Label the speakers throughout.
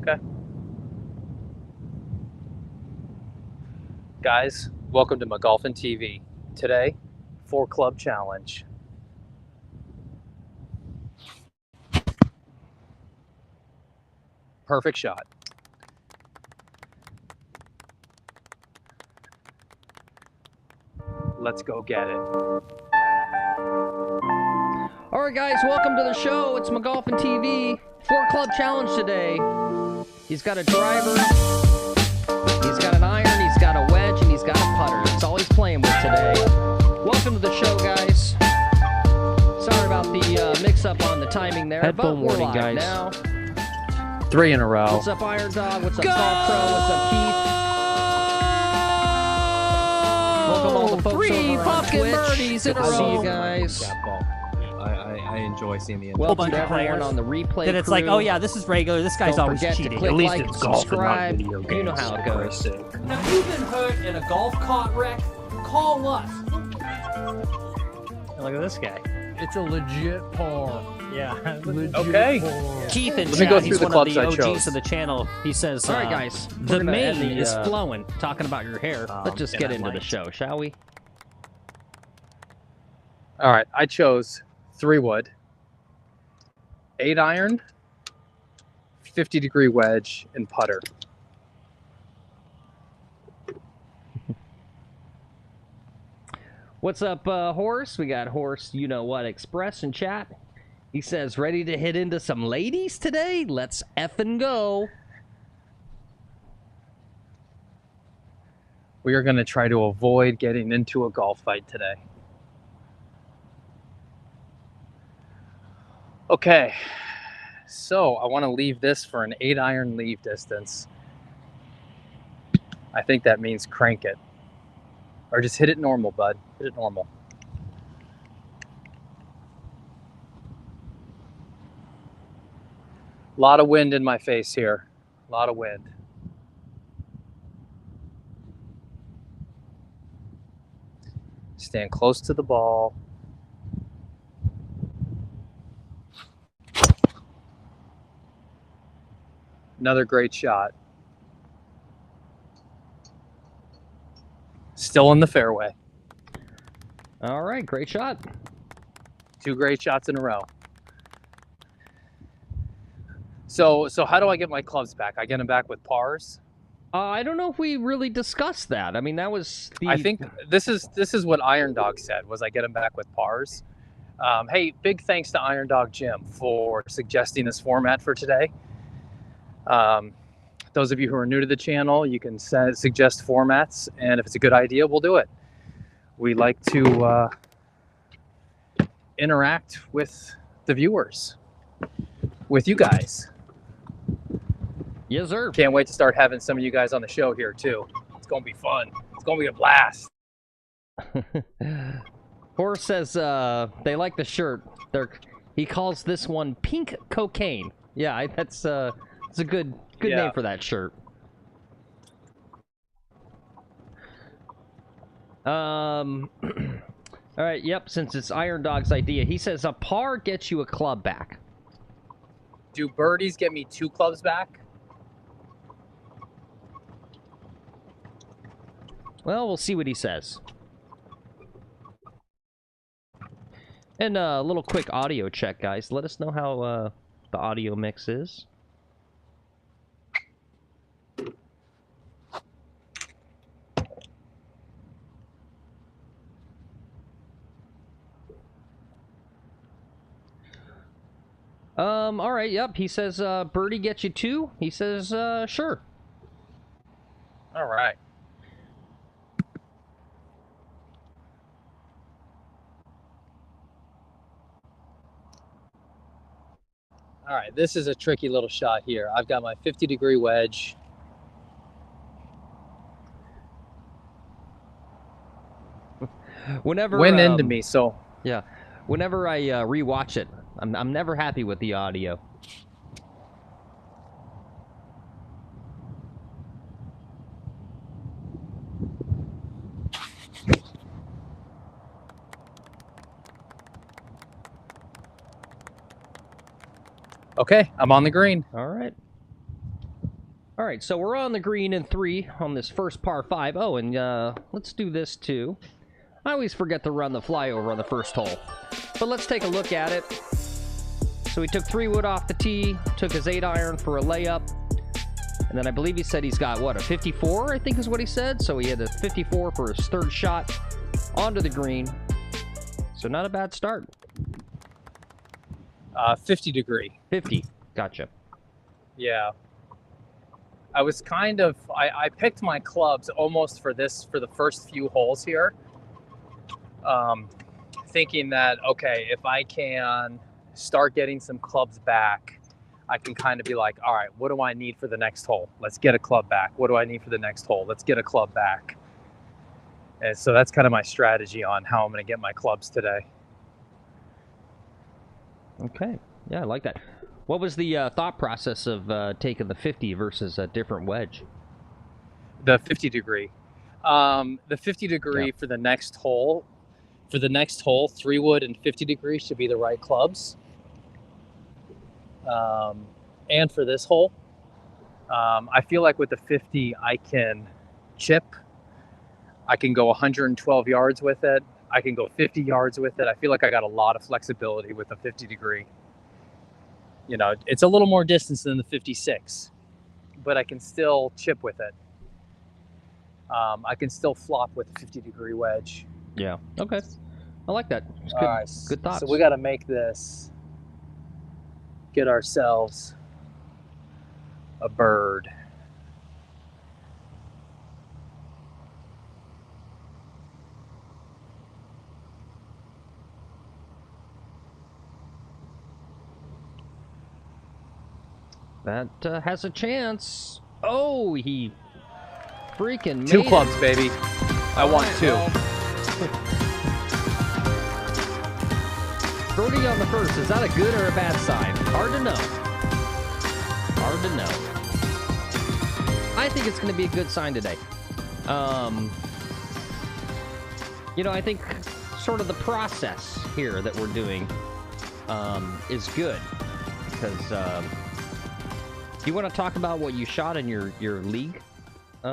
Speaker 1: Okay. Guys, welcome to McGolfin TV. Today, 4-club challenge. Perfect shot. Let's go get it.
Speaker 2: All right, guys, welcome to the show. It's McGolfin TV. 4-club challenge today. He's got a driver, he's got an iron, he's got a wedge, and he's got a putter. That's all he's playing with today. Welcome to the show, guys. Sorry about the mix-up on the timing there,
Speaker 3: Headphone
Speaker 2: but we're
Speaker 3: warning,
Speaker 2: live
Speaker 3: guys.
Speaker 2: now.
Speaker 1: 3 in a row.
Speaker 2: What's up, Iron Dog? What's up, Golf Pro? What's up, Keith? Welcome all the folks
Speaker 3: 3
Speaker 2: over on
Speaker 3: fucking
Speaker 2: Twitch.
Speaker 3: birdies in
Speaker 2: Good
Speaker 3: a
Speaker 2: to see
Speaker 3: row.
Speaker 2: you guys.
Speaker 4: I enjoy seeing the
Speaker 2: Welcome
Speaker 3: bunch
Speaker 2: to
Speaker 3: of
Speaker 2: everyone
Speaker 3: players.
Speaker 2: on the replay
Speaker 3: Then it's
Speaker 2: crew.
Speaker 3: like, oh yeah, this is regular. This guy's
Speaker 2: Don't
Speaker 3: always
Speaker 2: forget to
Speaker 3: cheating.
Speaker 2: click
Speaker 5: At least
Speaker 2: like,
Speaker 5: it's golf and not
Speaker 2: subscribe.
Speaker 5: video games.
Speaker 2: You know how it goes.
Speaker 3: Have you been hurt in a golf cart wreck? Call us. Look at this guy.
Speaker 5: It's a legit par.
Speaker 3: Yeah.
Speaker 5: Legit
Speaker 1: Okay.
Speaker 5: par.
Speaker 3: Keith in
Speaker 1: Let me go
Speaker 3: chat,
Speaker 1: through
Speaker 3: he's
Speaker 1: the
Speaker 3: one of
Speaker 1: clubs
Speaker 3: the
Speaker 1: I
Speaker 3: OGs
Speaker 1: chose.
Speaker 3: of the channel. He says,
Speaker 2: All right, guys.
Speaker 3: the
Speaker 2: we're gonna
Speaker 3: mane
Speaker 2: end the,
Speaker 3: is flowing. Talking about your hair.
Speaker 2: Let's just get into the show, shall we?
Speaker 1: All right, I chose 3-wood, 8-iron, 50-degree wedge, and putter.
Speaker 2: What's up, Horse? We got Horse, you know what, Express in chat. He says, ready to hit into some ladies today? Let's effing go.
Speaker 1: We are going to try to avoid getting into a golf fight today. Okay, so I want to leave this for an 8-iron leave distance. I think that means crank it. Or just hit it normal, bud. Hit it normal. A lot of wind in my face here. A lot of wind. Stand close to the ball. Another great shot. Still in the fairway.
Speaker 2: All right, great shot.
Speaker 1: 2 great shots in a row. So how do I get my clubs back? I get them back with pars?
Speaker 2: I don't know if we really discussed that. I mean, that was the...
Speaker 1: I think this is what Iron Dog said, was I get them back with pars. Hey, big thanks to Iron Dog Jim for suggesting this format for today. Those of you who are new to the channel, you can suggest formats, and if it's a good idea, we'll do it. We like to interact with the viewers, with you guys.
Speaker 2: Yes, sir.
Speaker 1: Can't wait to start having some of you guys on the show here too. It's gonna be fun. It's gonna be a blast.
Speaker 2: Horse says they like the shirt. He calls this one pink cocaine. Yeah, that's it's a good name for that shirt. All right, yep, since it's Iron Dog's idea, he says a par gets you a club back.
Speaker 1: Do birdies get me 2 clubs back?
Speaker 2: Well, we'll see what he says. And a little quick audio check, guys. Let us know how the audio mix is. All right, yep, he says, birdie gets you 2. He says, sure.
Speaker 1: All right. All right, this is a tricky little shot here. I've got my 50-degree wedge.
Speaker 2: Whenever
Speaker 1: Went into me, so
Speaker 2: yeah, whenever I rewatch it, I'm never happy with the audio.
Speaker 1: okay, I'm on the green.
Speaker 2: All right. All right, so we're on the green in 3 on this first par 5. Oh, and let's do this too. I always forget to run the flyover on the first hole. But let's take a look at it. So he took 3 wood off the tee, took his 8-iron for a layup. And then I believe he said he's got, what, a 54, I think is what he said. So he had a 54 for his 3rd shot onto the green. So not a bad start.
Speaker 1: 50 degree.
Speaker 2: 50, gotcha.
Speaker 1: Yeah. I was kind of, I picked my clubs almost for the first few holes here. Thinking that, okay, if I can start getting some clubs back, I can kind of be like, all right, what do I need for the next hole? Let's get a club back. What do I need for the next hole? Let's get a club back. And so that's kind of my strategy on how I'm going to get my clubs today.
Speaker 2: Okay. Yeah, I like that. What was the thought process of taking the 50 versus a different wedge?
Speaker 1: The 50 degree. The 50 degree for the next hole. For the next hole, 3 wood and 50 degree should be the right clubs. And for this hole, I feel like with the 50, I can chip. I can go 112 yards with it. I can go 50 yards with it. I feel like I got a lot of flexibility with the 50 degree. You know, it's a little more distance than the 56, but I can still chip with it. I can still flop with the 50 degree wedge.
Speaker 2: Yeah. Okay. I like that. It's good.
Speaker 1: All right.
Speaker 2: Good thoughts.
Speaker 1: So we got to make this, get ourselves a bird.
Speaker 2: That has a chance. Oh, he freaking made
Speaker 1: 2 clubs, baby. I want 2.
Speaker 2: Birdie on the first. Is that a good or a bad sign? Hard to know. Hard to know. I think it's going to be a good sign today. You know, I think sort of the process here that we're doing is good because you want to talk about what you shot in your league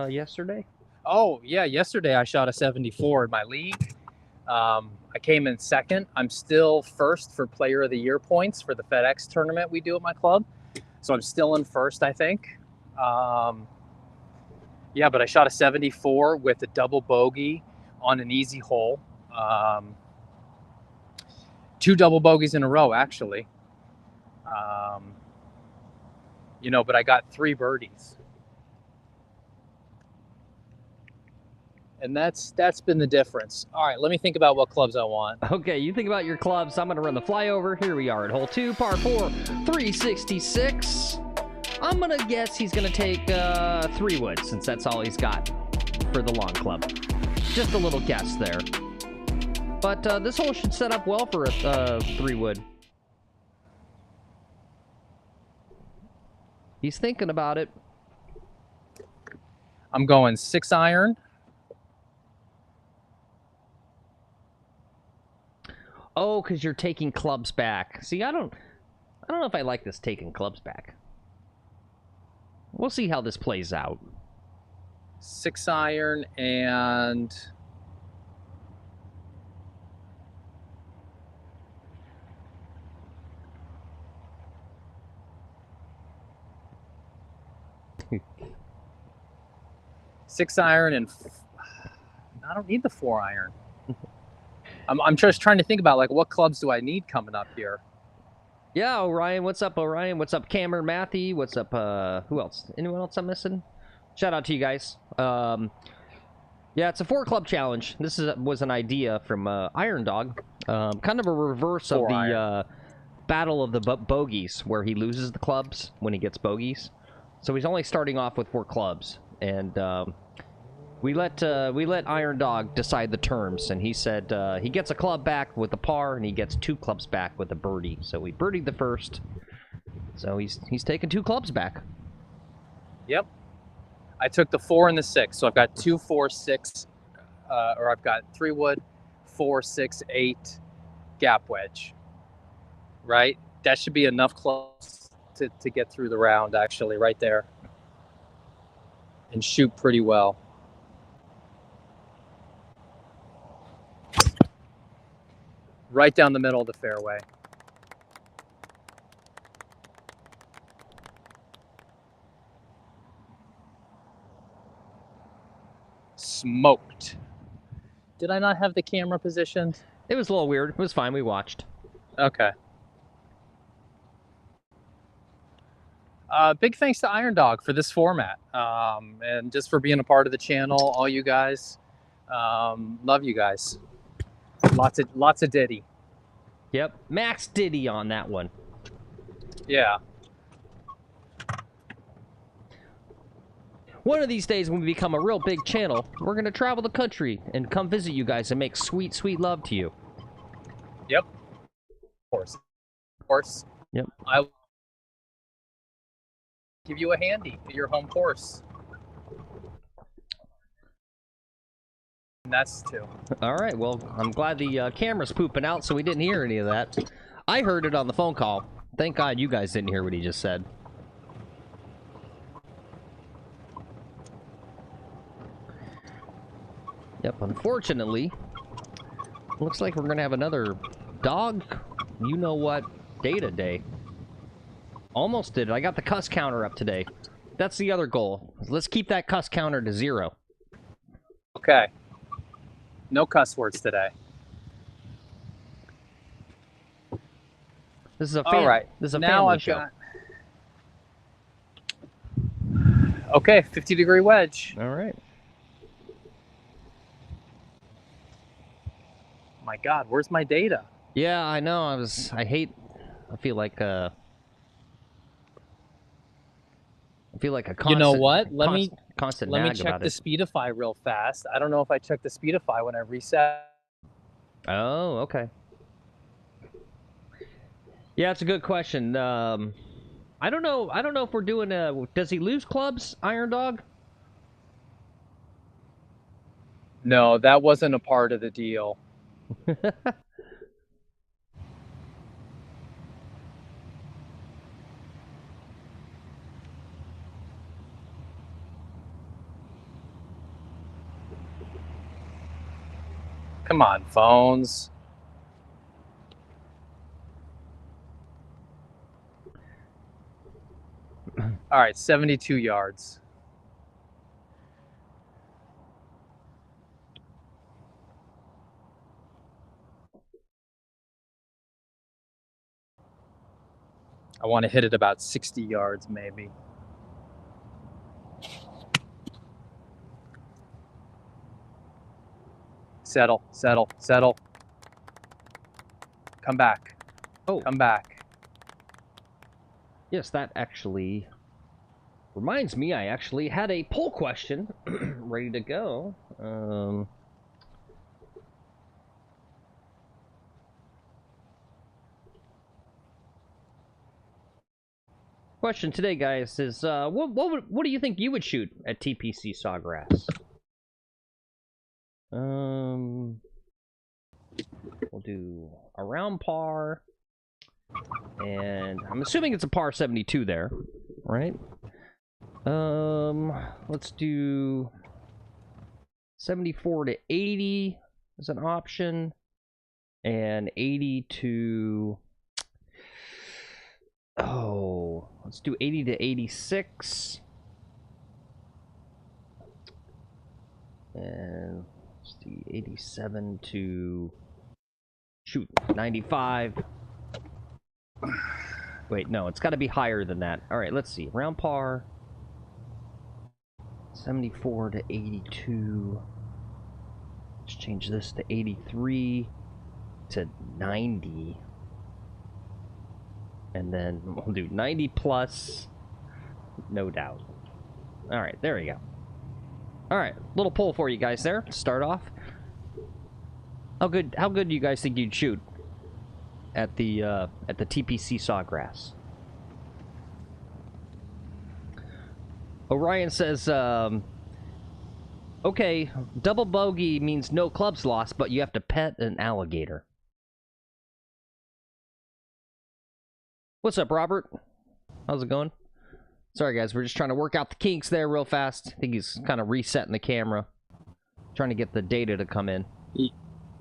Speaker 2: yesterday?
Speaker 1: Oh, yeah. Yesterday I shot a 74 in my league. I came in 2nd. I'm still 1st for Player of the Year points for the FedEx tournament we do at my club. So I'm still in 1st, I think. Yeah, but I shot a 74 with a double bogey on an easy hole. 2 double bogeys in a row, actually. You know, but I got 3 birdies. And that's been the difference. All right, let me think about what clubs I want.
Speaker 2: Okay, you think about your clubs. I'm going to run the flyover. Here we are at hole 2, par 4, 366. I'm going to guess he's going to take 3 wood since that's all he's got for the long club. Just a little guess there. But this hole should set up well for a 3 wood. He's thinking about it.
Speaker 1: I'm going 6-iron.
Speaker 2: Oh, because you're taking clubs back. See, I don't know if I like this taking clubs back. We'll see how this plays out.
Speaker 1: 6-iron and I don't need the 4-iron. I'm just trying to think about like what clubs do I need coming up here.
Speaker 2: Yeah, Orion. What's up, Orion? What's up, Cameron, Matthew? What's up, who else? Anyone else I'm missing? Shout out to you guys. Yeah, it's a 4-club challenge. This was an idea from Iron Dog. Kind of a reverse of the battle of the bogeys, where he loses the clubs when he gets bogeys. So he's only starting off with 4 clubs. And we let Iron Dog decide the terms, and he said he gets a club back with a par, and he gets 2 clubs back with a birdie. So we birdied the first, so he's taking 2 clubs back.
Speaker 1: Yep, I took the 4 and the 6, so I've got 2, 4, 6, or I've got 3 wood, 4, 6, 8 gap wedge. Right, that should be enough clubs to get through the round. Actually, right there. and shoot pretty well. Right down the middle of the fairway. Smoked. Did I not have the camera positioned?
Speaker 2: It was a little weird. It was fine. We watched.
Speaker 1: Okay. Big thanks to Iron Dog for this format, and just for being a part of the channel. All you guys, love you guys. Lots of Diddy.
Speaker 2: Yep, Max Diddy on that one.
Speaker 1: Yeah.
Speaker 2: One of these days, when we become a real big channel, we're gonna travel the country and come visit you guys and make sweet, sweet love to you.
Speaker 1: Yep. Of course.
Speaker 2: Yep.
Speaker 1: I give you a handy to your home course. And that's two.
Speaker 2: All right, well, I'm glad the camera's pooping out, so we didn't hear any of that. I heard it on the phone call. Thank God you guys didn't hear what he just said. Yep, unfortunately, looks like we're going to have another dog, you-know-what, data day. Almost did it. I got the cuss counter up today. That's the other goal. Let's keep that cuss counter to 0.
Speaker 1: Okay. No cuss words today.
Speaker 2: This is a
Speaker 1: all right.
Speaker 2: This is a
Speaker 1: now
Speaker 2: family
Speaker 1: I've
Speaker 2: show.
Speaker 1: got... Okay, 50-degree wedge.
Speaker 2: All right.
Speaker 1: My God, where's my data?
Speaker 2: Yeah, I know. I feel like a constant.
Speaker 1: You know what? Let me check the
Speaker 2: it.
Speaker 1: Speedify real fast. I don't know if I checked the Speedify when I reset.
Speaker 2: Oh, okay. Yeah, it's a good question. I don't know if we're doing does he lose clubs, Iron Dog?
Speaker 1: No, that wasn't a part of the deal. Come on, phones. All right, 72 yards. I want to hit it about 60 yards, maybe. Settle, settle, settle. Come back.
Speaker 2: Oh.
Speaker 1: Come back.
Speaker 2: Yes, that actually reminds me, I actually had a poll question ready to go. Question today, guys, is what do you think you would shoot at TPC Sawgrass? We'll do around par, and I'm assuming it's a par 72 there, right? Let's do 74 to 80 as an option, and 80 to... Oh, let's do 80 to 86. And let's do 87 to... Shoot, 95. Wait, no, it's got to be higher than that. All right, let's see. Round par. 74 to 82. Let's change this to 83 to 90. And then we'll do 90 plus, no doubt. All right, there we go. All right, little poll for you guys there to start off. How good do you guys think you'd shoot at the TPC Sawgrass? Orion says, okay, double bogey means no clubs lost, but you have to pet an alligator. What's up, Robert? How's it going? Sorry, guys. We're just trying to work out the kinks there real fast. I think he's kind of resetting the camera. Trying to get the data to come in.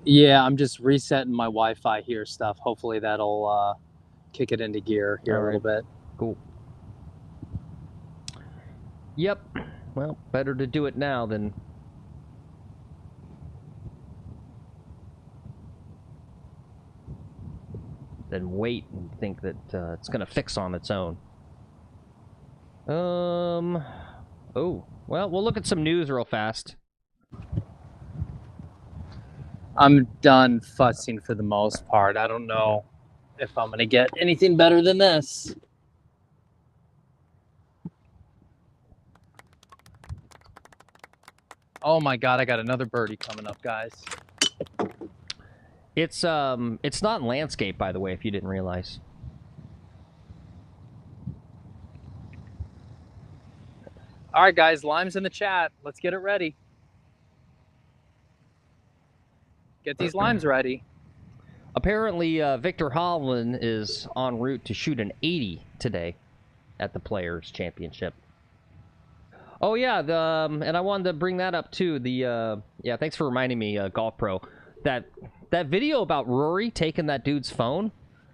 Speaker 1: Yeah, I'm just resetting my Wi-Fi here stuff. Hopefully that'll kick it into gear here a little bit.
Speaker 2: Cool. Yep. Well, better to do it now than... wait and think that it's going to fix on its own. Oh. Well, we'll look at some news real fast.
Speaker 1: I'm done fussing for the most part. I don't know if I'm going to get anything better than this. Oh my God, I got another birdie coming up, guys.
Speaker 2: It's not landscape, by the way, if you didn't realize.
Speaker 1: All right, guys, lime's in the chat. Let's get it ready. Get these limes ready.
Speaker 2: Apparently, Victor Hovland is en route to shoot an 80 today at the Players' Championship. Oh, yeah, and I wanted to bring that up, too. Yeah, thanks for reminding me, Golf Pro. That video about Rory taking that dude's phone,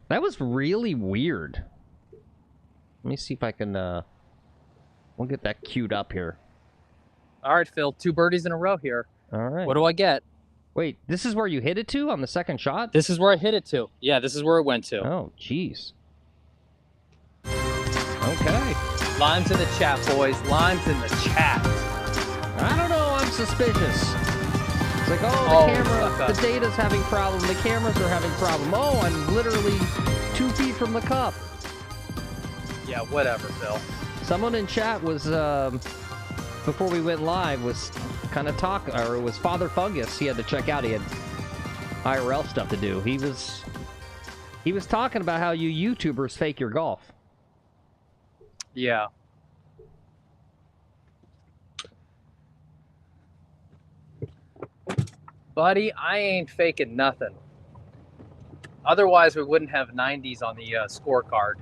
Speaker 2: that was really weird. Let me see if I can, we'll get that queued up here.
Speaker 1: All right, Phil, 2 birdies in a row here.
Speaker 2: All right.
Speaker 1: What do I get?
Speaker 2: Wait, this is where you hit it to on the second shot?
Speaker 1: This is where I hit it to. Yeah, this is where it went to.
Speaker 2: Oh, jeez. Okay.
Speaker 1: Limes in the chat, boys. Limes in the chat.
Speaker 2: I don't know. I'm suspicious. It's like, oh, the camera, the data's having problem. The cameras are having problem. Oh, I'm literally 2 feet from the cup.
Speaker 1: Yeah, whatever, Phil.
Speaker 2: Someone in chat was, before we went live, was kind of talking, or it was Father Fungus. He had to check out. He had IRL stuff to do. He was talking about how you YouTubers fake your golf.
Speaker 1: Yeah. Buddy, I ain't faking nothing. Otherwise, we wouldn't have 90s on the scorecard.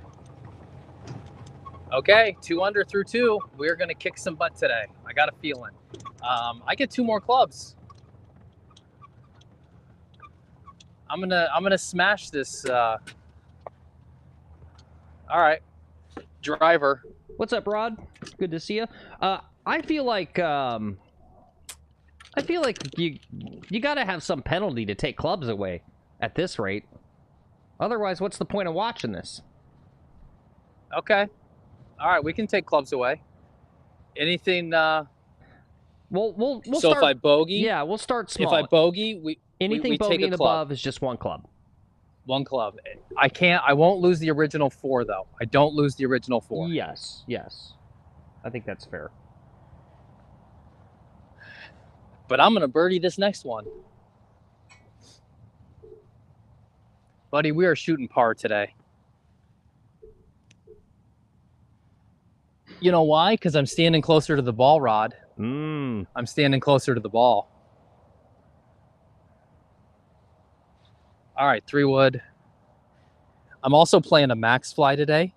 Speaker 1: Okay, 2 under through 2. We're going to kick some butt today. I got a feeling. I get 2 more clubs. I'm gonna smash this. All right, driver.
Speaker 2: What's up, Rod? Good to see you. I feel like you got to have some penalty to take clubs away at this rate. Otherwise, what's the point of watching this?
Speaker 1: Okay. All right, we can take clubs away. Anything?
Speaker 2: We'll
Speaker 1: so
Speaker 2: start,
Speaker 1: if I bogey,
Speaker 2: yeah, we'll start small.
Speaker 1: If I bogey,
Speaker 2: anything
Speaker 1: we
Speaker 2: bogey
Speaker 1: take a
Speaker 2: and above is just 1 club.
Speaker 1: 1 club. I won't lose the original 4 though. I don't lose the original 4.
Speaker 2: Yes, yes. I think that's fair.
Speaker 1: But I'm gonna birdie this next one, buddy. We are shooting par today. You know why? Because I'm standing closer to the ball, Rod. I'm standing closer to the ball. All right, 3 wood. I'm also playing a max fly today.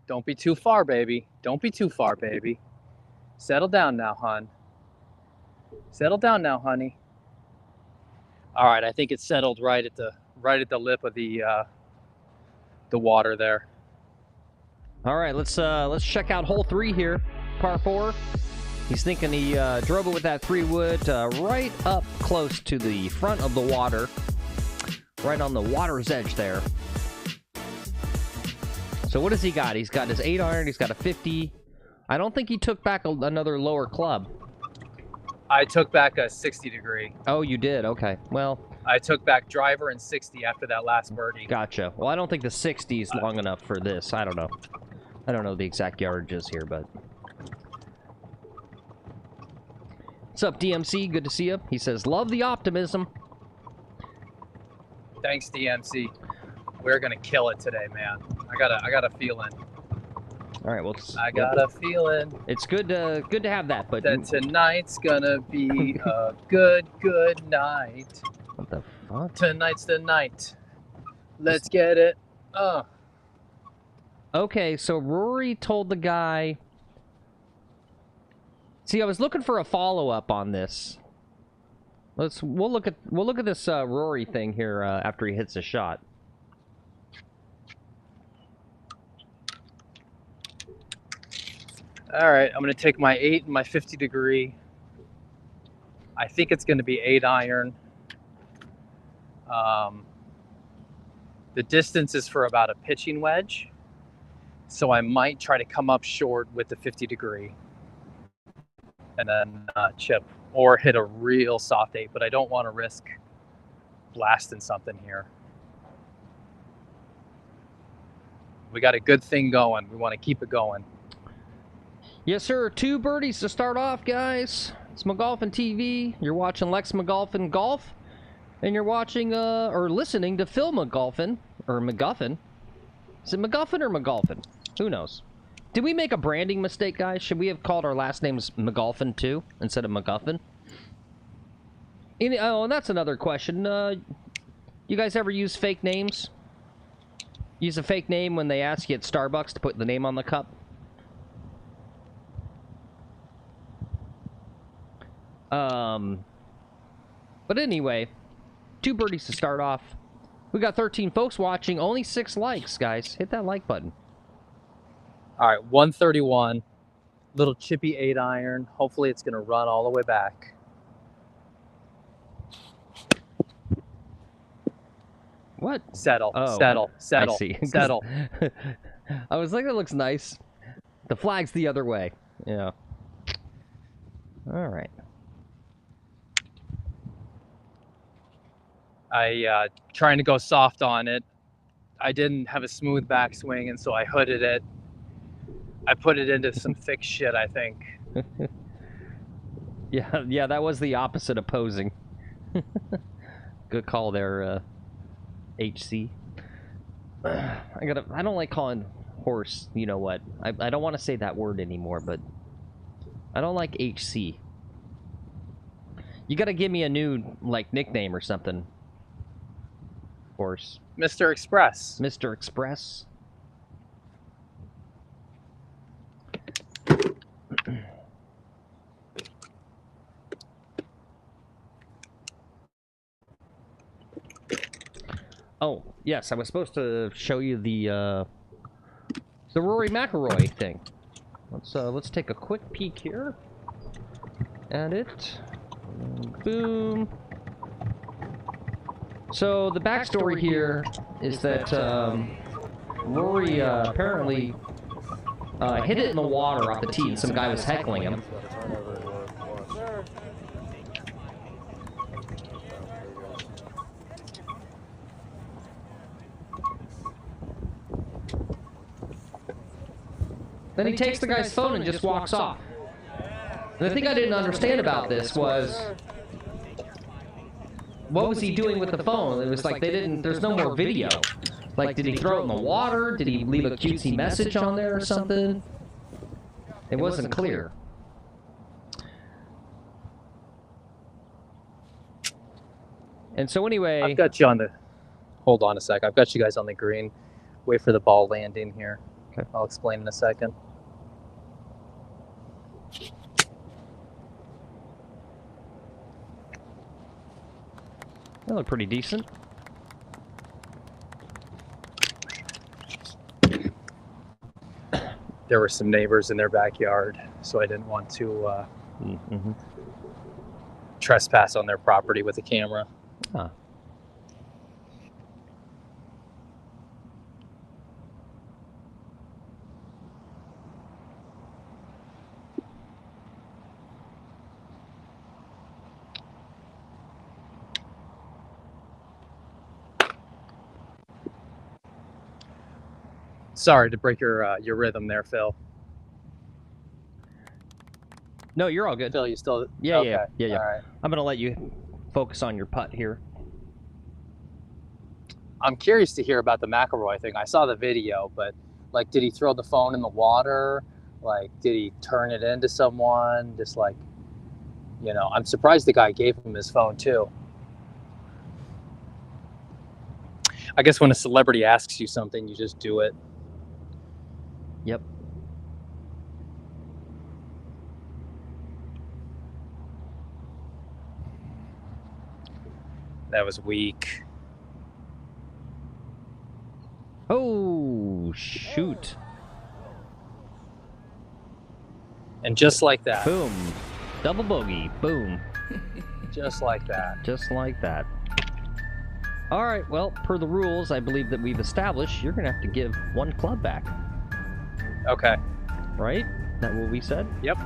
Speaker 1: Don't be too far, baby. Don't be too far, baby. Settle down now, hon. Settle down now, honey. All right, I think it's settled right at the lip of the water there.
Speaker 2: All right, let's check out hole 3 here, par 4. He's thinking he drove it with that 3 wood right up close to the front of the water, right on the water's edge there. So what has he got? He's got his 8 iron. He's got a 50. I don't think he took back another lower club.
Speaker 1: I took back a 60 degree.
Speaker 2: Oh, you did? Okay. Well,
Speaker 1: I took back driver and 60 after that last birdie.
Speaker 2: Gotcha. Well, I don't think the 60 is long enough for this. I don't know. I don't know the exact yardages here, but... What's up, DMC? Good to see you. He says, love the optimism.
Speaker 1: Thanks, DMC. We're going to kill it today, man. I got a feeling.
Speaker 2: All right, well,
Speaker 1: I got a feeling.
Speaker 2: It's good to have that, but
Speaker 1: that tonight's gonna be a good night.
Speaker 2: What the
Speaker 1: Tonight's the night. Let's get it.
Speaker 2: Okay, so Rory told the guy... See, I was looking for a follow-up on this. We'll look at this Rory thing here after he hits a shot.
Speaker 1: All right, I'm going to take my 8 and my 50 degree. I think it's going to be 8 iron. The distance is for about a pitching wedge, so I might try to come up short with the 50 degree and then chip or hit a real soft 8, but I don't want to risk blasting something here. We got a good thing going. We want to keep it going.
Speaker 2: Yes, sir. 2 birdies to start off, guys. It's McGolfin TV. You're watching Lex McGolfin Golf. And you're watching, or listening to Phil McGolfin, or McGuffin. Is it McGuffin or McGolfin? Who knows? Did we make a branding mistake, guys? Should we have called our last names McGolfin, too, instead of McGuffin? Oh, and that's another question. You guys ever use fake names? Use a fake name when they ask you at Starbucks to put the name on the cup? But anyway, 2 birdies to start off. We got 13 folks watching, only 6 likes, guys. Hit that like button.
Speaker 1: All right, 131, little chippy 8 iron. Hopefully it's going to run all the way back.
Speaker 2: What?
Speaker 1: Settle,
Speaker 2: oh,
Speaker 1: settle, settle,
Speaker 2: I see.
Speaker 1: settle.
Speaker 2: I was like, that looks nice. The flag's the other way. Yeah. All right.
Speaker 1: Trying to go soft on it. I didn't have a smooth backswing, and so I hooded it. I put it into some thick shit, I think.
Speaker 2: Yeah, that was the opposite of posing. Good call there, HC. I don't like calling horse, you know what. I don't want to say that word anymore, but I don't like HC. You gotta give me a new, like, nickname or something. Horse.
Speaker 1: Mr. Express.
Speaker 2: Mr. Express. Oh, yes, I was supposed to show you the Rory McIlroy thing. Let's take a quick peek here at it. Boom. So the backstory here is that Rory apparently hit it in the water off the tee, and some guy was heckling him. Then he takes the guy's phone and just walks off. And the thing I didn't understand about this was, what was he doing with the phone? It was like there's no more video. Like, did he throw it in the water? Did he leave a cutesy message on there or something? It wasn't clear. And so anyway...
Speaker 1: I've got you on the... Hold on a sec. I've got you guys on the green. Wait for the ball landing here.
Speaker 2: Okay.
Speaker 1: I'll explain in a second.
Speaker 2: They look pretty decent.
Speaker 1: There were some neighbors in their backyard, so I didn't want to trespass on their property with a camera.
Speaker 2: Huh.
Speaker 1: Sorry to break your rhythm there, Phil.
Speaker 2: No, you're all good.
Speaker 1: Phil, you still...
Speaker 2: Yeah,
Speaker 1: okay.
Speaker 2: yeah.
Speaker 1: All right.
Speaker 2: I'm going to let you focus on your putt here.
Speaker 1: I'm curious to hear about the McIlroy thing. I saw the video, but, like, did he throw the phone in the water? Like, did he turn it into someone? Just, like, you know, I'm surprised the guy gave him his phone, too. I guess when a celebrity asks you something, you just do it.
Speaker 2: Yep.
Speaker 1: That was weak.
Speaker 2: Oh, shoot.
Speaker 1: And just like that.
Speaker 2: Boom. Double bogey. Boom.
Speaker 1: Just like that.
Speaker 2: Just like that. All right, well, per the rules, I believe that we've established, you're going to have to give one club back.
Speaker 1: Okay.
Speaker 2: Right? Is that what we said?
Speaker 1: Yep.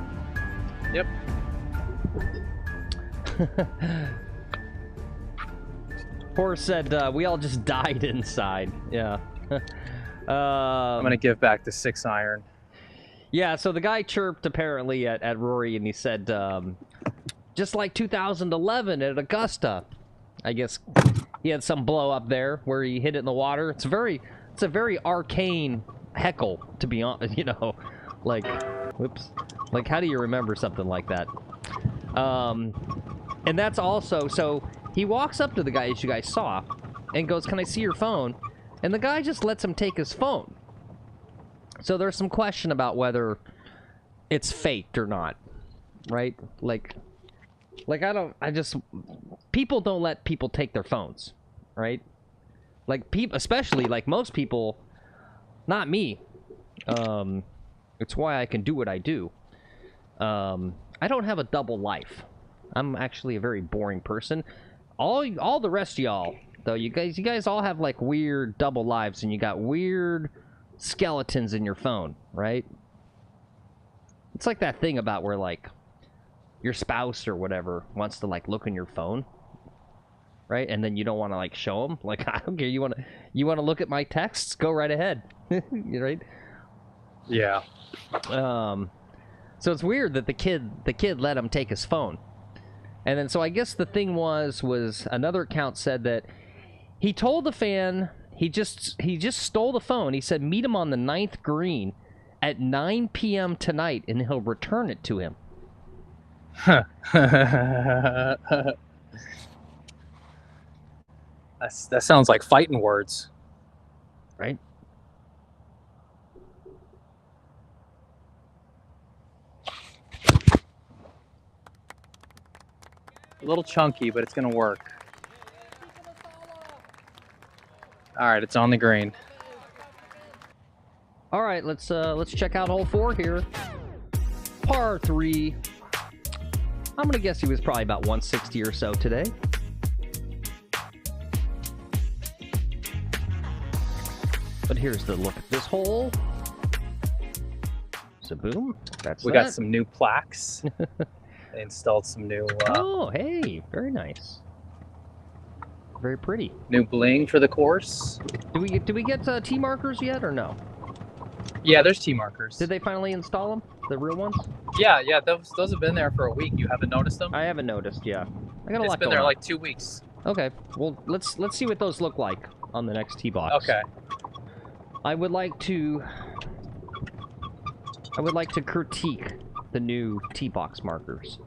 Speaker 1: Yep.
Speaker 2: Horse said, we all just died inside. Yeah.
Speaker 1: I'm going to give back the 6 iron.
Speaker 2: Yeah, so the guy chirped apparently at Rory, and he said, just like 2011 at Augusta. I guess he had some blow up there where he hit it in the water. It's a very arcane heckle, to be honest, you know. Like, whoops. Like, how do you remember something like that? And that's also, so he walks up to the guy, as you guys saw, and goes, "Can I see your phone?" And the guy just lets him take his phone. So there's some question about whether it's faked or not, right? Like people don't let people take their phones, right? Like, especially, like, most people, not me. It's why I can do what I do. I don't have a double life. I'm actually a very boring person. All the rest of y'all, though, you guys all have, like, weird double lives, and you got weird skeletons in your phone, right? It's like that thing about where, like, your spouse or whatever wants to, like, look in your phone, right? And then you don't want to, like, show them. Like, I don't care. You want to look at my texts? Go right ahead. Right?
Speaker 1: Yeah.
Speaker 2: So it's weird that the kid let him take his phone. And then, so I guess the thing was another account said that he told the fan he just stole the phone. He said, meet him on the 9th green at 9 p.m. tonight, and he'll return it to him.
Speaker 1: That sounds like fighting words.
Speaker 2: Right?
Speaker 1: A little chunky, but it's going to work. All right, it's on the green.
Speaker 2: All right, let's check out hole 4 here. Par 3. I'm gonna guess he was probably about 160 or so today. But here's the look at this hole. So boom,
Speaker 1: We got some new plaques. They installed some new.
Speaker 2: Oh, hey, very nice. Very pretty.
Speaker 1: New bling for the course.
Speaker 2: Do we get T markers yet or no?
Speaker 1: Yeah, there's T markers.
Speaker 2: Did they finally install them? The real ones?
Speaker 1: Yeah, those have been there for a week. You haven't noticed them?
Speaker 2: I haven't noticed. Yeah, I got a lot.
Speaker 1: It's been
Speaker 2: going
Speaker 1: there
Speaker 2: on.
Speaker 1: like 2 weeks.
Speaker 2: Okay, well let's see what those look like on the next tee box.
Speaker 1: Okay.
Speaker 2: I would like to critique the new tee box markers.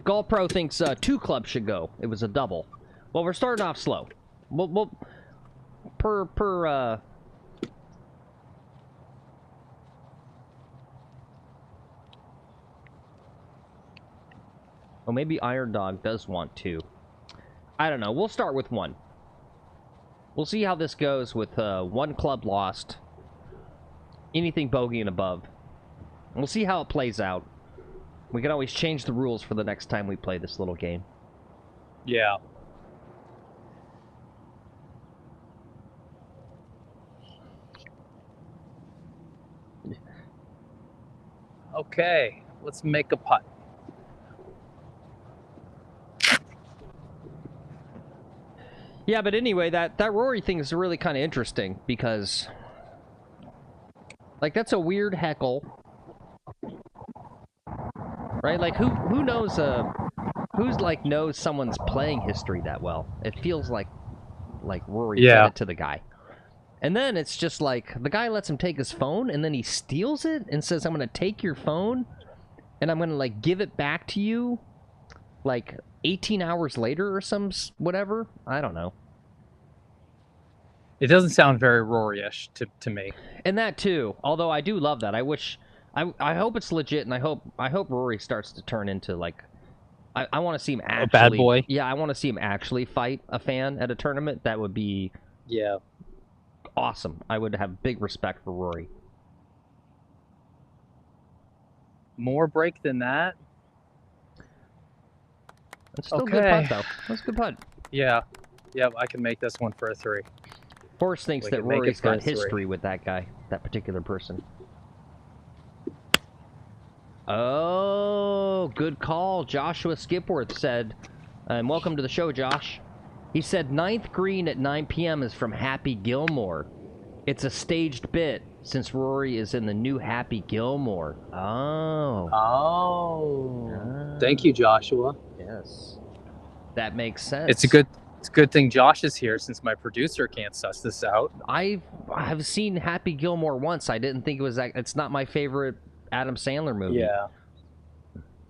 Speaker 2: Golf Pro thinks 2 clubs should go. It was a double. Well, we're starting off slow. Well, well, maybe Iron Dog does want 2. I don't know. We'll start with 1. We'll see how this goes with 1 club lost. Anything bogey and above. We'll see how it plays out. We can always change the rules for the next time we play this little game.
Speaker 1: Yeah. Okay, let's make a putt.
Speaker 2: Yeah, but anyway, that Rory thing is really kind of interesting because, like, that's a weird heckle, right? Like, who knows knows someone's playing history that well? It feels like Rory did it to the guy, and then it's just like the guy lets him take his phone, and then he steals it and says, "I'm gonna take your phone, and I'm gonna like give it back to you, like 18 hours later or whatever. I don't know.
Speaker 1: It doesn't sound very Rory-ish to me.
Speaker 2: And that too. Although I do love that. I hope it's legit, and I hope Rory starts to turn into like. I want to see him actually.
Speaker 1: A bad boy.
Speaker 2: Yeah, I want to see him actually fight a fan at a tournament. That would be.
Speaker 1: Yeah.
Speaker 2: Awesome. I would have big respect for Rory.
Speaker 1: More break than that.
Speaker 2: It's still a good putt though. That's a good putt.
Speaker 1: Yeah. Yep, I can make this one for a 3.
Speaker 2: Forrest thinks
Speaker 1: We
Speaker 2: that
Speaker 1: can make it
Speaker 2: Rory's
Speaker 1: for a
Speaker 2: got
Speaker 1: 3.
Speaker 2: history with that guy, that particular person. Oh, good call. Joshua Skipworth said, and welcome to the show, Josh. He said 9th green at 9 p.m. is from Happy Gilmore. It's a staged bit since Rory is in the new Happy Gilmore. Oh.
Speaker 1: Oh. Thank you, Joshua.
Speaker 2: Yes. That makes sense.
Speaker 1: It's a good thing Josh is here since my producer can't suss this out.
Speaker 2: I've seen Happy Gilmore once. I didn't think it was that. It's not my favorite Adam Sandler movie.
Speaker 1: Yeah.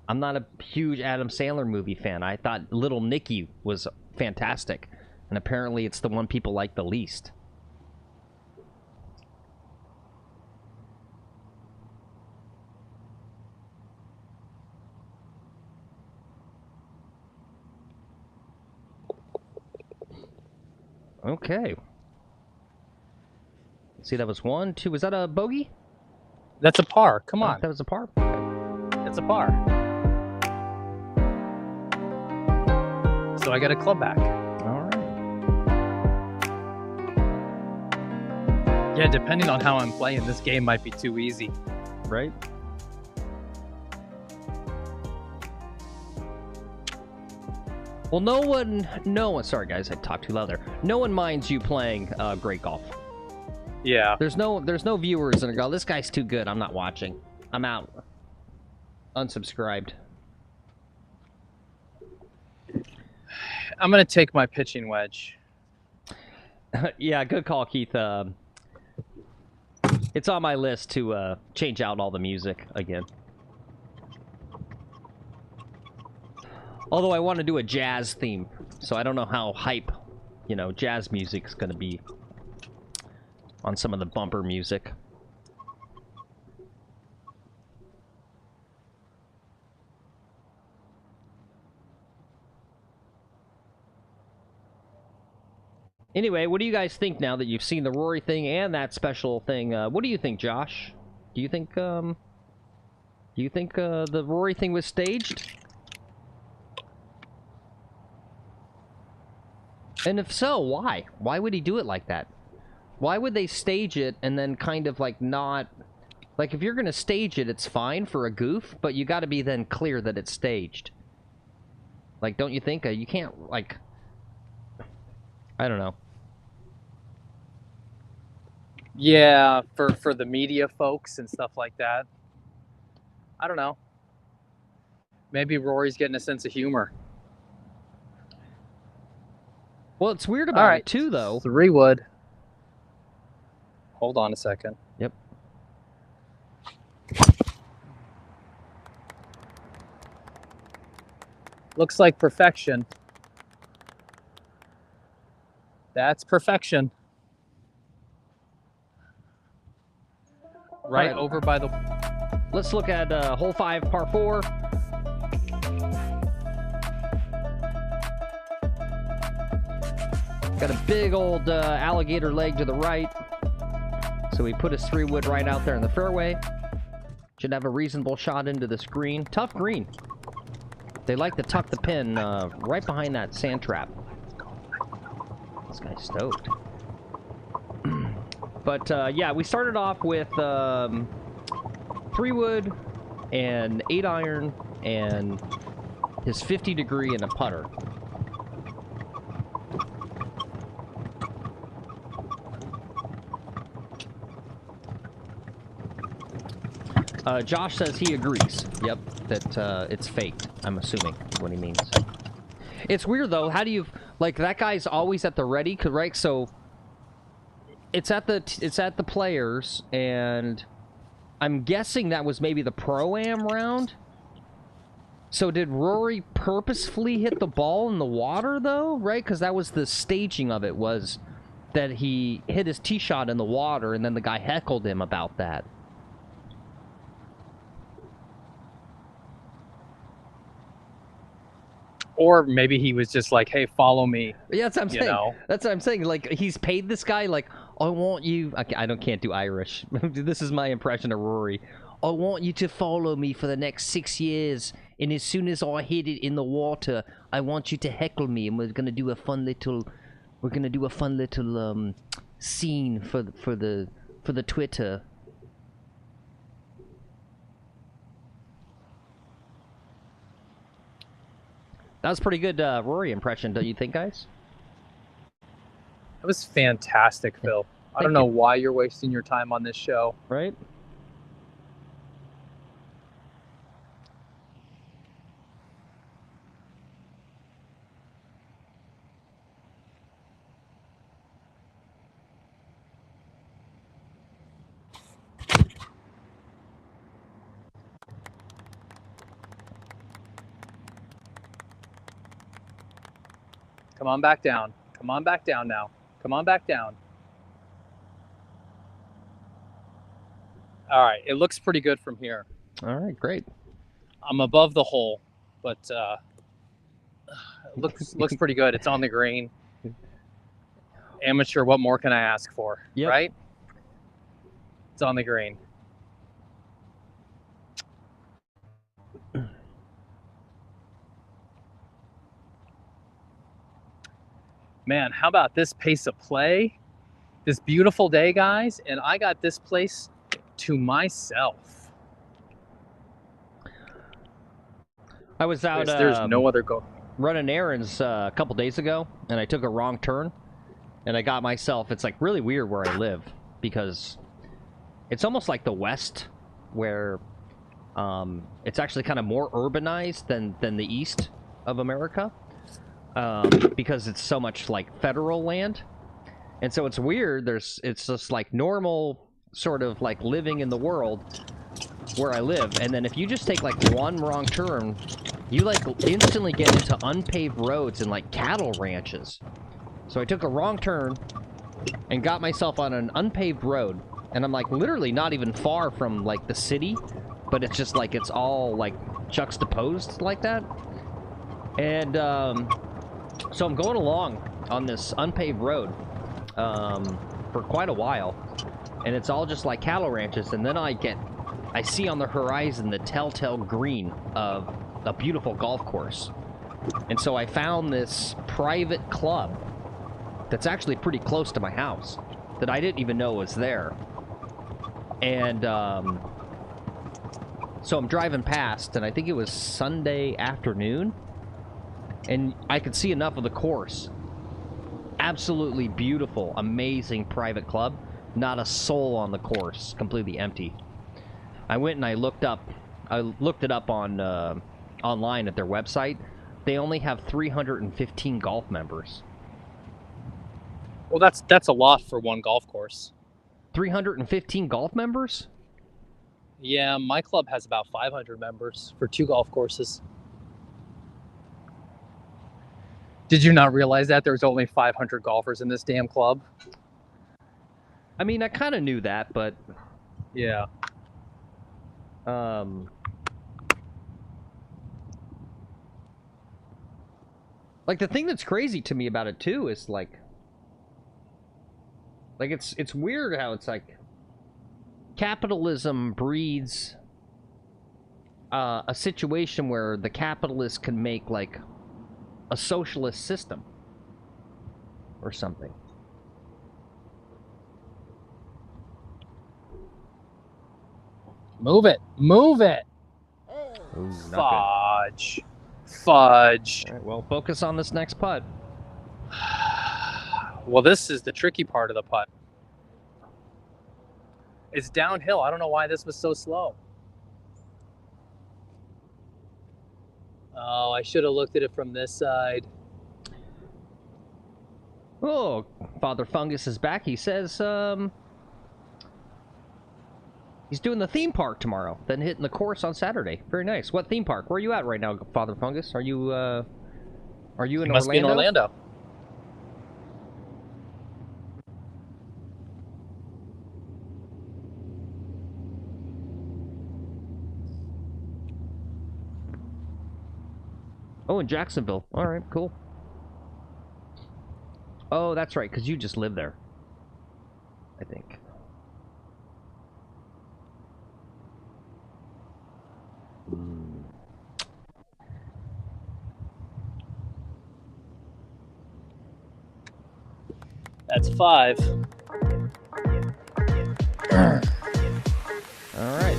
Speaker 2: I'm not a huge Adam Sandler movie fan. I thought Little Nicky was fantastic, and apparently it's the one people like the least. Okay. Let's see, that was 1, 2. Was that a bogey?
Speaker 1: That's a par. Come on.
Speaker 2: That was a par.
Speaker 1: It's a par. So I got a club back.
Speaker 2: All right.
Speaker 1: Yeah, depending on how I'm playing, this game might be too easy.
Speaker 2: Right? Well, no one, sorry guys, I talked too loud there. No one minds you playing great golf.
Speaker 1: Yeah.
Speaker 2: There's no viewers that go, this guy's too good, I'm not watching. I'm out. Unsubscribed.
Speaker 1: I'm going to take my pitching wedge.
Speaker 2: Yeah, good call, Keith. It's on my list to change out all the music again. Although I want to do a jazz theme, so I don't know how hype, jazz music's going to be on some of the bumper music. Anyway, what do you guys think now that you've seen the Rory thing and that special thing? What do you think, Josh? Do you think the Rory thing was staged? And if so, why? Why would he do it like that? Why would they stage it and then kind of like not... Like, if you're going to stage it, it's fine for a goof, but you got to be then clear that it's staged. Like, don't you think? You can't, like... I don't know.
Speaker 1: Yeah, for the media folks and stuff like that. I don't know. Maybe Rory's getting a sense of humor.
Speaker 2: Well, it's weird about it too, though.
Speaker 1: 3 wood. Hold on a second.
Speaker 2: Yep.
Speaker 1: Looks like perfection. That's perfection. Right over by the...
Speaker 2: Let's look at hole 5, par 4. Got a big old alligator leg to the right. So we put his 3 wood right out there in the fairway. Should have a reasonable shot into this green. Tough green. They like to tuck the pin right behind that sand trap. This guy's stoked. But yeah, we started off with 3 wood and 8 iron and his 50 degree and a putter. Josh says he agrees. Yep, that it's faked. I'm assuming is what he means. It's weird though. How do you like that guy's always at the ready? Right? So it's at the players, and I'm guessing that was maybe the pro-am round. So did Rory purposefully hit the ball in the water, though, right? Because that was the staging of it, was that he hit his tee shot in the water, and then the guy heckled him about that.
Speaker 1: Or maybe he was just like, hey, follow me.
Speaker 2: Yeah, that's what I'm saying.
Speaker 1: Know?
Speaker 2: That's what I'm saying. Like, he's paid this guy, like, I want you... can't do Irish. This is my impression of Rory. I want you to follow me for the next 6 years, and as soon as I hit it in the water, I want you to heckle me, and we're gonna do a fun little... scene for the Twitter. That was pretty good Rory impression, don't you think, guys?
Speaker 1: That was fantastic, Phil. I don't know why you're wasting your time on this show.
Speaker 2: Right?
Speaker 1: Come on back down. Come on back down now. Come on back down. All right, it looks pretty good from here.
Speaker 2: All right, great.
Speaker 1: I'm above the hole, but looks pretty good. It's on the green. Amateur, what more can I ask for?
Speaker 2: Yep.
Speaker 1: Right? It's on the green. Man, how about this pace of play? This beautiful day, guys, and I got this place to myself.
Speaker 2: I was out
Speaker 1: there's no other go
Speaker 2: running errands a couple days ago, and I took a wrong turn, and I got myself... It's like really weird where I live, because it's almost like the West, where it's actually kind of more urbanized than the East of America. Because it's so much like federal land, and so it's weird. It's just like normal sort of like living in the world where I live, and then if you just take like one wrong turn, you like instantly get into unpaved roads and like cattle ranches. So I took a wrong turn and got myself on an unpaved road, and I'm like literally not even far from like the city, but it's just like it's all like juxtaposed like that. And so I'm going along on this unpaved road for quite a while, and it's all just like cattle ranches, and then I see on the horizon the telltale green of a beautiful golf course. And so I found this private club that's actually pretty close to my house that I didn't even know was there. And so I'm driving past, and I think it was Sunday afternoon, and I could see enough of the course. Absolutely beautiful, amazing private club. Not a soul on the course, completely empty. I went and I looked it up on online at their website. They only have 315 golf members.
Speaker 1: Well, that's a lot for one golf course.
Speaker 2: 315 golf members?
Speaker 1: Yeah, my club has about 500 members for 2 golf courses. Did you not realize that there's only 500 golfers in this damn club?
Speaker 2: I mean, I kind of knew that, but
Speaker 1: yeah.
Speaker 2: Like the thing that's crazy to me about it too is like it's weird how it's like capitalism breeds a situation where the capitalists can make like a socialist system or something.
Speaker 1: Move it. Move it.
Speaker 2: Ooh,
Speaker 1: Fudge. Fudge.
Speaker 2: All right, well, focus on this next putt.
Speaker 1: Well, this is the tricky part of the putt. It's downhill. I don't know why this was so slow. Oh, I should have looked at it from this side.
Speaker 2: Oh, Father Fungus is back. He says, He's doing the theme park tomorrow, then hitting the course on Saturday. Very nice. What theme park? Where are you at right now, Father Fungus? Are you in Orlando?
Speaker 1: Must be in Orlando.
Speaker 2: Oh, in Jacksonville. All right, cool. Oh, that's right, because you just live there, I think.
Speaker 1: That's 5.
Speaker 2: All right.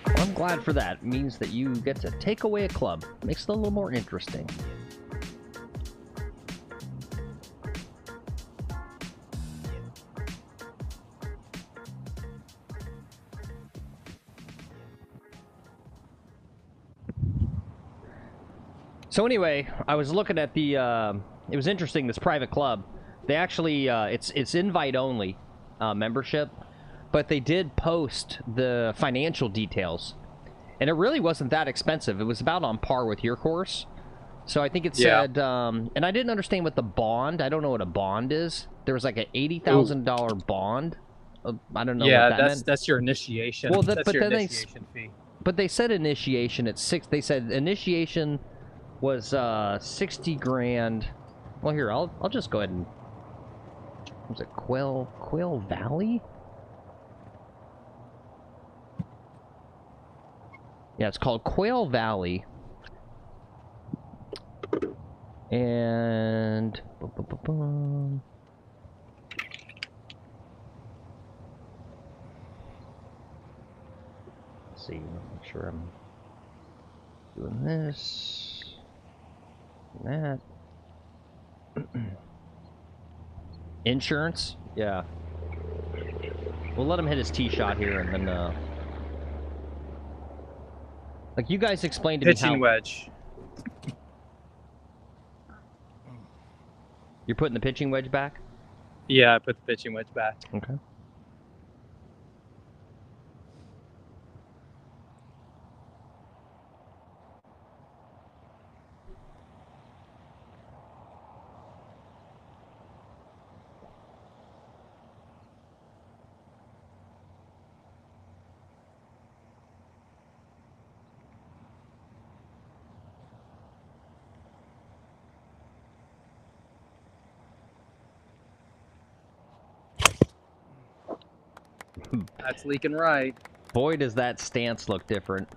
Speaker 2: Well, I'm glad for that. It means that you get to take away a club. Makes it a little more interesting. So anyway, I was looking at the, it was interesting, this private club. They actually, it's invite only membership, but they did post the financial details. And it really wasn't that expensive. It was about on par with your course. So I think it said, and I didn't understand what the bond, I don't know what a bond is. There was like an $80,000 bond. I don't know what that meant.
Speaker 1: That's your initiation.
Speaker 2: Well,
Speaker 1: that's your
Speaker 2: then
Speaker 1: initiation fee.
Speaker 2: But they said initiation at 6, they said initiation was 60 grand. Well, here, I'll just go ahead and, was it Quail Valley? Yeah, it's called Quail Valley. And let's see, make sure I'm doing this. That insurance, yeah. We'll let him hit his tee shot here, and then like you guys explained to me how
Speaker 1: pitching wedge.
Speaker 2: You're putting the pitching wedge back.
Speaker 1: Yeah, I put the pitching wedge back.
Speaker 2: Okay.
Speaker 1: That's leaking right.
Speaker 2: Boy, does that stance look different.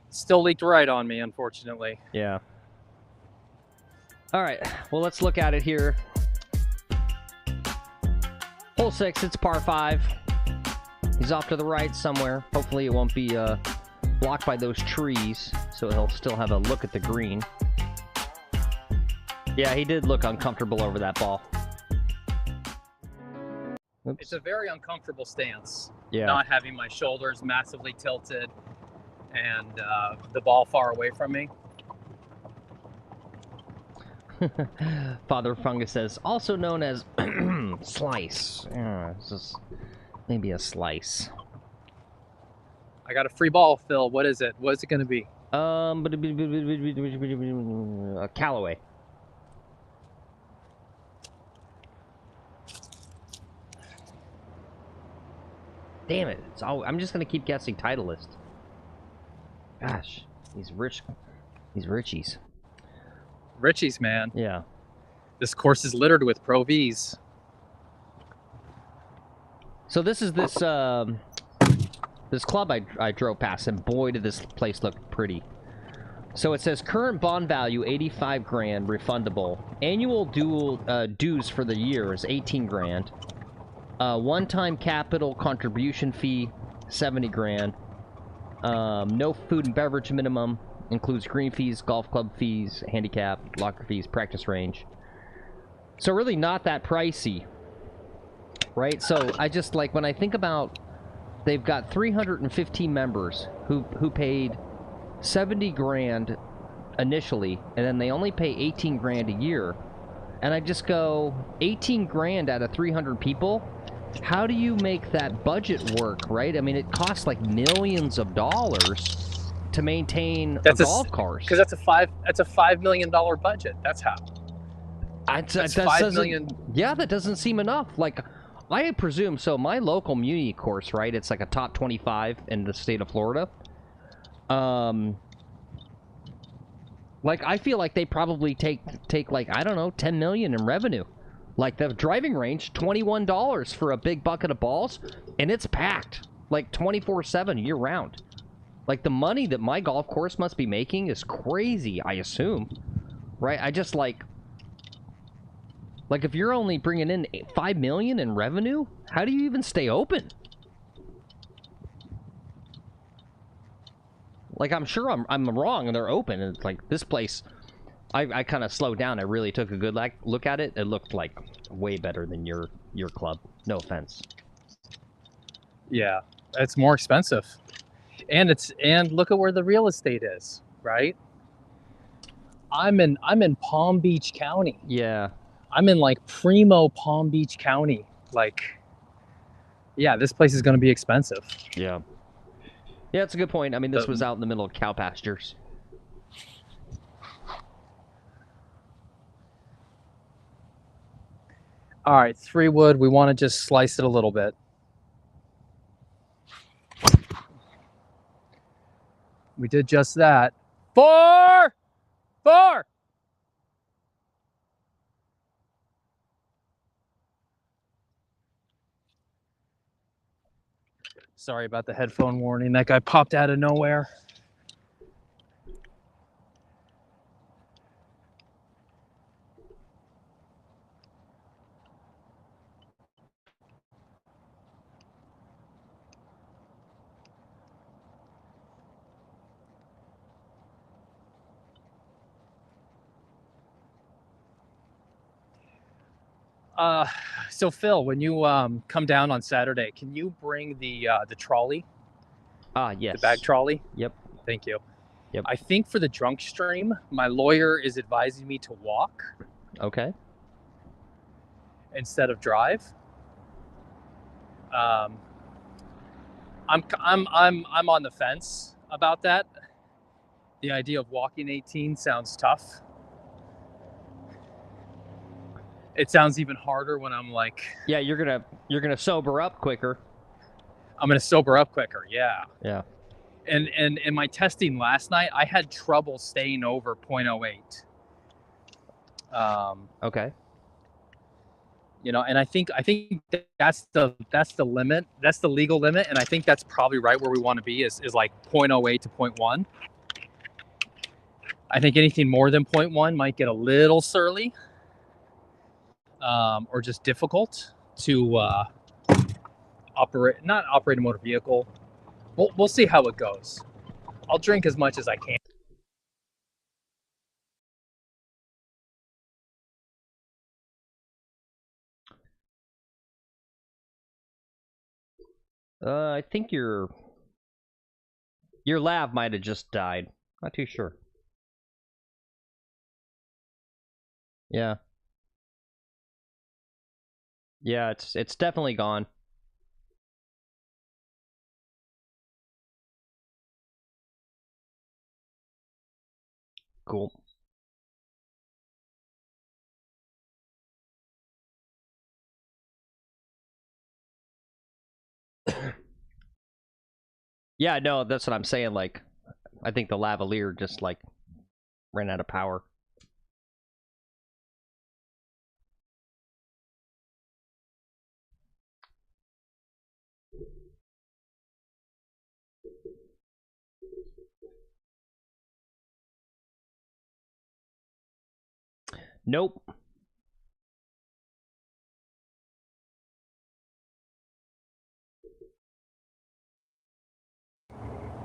Speaker 1: Still leaked right on me, unfortunately.
Speaker 2: Yeah. All right. Well, let's look at it here. Hole 6, it's par 5. He's off to the right somewhere. Hopefully it won't be blocked by those trees, so he'll still have a look at the green. Yeah, he did look uncomfortable over that ball. Oops.
Speaker 1: It's a very uncomfortable stance.
Speaker 2: Yeah.
Speaker 1: Not having my shoulders massively tilted and the ball far away from me.
Speaker 2: Father Fungus says, also known as slice. This is maybe a slice.
Speaker 1: I got a free ball, Phil. What is it? What is it going to be?
Speaker 2: Callaway. Damn it! It's all, I'm just gonna keep guessing Titleist. Gosh, these Richies.
Speaker 1: Richie's, man.
Speaker 2: Yeah.
Speaker 1: This course is littered with Pro Vs.
Speaker 2: So this is this club I drove past, and boy, did this place look pretty. So it says current bond value 85 grand, refundable. Annual dues for the year is 18 grand. One-time capital contribution fee 70 grand. No food and beverage minimum. Includes green fees, golf club fees, handicap, locker fees, practice range. So really not that pricey, right? So I just, like, when I think about, they've got 315 members who paid 70 grand initially, and then they only pay 18 grand a year. And I just go, 18 grand out of 300 people? How do you make that budget work, right? I mean, it costs like millions of dollars to maintain a golf course.
Speaker 1: Because that's a $5 million budget. That's how.
Speaker 2: That's
Speaker 1: $5 million.
Speaker 2: Yeah, that doesn't seem enough. Like, I presume, so my local muni course, right? It's like a top 25 in the state of Florida. Like, I feel like they probably take like, I don't know, 10 million in revenue. Like, the driving range, $21 for a big bucket of balls, and it's packed, like 24/7 year round. Like, the money that my golf course must be making is crazy, I assume. Right? I just like if you're only bringing in 5 million in revenue, how do you even stay open? Like, I'm sure I'm wrong and they're open, and it's like, this place, I kind of slowed down. I really took a good look at it. It looked like way better than your club. No offense.
Speaker 1: Yeah, it's more expensive. And look at where the real estate is, right? I'm in Palm Beach County.
Speaker 2: Yeah.
Speaker 1: I'm in like primo Palm Beach County. Like, yeah, this place is going to be expensive.
Speaker 2: Yeah. Yeah, it's a good point. I mean, this was out in the middle of cow pastures.
Speaker 1: All right, 3 wood. We want to just slice it a little bit. We did just that. 4! 4! Sorry about the headphone warning. That guy popped out of nowhere. So Phil, when you come down on Saturday, can you bring the trolley?
Speaker 2: Yes.
Speaker 1: The bag trolley?
Speaker 2: Yep.
Speaker 1: Thank you.
Speaker 2: Yep.
Speaker 1: I think for the drunk stream, my lawyer is advising me to walk.
Speaker 2: Okay.
Speaker 1: Instead of drive. I'm on the fence about that. The idea of walking 18 sounds tough. It sounds even harder when I'm like,
Speaker 2: yeah, you're gonna sober up quicker.
Speaker 1: I'm gonna sober up quicker. Yeah.
Speaker 2: Yeah.
Speaker 1: And in my testing last night, I had trouble staying over 0.08.
Speaker 2: Okay.
Speaker 1: You know, and I think that's the limit. That's the legal limit, and I think that's probably right where we want to be is like 0.08 to 0.1. I think anything more than 0.1 might get a little surly. Or just difficult to not operate a motor vehicle. We'll see how it goes. I'll drink as much as I can.
Speaker 2: I think your lav might have just died. Not too sure. Yeah. Yeah, it's definitely gone. Cool. Yeah, no, that's what I'm saying. Like, I think the lavalier just like ran out of power. Nope.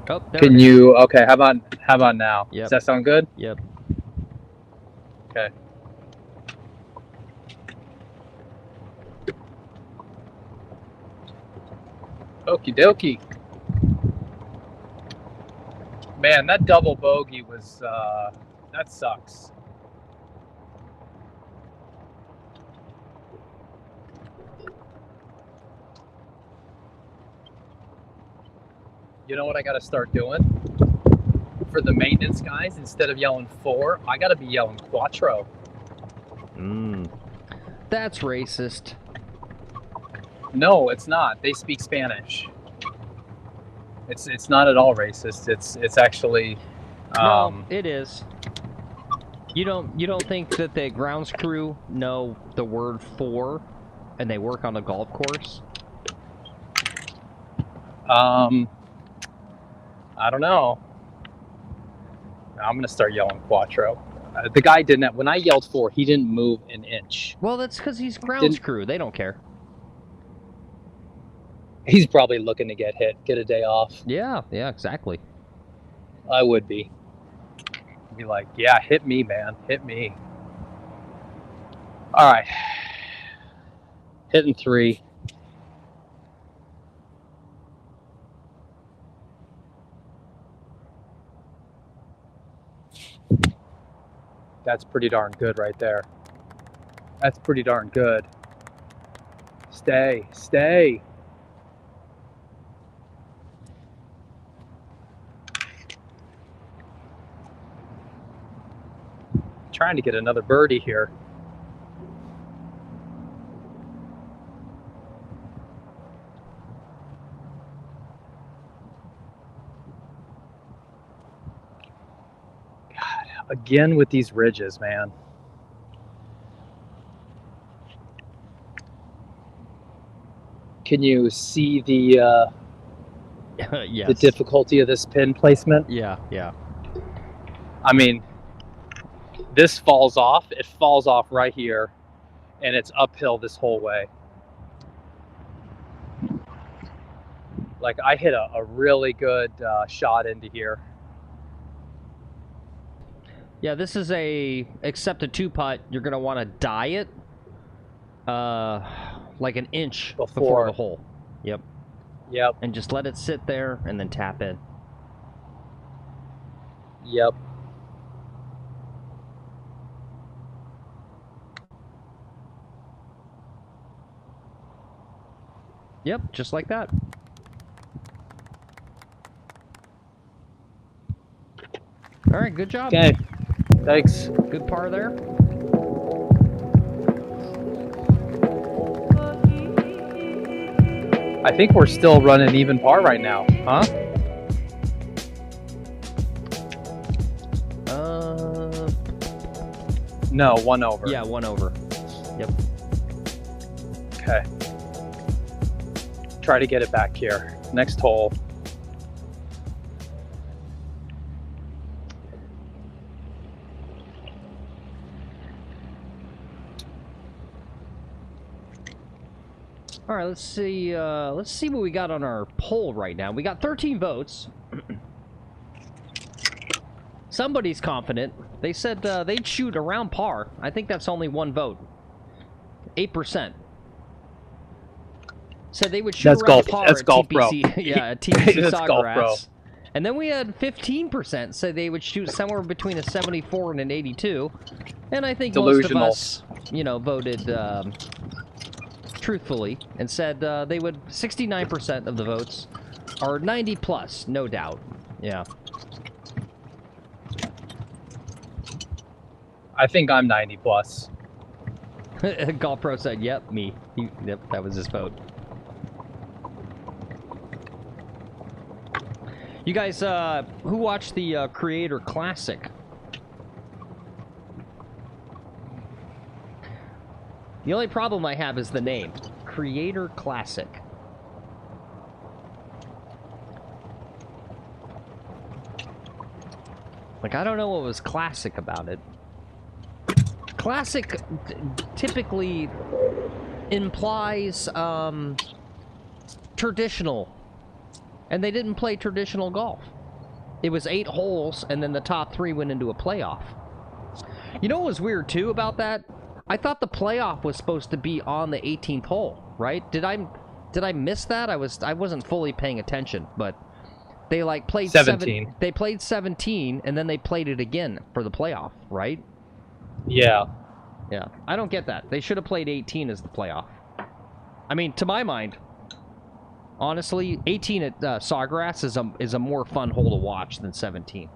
Speaker 2: Oh,
Speaker 1: Can you? Okay. How about now?
Speaker 2: Yep.
Speaker 1: Does that sound good?
Speaker 2: Yep.
Speaker 1: Okay. Okie dokie. Man, that double bogey was That sucks. You know what I got to start doing? For the maintenance guys, instead of yelling 4, I got to be yelling Quattro.
Speaker 2: That's racist.
Speaker 1: No, it's not. They speak Spanish. It's not at all racist. It's actually
Speaker 2: No, it is. You don't think that the grounds crew know the word 4 and they work on a golf course?
Speaker 1: I don't know. I'm gonna start yelling Quattro. The guy didn't. When I yelled 4, he didn't move an inch.
Speaker 2: Well, that's because he's grounds crew. They don't care.
Speaker 1: He's probably looking to get hit, get a day off.
Speaker 2: Yeah, exactly.
Speaker 1: I would be. Be like, yeah, hit me, man, hit me. All right, hitting 3. That's pretty darn good right there. That's pretty darn good. Stay, stay. Trying to get another birdie here. Again with these ridges, man. Can you see the
Speaker 2: yes.
Speaker 1: the difficulty of this pin placement?
Speaker 2: Yeah.
Speaker 1: I mean, this falls off. It falls off right here, and it's uphill this whole way. Like, I hit a really good shot into here.
Speaker 2: Yeah, this is except a 2-putt, you're going to want to dye it like an inch before the hole. Yep. And just let it sit there and then tap in.
Speaker 1: Yep.
Speaker 2: Yep, just like that. All right, good job.
Speaker 1: Okay. Thanks.
Speaker 2: Good par there.
Speaker 1: I think we're still running even par right now, huh? No, 1 over.
Speaker 2: Yeah, 1 over. Yep.
Speaker 1: Okay. Try to get it back here. Next hole.
Speaker 2: All right, let's see what we got on our poll right now. We got 13 votes. Somebody's confident. They said they'd shoot around par. I think that's only 1 vote. 8%. Said they would shoot
Speaker 1: That's
Speaker 2: around
Speaker 1: golf.
Speaker 2: par
Speaker 1: That's
Speaker 2: at
Speaker 1: golf
Speaker 2: TPC.
Speaker 1: pro.
Speaker 2: Yeah, at TPC
Speaker 1: That's golf pro.
Speaker 2: Sawgrass. And then we had 15% say they would shoot somewhere between a 74 and an 82. And I think
Speaker 1: Delusional.
Speaker 2: most of us, voted truthfully and said they would. 69% of the votes are 90 plus, no doubt. Yeah.
Speaker 1: I think I'm 90 plus.
Speaker 2: Golf Pro said, "Yep, me." Yep, that was his vote. You guys, who watched the Creator Classic? The only problem I have is the name, Creator Classic. Like, I don't know what was classic about it. Classic typically implies traditional, and they didn't play traditional golf. It was 8 holes, and then the top 3 went into a playoff. You know what was weird too about that? I thought the playoff was supposed to be on the 18th hole, right? Did I miss that? I wasn't fully paying attention, but They like played
Speaker 1: 17.
Speaker 2: They played 17, and then they played it again for the playoff, right?
Speaker 1: Yeah.
Speaker 2: Yeah, I don't get that. They should have played 18 as the playoff. I mean, to my mind, honestly, 18 at Sawgrass is a more fun hole to watch than 17.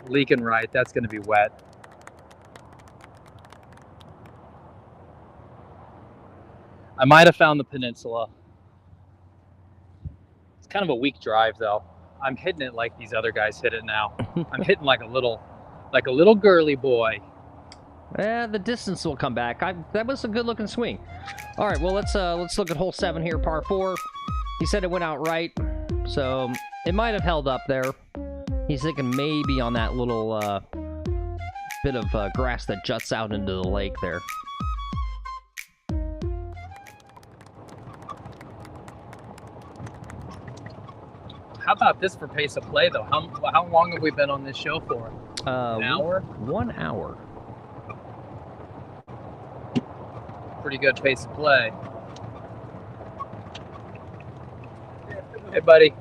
Speaker 1: Leaking right. That's going to be wet. I might have found the peninsula. It's kind of a weak drive, though. I'm hitting it like these other guys hit it now. I'm hitting like a little girly boy.
Speaker 2: Yeah, the distance will come back. That was a good-looking swing. All right, well, let's look at hole 7 here, par 4. He said it went out right, so it might have held up there. He's thinking maybe on that little bit of grass that juts out into the lake there.
Speaker 1: How about this for pace of play, though? How long have we been on this show for? An hour?
Speaker 2: 1 hour.
Speaker 1: Pretty good pace of play. Hey, buddy.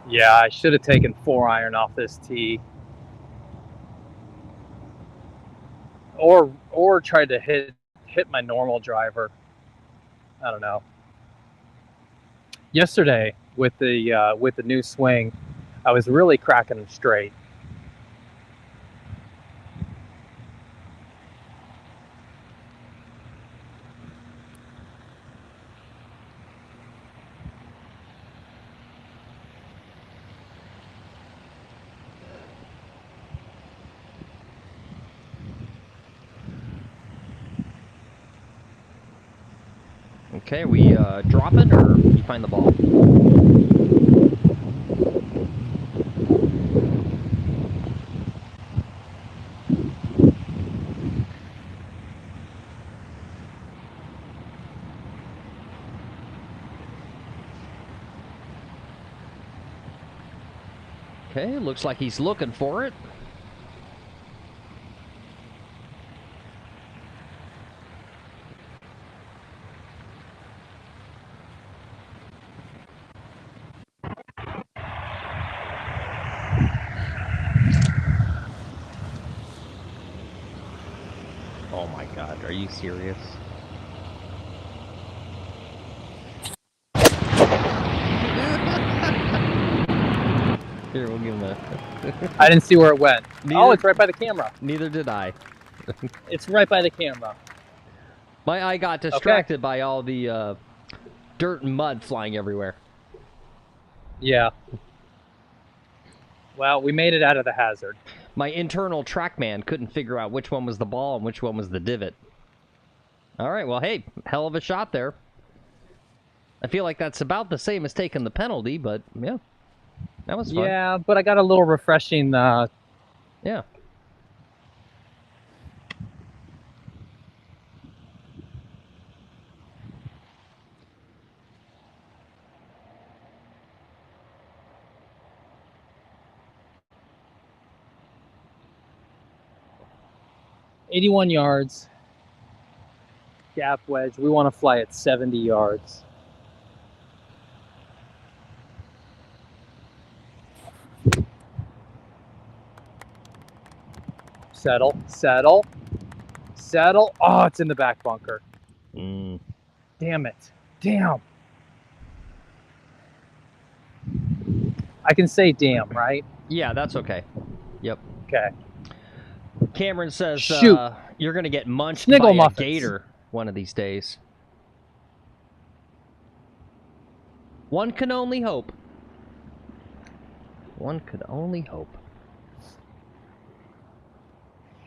Speaker 1: Yeah, I should have taken 4-iron off this tee. Or tried to hit my normal driver. I don't know. Yesterday with the new swing, I was really cracking them straight.
Speaker 2: Okay, we drop it, or you find the ball? Okay, looks like he's looking for it. Oh my God, are you serious? Here, we'll give him a...
Speaker 1: I didn't see where it went.
Speaker 2: Neither,
Speaker 1: oh, it's right by the camera.
Speaker 2: Neither did I.
Speaker 1: It's right by the camera.
Speaker 2: My eye got distracted by all the dirt and mud flying everywhere.
Speaker 1: Yeah. Well, we made it out of the hazard.
Speaker 2: My internal TrackMan couldn't figure out which one was the ball and which one was the divot. All right, well, hey, hell of a shot there. I feel like that's about the same as taking the penalty, but yeah, that was fun.
Speaker 1: Yeah, but I got a little refreshing.
Speaker 2: Yeah.
Speaker 1: .81 yards. Gap wedge. We want to fly at 70 yards. Settle, settle, settle. Oh, it's in the back bunker. Damn it. Damn. I can say damn, right?
Speaker 2: Yeah, that's okay. Yep.
Speaker 1: Okay.
Speaker 2: Cameron says
Speaker 1: Shoot.
Speaker 2: You're going to get munched
Speaker 1: Sniggle
Speaker 2: by
Speaker 1: muffins.
Speaker 2: a gator one of these days. One can only hope. One could only hope.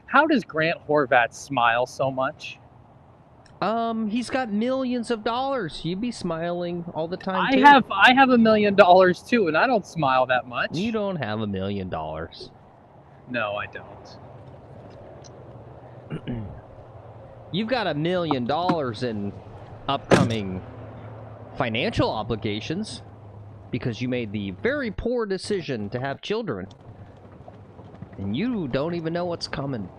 Speaker 1: How does Grant Horvat smile so much?
Speaker 2: He's got millions of dollars. You'd be smiling all the time, too.
Speaker 1: I have $1 million too, and I don't smile that much.
Speaker 2: You don't have $1 million.
Speaker 1: No, I don't.
Speaker 2: You've got $1 million in upcoming financial obligations because you made the very poor decision to have children. And you don't even know what's coming.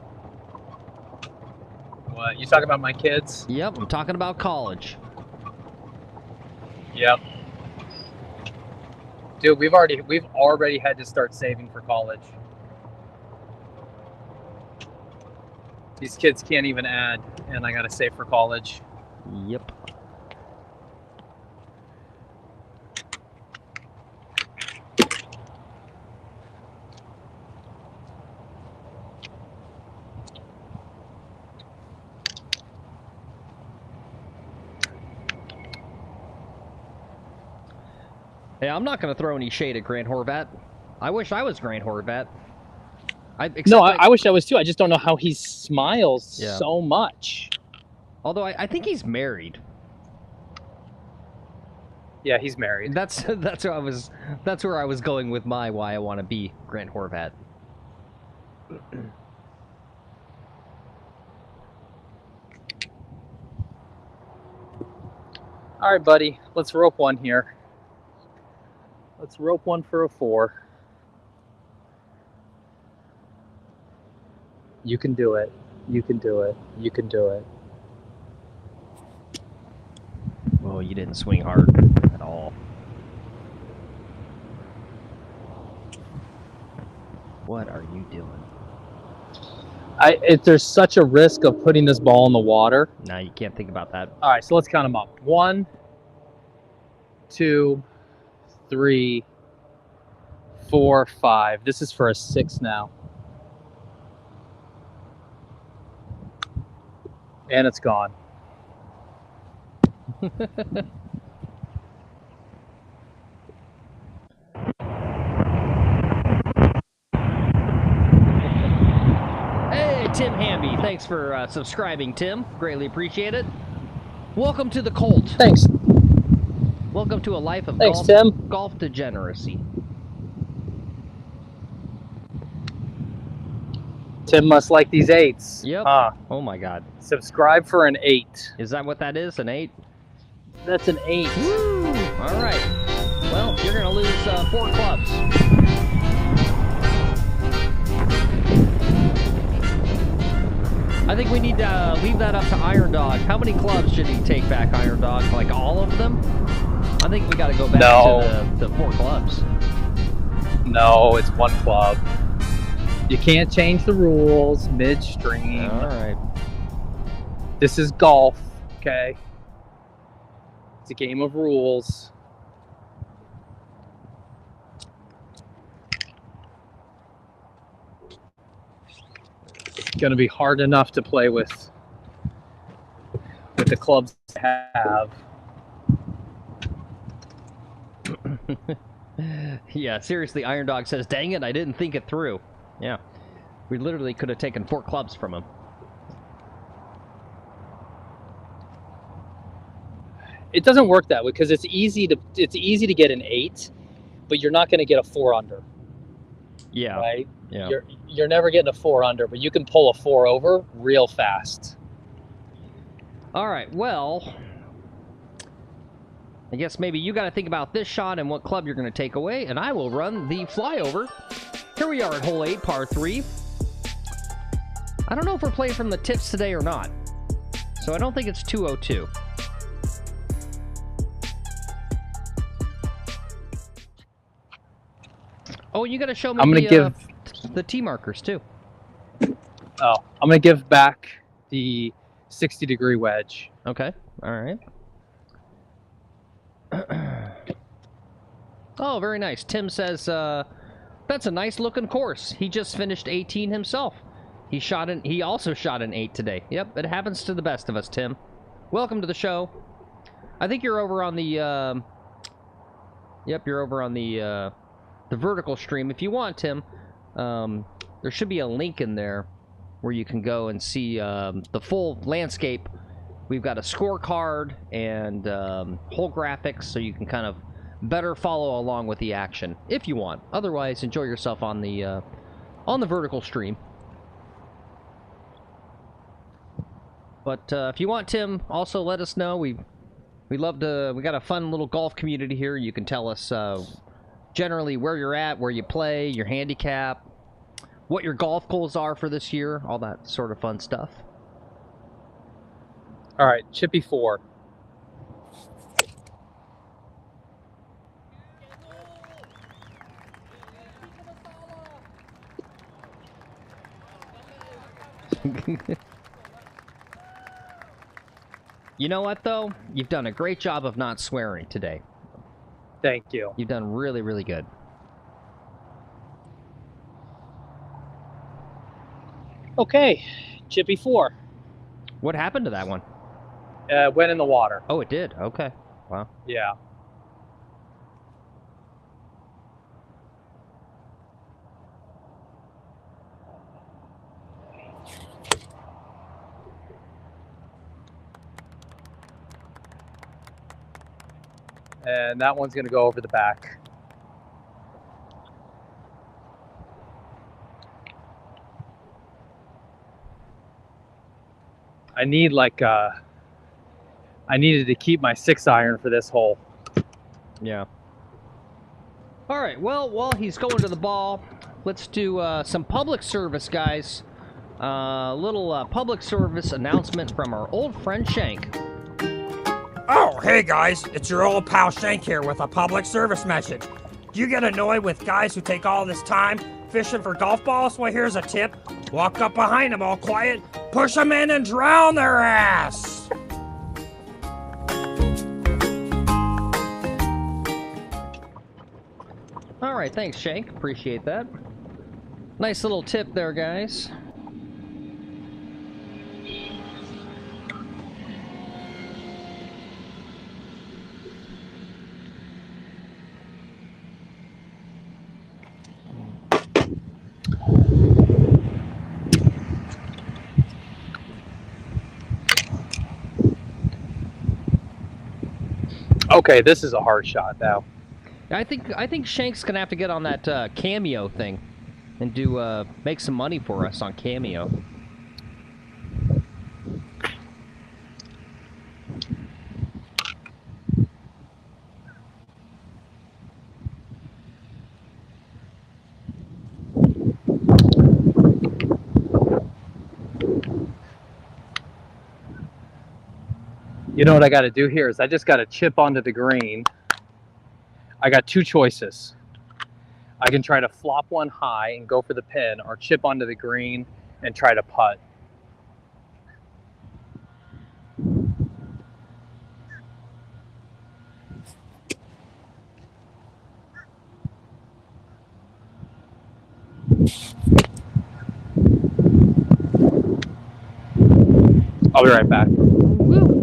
Speaker 1: What? You talking about my kids?
Speaker 2: Yep, I'm talking about college.
Speaker 1: Yep. Dude, we've already had to start saving for college. These kids can't even add, and I gotta save for college.
Speaker 2: Yep. Yeah, I'm not going to throw any shade at Grant Horvat. I wish I was Grant Horvat.
Speaker 1: I wish I was too. I just don't know how he smiles so much.
Speaker 2: Although I think he's married.
Speaker 1: Yeah, he's married.
Speaker 2: That's where I was going with why I want to be Grant Horvat.
Speaker 1: All right, buddy. Let's rope one here. Let's rope one for a 4. You can do it. You can do it. You can do it.
Speaker 2: Well, you didn't swing hard at all. What are you doing?
Speaker 1: There's such a risk of putting this ball in the water.
Speaker 2: No, you can't think about that.
Speaker 1: All right, so let's count them up. 1, 2, 3, 4, 5. This is for a 6 now. And it's gone.
Speaker 2: Hey, Tim Hamby. Thanks for subscribing, Tim. Greatly appreciate it. Welcome to the cult.
Speaker 1: Thanks.
Speaker 2: Welcome to a life of
Speaker 1: Thanks, Tim.
Speaker 2: Golf degeneracy.
Speaker 1: Tim must like these 8s.
Speaker 2: Yep.
Speaker 1: Huh.
Speaker 2: Oh my God.
Speaker 1: Subscribe for an 8.
Speaker 2: Is that what that is? An 8?
Speaker 1: That's an 8.
Speaker 2: Woo! All right. Well, you're gonna lose 4 clubs. I think we need to leave that up to Iron Dog. How many clubs should he take back, Iron Dog? Like all of them? I think we got to go back to the 4 clubs.
Speaker 1: No, it's 1 club. You can't change the rules midstream.
Speaker 2: All right.
Speaker 1: This is golf, okay? It's a game of rules. It's going to be hard enough to play with the clubs I have.
Speaker 2: Yeah, seriously, Iron Dog says, dang it, I didn't think it through. Yeah, we literally could have taken 4 clubs from him.
Speaker 1: It doesn't work that way because it's easy to get an 8, but you're not going to get a 4 under.
Speaker 2: Yeah.
Speaker 1: Right?
Speaker 2: Yeah.
Speaker 1: You're never getting a 4 under, but you can pull a 4 over real fast.
Speaker 2: All right, well, I guess maybe you got to think about this shot and what club you're going to take away, and I will run the flyover. Here we are at hole 8, par 3. I don't know if we're playing from the tips today or not, so I don't think it's 202. Oh, you got to show me the tee markers too.
Speaker 1: Oh, I'm going to give back the 60-degree wedge.
Speaker 2: Okay, all right. Oh, very nice. Tim says, that's a nice looking course. He just finished 18 himself. He also shot an 8 today. Yep, it happens to the best of us, Tim. Welcome to the show. I think you're over on the, yep, you're over on the, vertical stream. If you want, Tim, there should be a link in there where you can go and see the full landscape. We've got a scorecard and whole graphics, so you can kind of better follow along with the action if you want. Otherwise, enjoy yourself on the vertical stream. But if you want, Tim, also let us know. We love to. We got a fun little golf community here. You can tell us generally where you're at, where you play, your handicap, what your golf goals are for this year, all that sort of fun stuff.
Speaker 1: All right, chippy 4.
Speaker 2: You know what, though? You've done a great job of not swearing today.
Speaker 1: Thank you.
Speaker 2: You've done really, really good.
Speaker 1: Okay, chippy 4.
Speaker 2: What happened to that one?
Speaker 1: Went in the water.
Speaker 2: Oh, it did. Okay. Wow.
Speaker 1: Yeah. And that one's going to go over the back. I need I needed to keep my 6-iron for this hole.
Speaker 2: Yeah. All right. Well, while he's going to the ball, let's do some public service, guys. Little public service announcement from our old friend Shank.
Speaker 6: Oh, hey guys, it's your old pal Shank here with a public service message. Do you get annoyed with guys who take all this time fishing for golf balls? Well, here's a tip. Walk up behind them all quiet, push them in and drown their ass.
Speaker 2: All right, thanks, Shank. Appreciate that. Nice little tip there, guys.
Speaker 1: Okay, this is a hard shot now.
Speaker 2: I think Shank's gonna have to get on that Cameo thing and do make some money for us on Cameo.
Speaker 1: You know what I got to do here is I just got to chip onto the green. I got 2 choices. I can try to flop one high and go for the pin, or chip onto the green and try to putt. I'll be right back.
Speaker 2: Woo.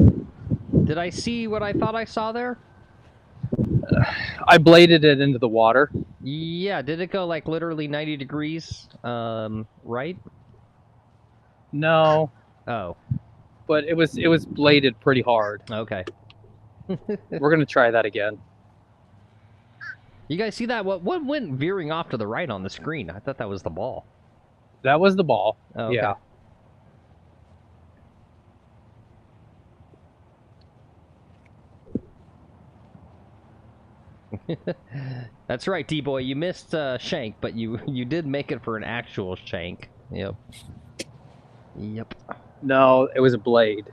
Speaker 2: Did I see what I thought I saw there?
Speaker 1: I bladed it into the water.
Speaker 2: Yeah, did it go like literally 90 degrees, right?
Speaker 1: No,
Speaker 2: Oh,
Speaker 1: but it was bladed pretty hard.
Speaker 2: okay.
Speaker 1: We're gonna try that again.
Speaker 2: You guys see that? What went veering off to the right on the screen? I thought that was the ball.
Speaker 1: That was the ball.
Speaker 2: Oh, okay.
Speaker 1: Yeah.
Speaker 2: That's right, D-boy. You missed Shank, but you did make it for an actual Shank. Yep. Yep.
Speaker 1: No, it was a blade.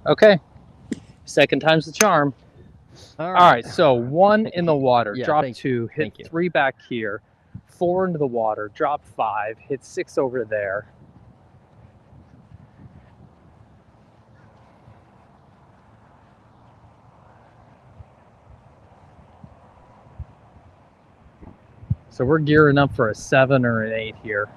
Speaker 1: Okay. Second time's the charm. All right, so 1 in the water,
Speaker 2: Yeah,
Speaker 1: drop
Speaker 2: thank
Speaker 1: 2,
Speaker 2: thank
Speaker 1: hit
Speaker 2: you.
Speaker 1: 3 back here, 4 into the water, drop 5, hit 6 over there. So we're gearing up for a 7 or an 8 here.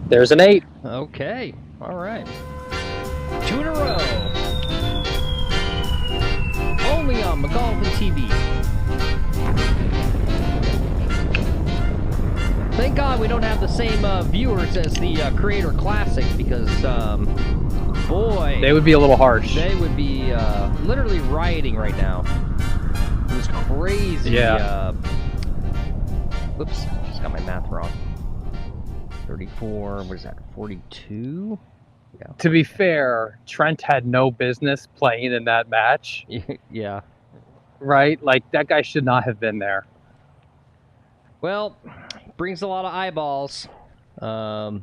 Speaker 1: There's an 8.
Speaker 2: Okay. All right. 2 in a row. Only on McGolfin TV. Thank God we don't have the same viewers as the Creator Classic because, boy,
Speaker 1: They would be a little harsh.
Speaker 2: they would be literally rioting right now. It was crazy.
Speaker 1: Yeah.
Speaker 2: Whoops, just got my math wrong. 34, what is that, 42? Yeah.
Speaker 1: To be fair, Trent had no business playing in that match,
Speaker 2: Yeah.
Speaker 1: right? Like, that guy should not have been there.
Speaker 2: Well, brings a lot of eyeballs.
Speaker 1: Yeah.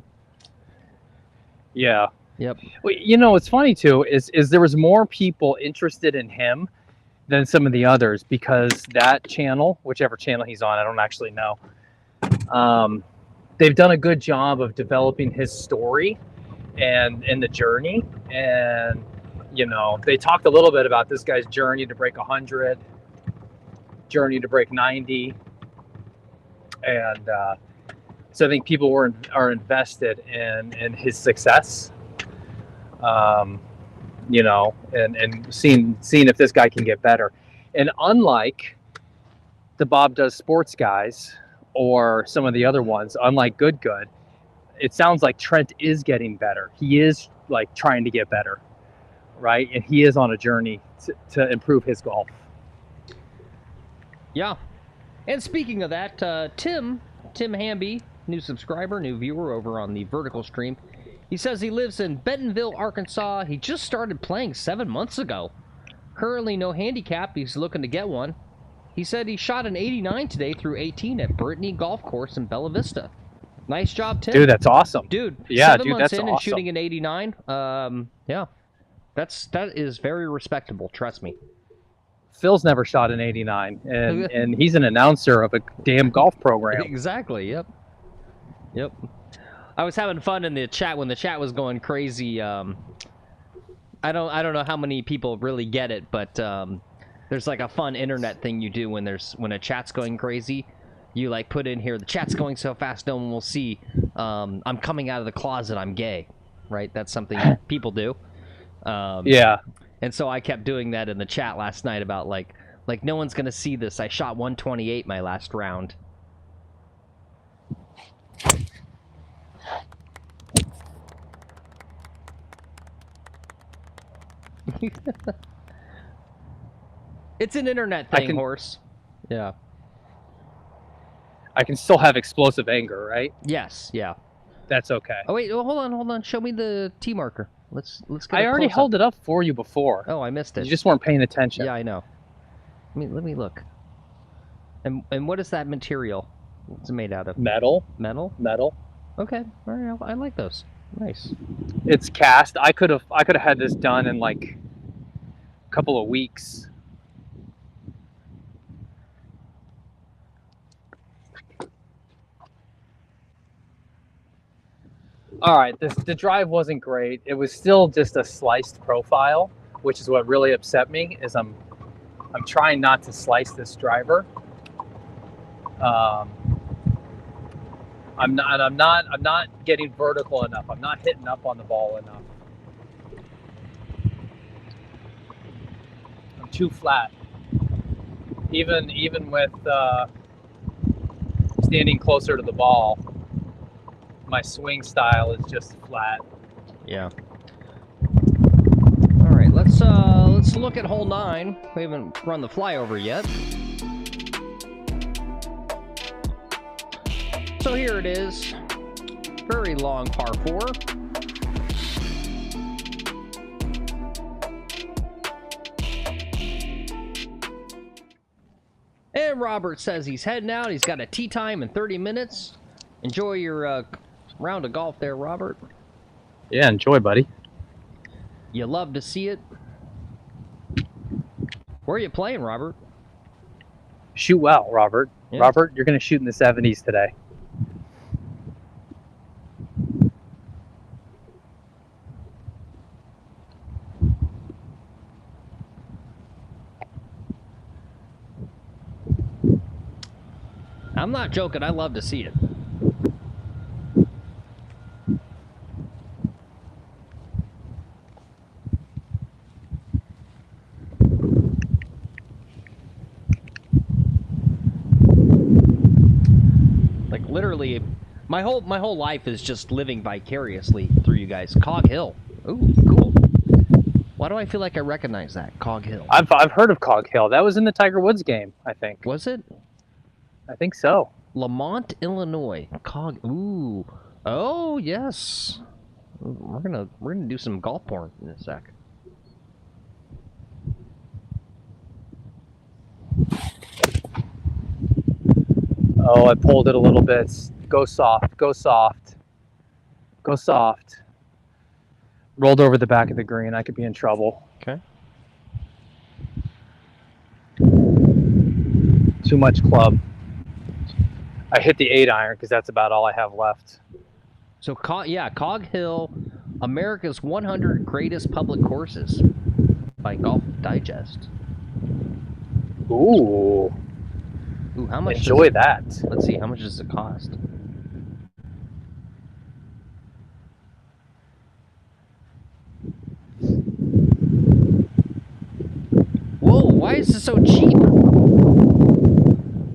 Speaker 2: Yep.
Speaker 1: Well, you know, what's funny, too, is there was more people interested in him than some of the others because that channel, whichever channel he's on, I don't actually know, they've done a good job of developing his story and the journey. And, you know, they talked a little bit about this guy's journey to break 100, journey to break 90. And so I think people are invested in his success, you know, and seeing if this guy can get better. And unlike the Bob Does Sports guys, or some of the other ones, unlike Good, it sounds like Trent is getting better. He is like trying to get better, right? And he is on a journey to improve his golf.
Speaker 2: Yeah. And speaking of that, Tim Hamby, new subscriber, new viewer over on the vertical stream, he says he lives in Bentonville, Arkansas. He just started playing 7 months ago. Currently no handicap. He's looking to get one. He said he shot an 89 today through 18 at Brittany Golf Course in Bella Vista. Nice job, Tim.
Speaker 1: Dude, that's awesome.
Speaker 2: Dude,
Speaker 1: yeah,
Speaker 2: 7
Speaker 1: dude,
Speaker 2: months
Speaker 1: that's
Speaker 2: in
Speaker 1: awesome.
Speaker 2: and shooting an 89. Yeah, that is very respectable. Trust me.
Speaker 1: Phil's never shot an 89, and he's an announcer of a damn golf program.
Speaker 2: Exactly. Yep. I was having fun in the chat when the chat was going crazy. I don't know how many people really get it, but there's like a fun internet thing you do when a chat's going crazy. You like put in here, the chat's going so fast no one will see. I'm coming out of the closet, I'm gay, right? That's something people do.
Speaker 1: Yeah.
Speaker 2: And so I kept doing that in the chat last night about like no one's gonna see this. I shot 128 my last round. It's an internet thing, horse. Yeah.
Speaker 1: I can still have explosive anger, right?
Speaker 2: Yes. Yeah.
Speaker 1: That's okay.
Speaker 2: Oh wait, hold on. Show me the T marker. Let's get.
Speaker 1: I already held it up for you before.
Speaker 2: Oh, I missed it.
Speaker 1: You just weren't paying attention.
Speaker 2: Yeah, I know. Let me look. And what is that material? What's it made out of?
Speaker 1: Metal.
Speaker 2: Metal.
Speaker 1: Metal.
Speaker 2: Okay. All right. I like those. Nice.
Speaker 1: It's cast. I could have had this done in like a couple of weeks. All right, the drive wasn't great. It was still just a sliced profile, which is what really upset me. Is I'm trying not to slice this driver. I'm not getting vertical enough. I'm not hitting up on the ball enough. I'm too flat. Even with standing closer to the ball, my swing style is just flat.
Speaker 2: Yeah. All right, let's look at hole 9. We haven't run the flyover yet. So here it is. Very long par 4. And Robert says he's heading out. He's got a tee time in 30 minutes. Enjoy your round of golf there, Robert.
Speaker 1: Yeah, enjoy, buddy.
Speaker 2: You love to see it. Where are you playing, Robert?
Speaker 1: Shoot well, Robert.
Speaker 2: Yeah.
Speaker 1: Robert, you're going to shoot in the 70s today.
Speaker 2: I'm not joking. I love to see it. Like literally, my whole life is just living vicariously through you guys. Cog Hill. Ooh, cool. Why do I feel like I recognize that? Cog Hill.
Speaker 1: I've heard of Cog Hill. That was in the Tiger Woods game, I think.
Speaker 2: Was it?
Speaker 1: I think so.
Speaker 2: Lamont, Illinois. Cog. Ooh. Oh yes. We're gonna do some golf porn in a sec.
Speaker 1: Oh, I pulled it a little bit. Go soft. Go soft. Go soft. Rolled over the back of the green. I could be in trouble.
Speaker 2: Okay.
Speaker 1: Too much club. I hit the 8-iron because that's about all I have left.
Speaker 2: So, Cog Hill, America's 100 Greatest Public Courses by Golf Digest.
Speaker 1: Ooh.
Speaker 2: Ooh, how much?
Speaker 1: Enjoy that.
Speaker 2: Let's see, how much does it cost? Whoa, why is this so cheap?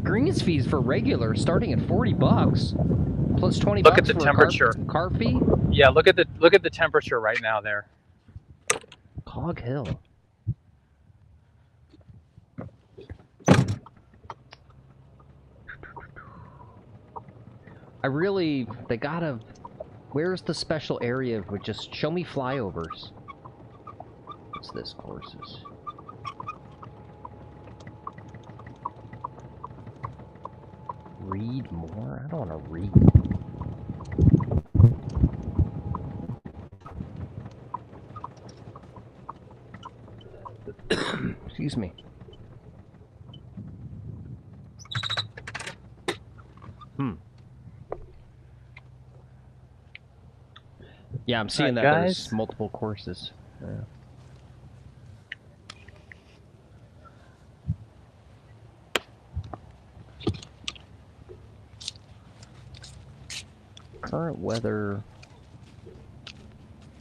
Speaker 2: Greens fees for regular starting at $40 plus 20
Speaker 1: Look
Speaker 2: bucks
Speaker 1: at the
Speaker 2: for
Speaker 1: temperature.
Speaker 2: a cart fee.
Speaker 1: Yeah, look at the temperature right now there.
Speaker 2: Cog Hill. They gotta, where's the special area with just show me flyovers? What's this courses? Read more? I don't want to read. Excuse me. Yeah, I'm seeing that there's multiple courses. Yeah. Current weather.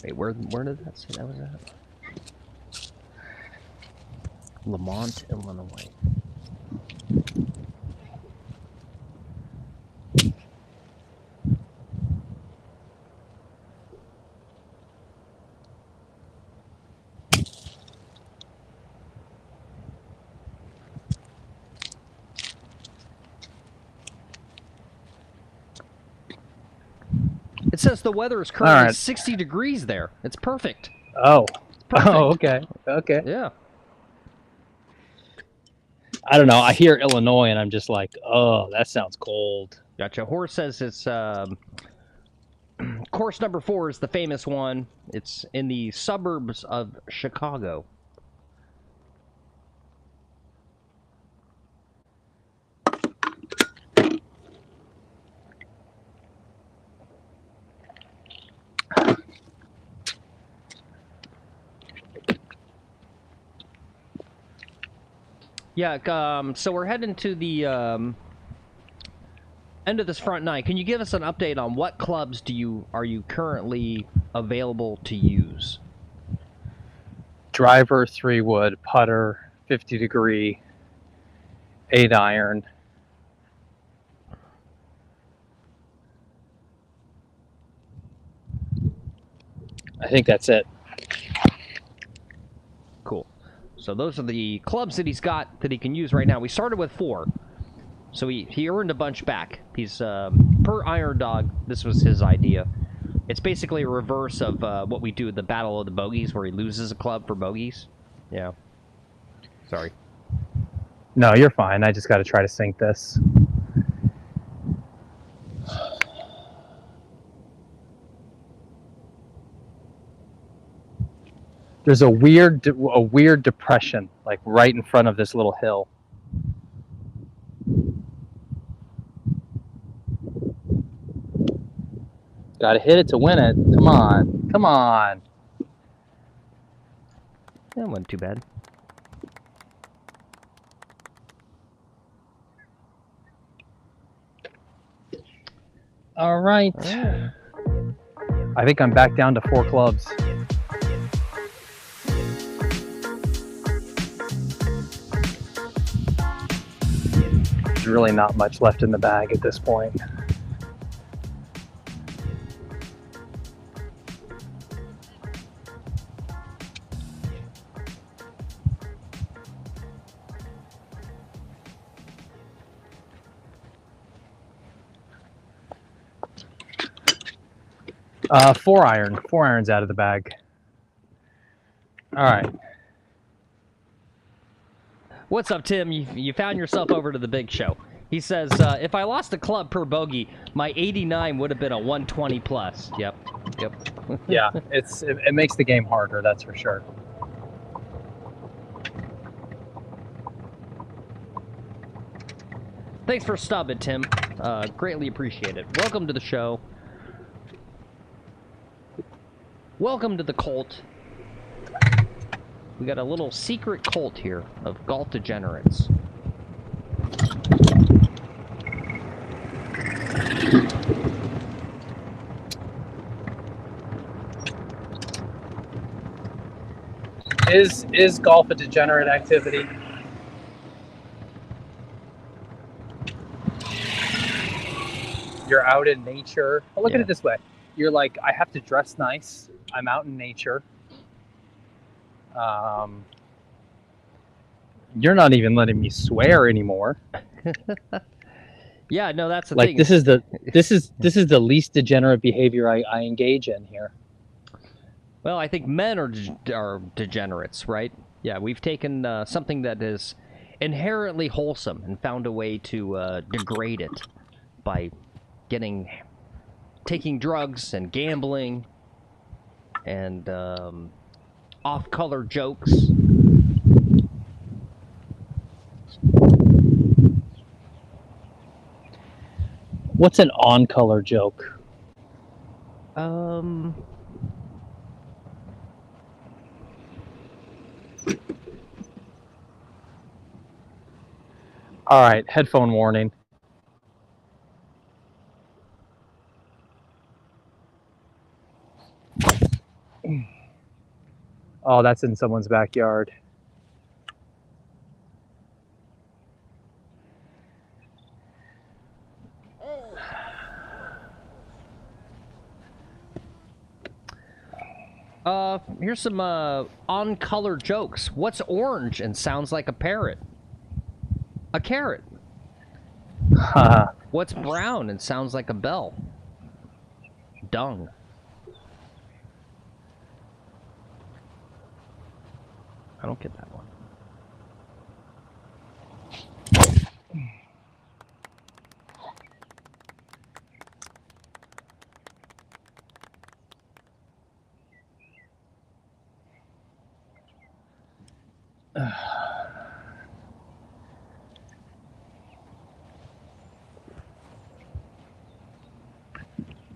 Speaker 2: Wait, where did that say that was at? Lamont, Illinois. It says the weather is currently 60 degrees there. It's perfect.
Speaker 1: Oh.
Speaker 2: It's perfect.
Speaker 1: Oh, okay. Okay.
Speaker 2: Yeah.
Speaker 1: I don't know. I hear Illinois and I'm just like, oh, that sounds cold.
Speaker 2: Gotcha. Horse says it's course number 4 is the famous one. It's in the suburbs of Chicago. Yeah, so we're heading to the end of this front nine. Can you give us an update on what clubs are you currently available to use?
Speaker 1: Driver, 3-wood, putter, 50-degree, 8-iron. I think that's it.
Speaker 2: Cool. So those are the clubs that he's got that he can use right now. We started with 4. So he earned a bunch back. He's per Iron Dog, this was his idea. It's basically a reverse of what we do at the Battle of the Bogeys, where he loses a club for bogeys. Yeah. Sorry.
Speaker 1: No, you're fine. I just got to try to sink this. There's a weird depression, like right in front of this little hill. Got to hit it to win it. Come on. Come on.
Speaker 2: That wasn't too bad.
Speaker 1: All right. I think I'm back down to 4 clubs. There's really not much left in the bag at this point. Four irons out of the bag. All right.
Speaker 2: What's up, Tim? You found yourself over to the big show. He says, if I lost a club per bogey, my 89 would have been a 120 plus. Yep.
Speaker 1: Yeah, it makes the game harder, that's for sure.
Speaker 2: Thanks for stubbing, Tim. Greatly appreciate it. Welcome to the show. Welcome to the cult. We got a little secret cult here of golf degenerates.
Speaker 1: Is golf a degenerate activity? You're out in nature. Well, look at it this way. You're like, I have to dress nice. I'm out in nature. You're not even letting me swear anymore.
Speaker 2: Yeah, no, that's the
Speaker 1: like
Speaker 2: thing.
Speaker 1: This is the least degenerate behavior I engage in here.
Speaker 2: Well, I think men are degenerates, right? Yeah, we've taken something that is inherently wholesome and found a way to degrade it by taking drugs and gambling and off-color jokes.
Speaker 1: What's an on-color joke?
Speaker 2: All
Speaker 1: right, headphone warning. Oh, that's in someone's backyard.
Speaker 2: Here's some on-color jokes. What's orange and sounds like a parrot? A carrot. What's brown and sounds like a bell? Dung. I don't get that one.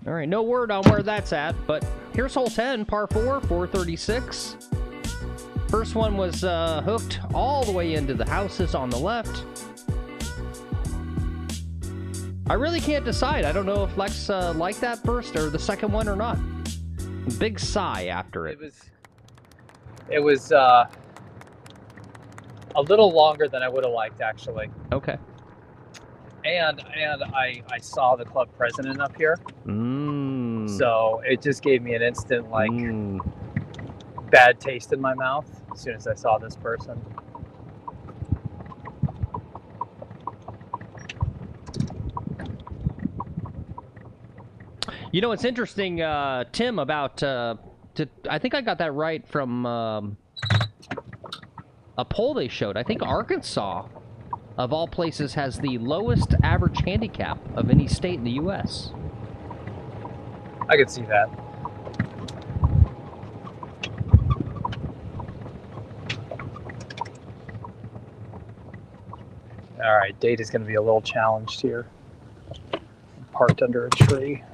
Speaker 2: All right, no word on where that's at, but here's hole 10, par 4, 436. First one was hooked all the way into the houses on the left. I really can't decide. I don't know if Lex liked that first or the second one or not. Big sigh after it.
Speaker 1: It was a little longer than I would have liked, actually.
Speaker 2: Okay.
Speaker 1: And I saw the club president up here. So it just gave me an instant, like, bad taste in my mouth as soon as I saw this person.
Speaker 2: You know, it's interesting, Tim, about... I think I got that right from a poll they showed. I think Arkansas, of all places, has the lowest average handicap of any state in the U.S.
Speaker 1: I could see that. All right, date is going to be a little challenged here. Parked under a tree.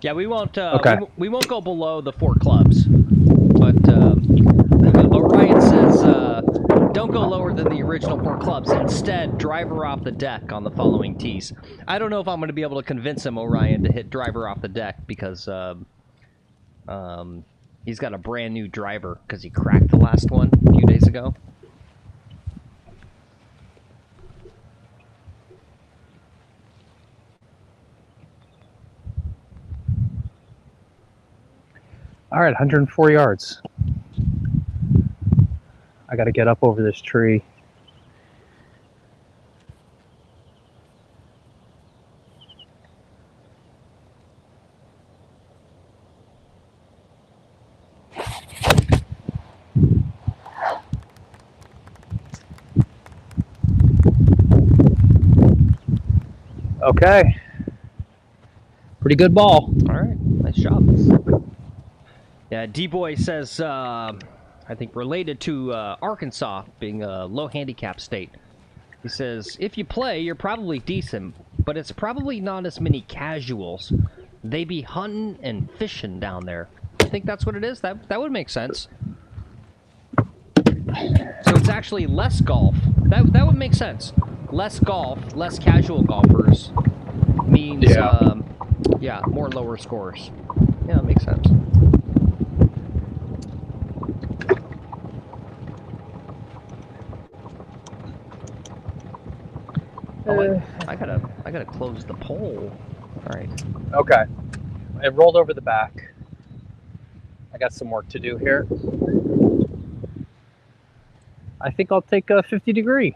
Speaker 2: Yeah, we won't.
Speaker 1: Okay.
Speaker 2: We won't go below the 4 clubs. But Orion says don't go lower than the original 4 clubs. Instead, driver off the deck on the following tees. I don't know if I'm going to be able to convince him, Orion, to hit driver off the deck because he's got a brand new driver because he cracked the last one a few days ago.
Speaker 1: All right, 104 yards. I got to get up over this tree. Okay. Pretty good ball.
Speaker 2: All right, nice job. Yeah, D-Boy says, I think related to Arkansas being a low handicap state. He says, if you play, you're probably decent, but it's probably not as many casuals. They be hunting and fishing down there. I think that's what it is. That would make sense. So it's actually less golf. That would make sense. Less golf, less casual golfers means, yeah, more lower scores. Yeah, that makes sense. Oh, I gotta close the poll. All right.
Speaker 1: Okay. It rolled over the back. I got some work to do here. I think I'll take a 50 degree.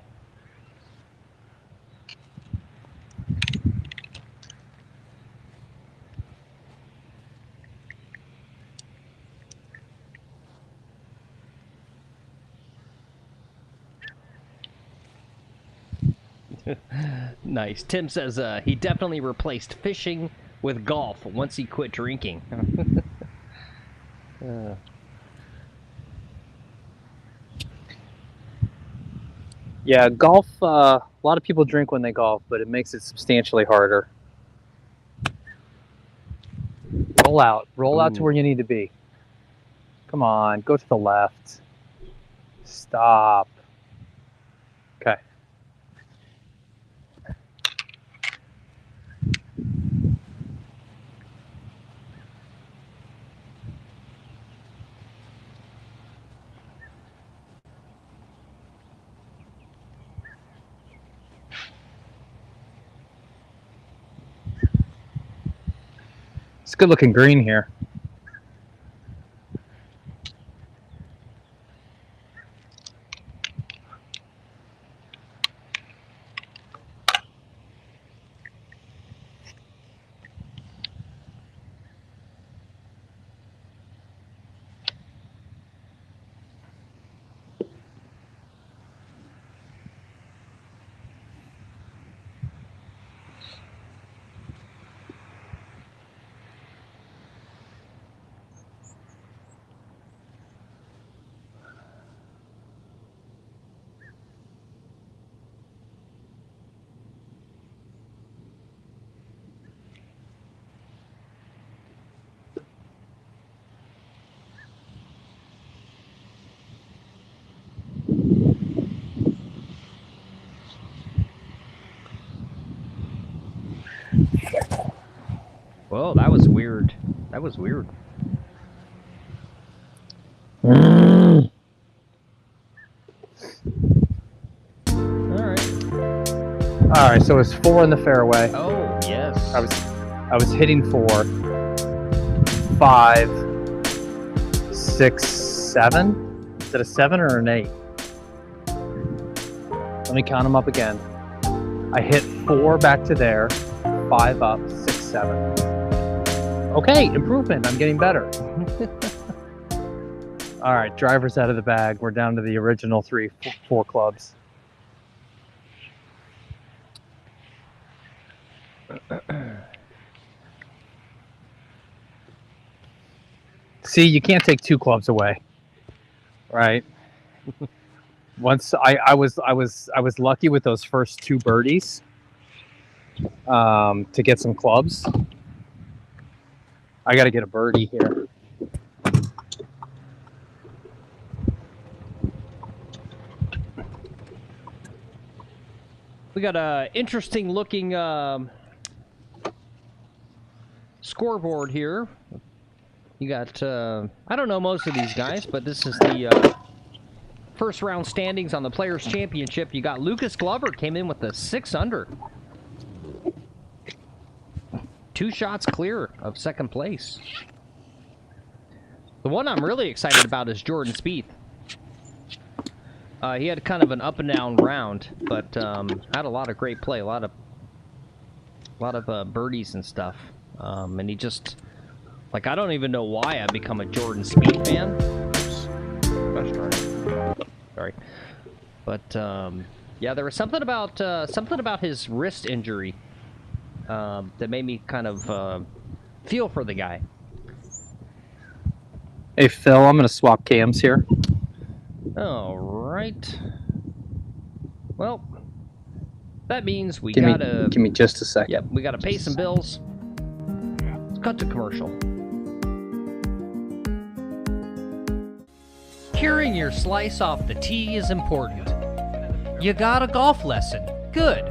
Speaker 2: Nice. Tim says he definitely replaced fishing with golf once he quit drinking.
Speaker 1: Yeah, golf, a lot of people drink when they golf, but it makes it substantially harder. Roll out. Roll out to where you need to be. Come on, go to the left. Stop. Okay. It's a good looking green here.
Speaker 2: Whoa, that was weird. That was weird.
Speaker 1: Mm. All right, so it's 4 in the fairway.
Speaker 2: Oh, yes.
Speaker 1: I was hitting 4, 5, 6, 7. Is it a 7 or an 8? Let me count them up again. I hit 4 back to there, 5 up, 6, 7. Okay, improvement. I'm getting better. All right, driver's out of the bag. We're down to the original 3, 4 clubs. See, you can't take 2 clubs away, right? Once I was lucky with those first 2 birdies to get some clubs. I got to get a birdie here.
Speaker 2: We got a interesting looking scoreboard here. You got I don't know most of these guys, but this is the first round standings on the Players Championship. You got Lucas Glover came in with a 6 under. 2 shots clear of second place. The one I'm really excited about is Jordan Spieth. He had kind of an up and down round, but had a lot of great play, a lot of birdies and stuff. And he just, like, I don't even know why I've become a Jordan Spieth fan. Oops. Sorry. But yeah, there was something about his wrist injury that made me kind of feel for the guy.
Speaker 1: Hey Phil, I'm gonna swap cams here.
Speaker 2: All right. Well, that means we
Speaker 1: Give
Speaker 2: gotta
Speaker 1: me just a second.
Speaker 2: Yep, we gotta pay some bills. Let's cut to commercial.
Speaker 3: Curing your slice off the tee is important. You got a golf lesson. Good.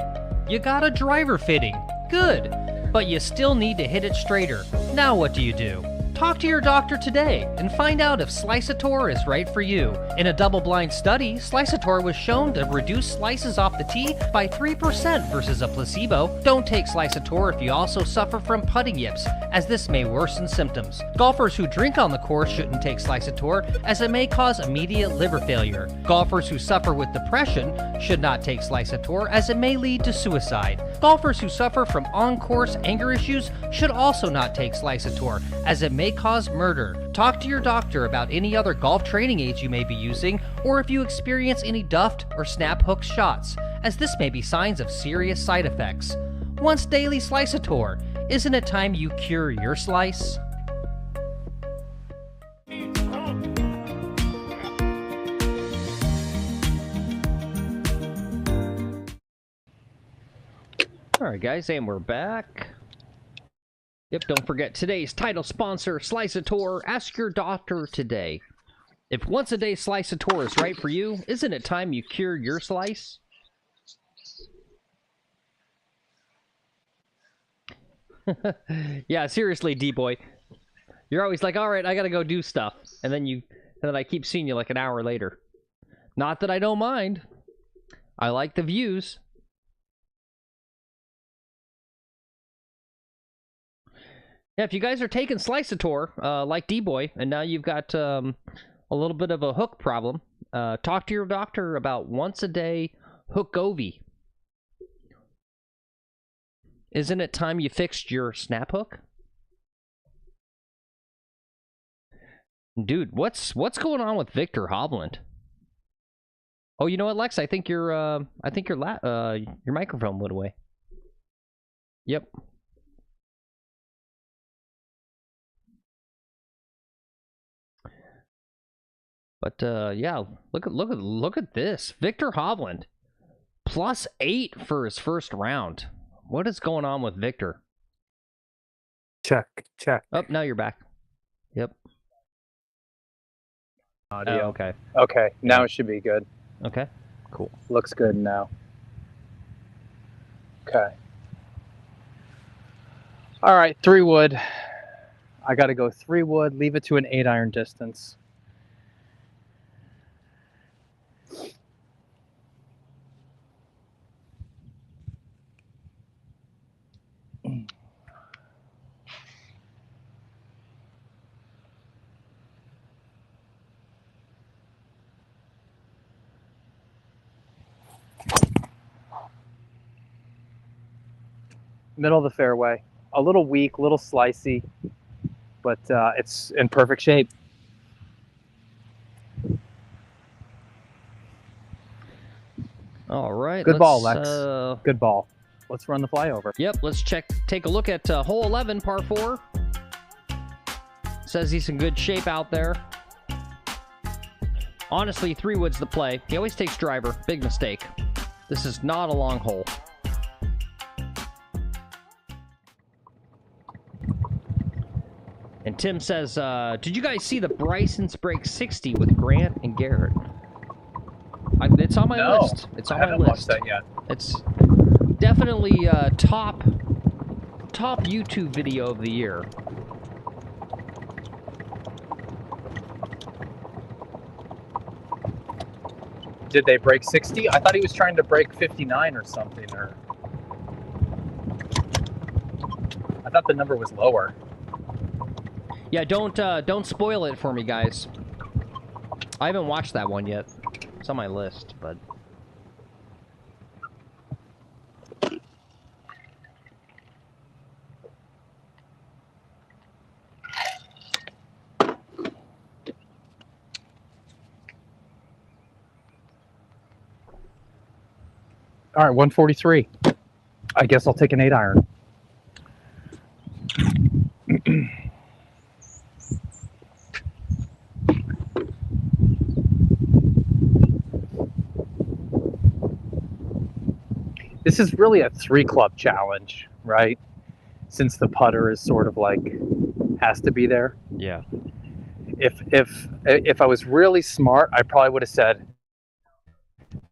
Speaker 3: You got a driver fitting. Good. But you still need to hit it straighter. Now what do? Talk to your doctor today and find out if Sliceator is right for you. In a double-blind study, Sliceator was shown to reduce slices off the tee by 3% versus a placebo. Don't take Sliceator if you also suffer from putting yips, as this may worsen symptoms. Golfers who drink on the course shouldn't take Sliceator, as it may cause immediate liver failure. Golfers who suffer with depression should not take Sliceator, as it may lead to suicide. Golfers who suffer from on-course anger issues should also not take Sliceator, as it may cause murder. Talk to your doctor about any other golf training aids you may be using, or if you experience any duffed or snap hook shots, as this may be signs of serious side effects. Once daily Sliceator. Isn't it time you cure your slice?
Speaker 2: Alright guys, and we're back. Yep, don't forget today's title sponsor, Sliceator. Ask your doctor today. If once a day Sliceator is right for you, isn't it time you cure your slice? Yeah, seriously, D-boy. You're always like, alright, I gotta go do stuff. And then I keep seeing you like an hour later. Not that I don't mind. I like the views. Yeah, if you guys are taking Sliceator, like D-Boy, and now you've got a little bit of a hook problem, talk to your doctor about once a day Hookovy. Isn't it time you fixed your snap hook? Dude, what's going on with Victor Hovland? Oh, you know what, Lex? I think your microphone went away. Yep. But yeah, look at this. Victor Hovland, +8 for his first round. What is going on with Victor?
Speaker 1: Check.
Speaker 2: Oh, now you're back. Yep.
Speaker 1: Audio.
Speaker 2: Oh, okay.
Speaker 1: Okay, now it should be good.
Speaker 2: Okay. Cool.
Speaker 1: Looks good now. Okay. All right, 3 wood. I got to go 3 wood, leave it to an 8-iron distance. Middle of the fairway. A little weak, a little slicey, but it's in perfect shape.
Speaker 2: All right.
Speaker 1: Good ball, Lex. Good ball. Let's run the flyover.
Speaker 2: Yep, let's take a look at hole 11, par 4. Says he's in good shape out there. Honestly, 3-wood's the play. He always takes driver. Big mistake. This is not a long hole. And Tim says, did you guys see the Brysons break 60 with Grant and Garrett? It's on my list. It's on my list. I haven't watched that yet. It's definitely top YouTube video of the year.
Speaker 1: Did they break 60? I thought he was trying to break 59 or something. Or I thought the number was lower.
Speaker 2: Yeah, don't spoil it for me, guys. I haven't watched that one yet. It's on my list, but...
Speaker 1: All right, 143. I guess I'll take an 8-iron. This is really a 3-club challenge, right? Since the putter is sort of like has to be there.
Speaker 2: Yeah.
Speaker 1: If I was really smart, I probably would have said,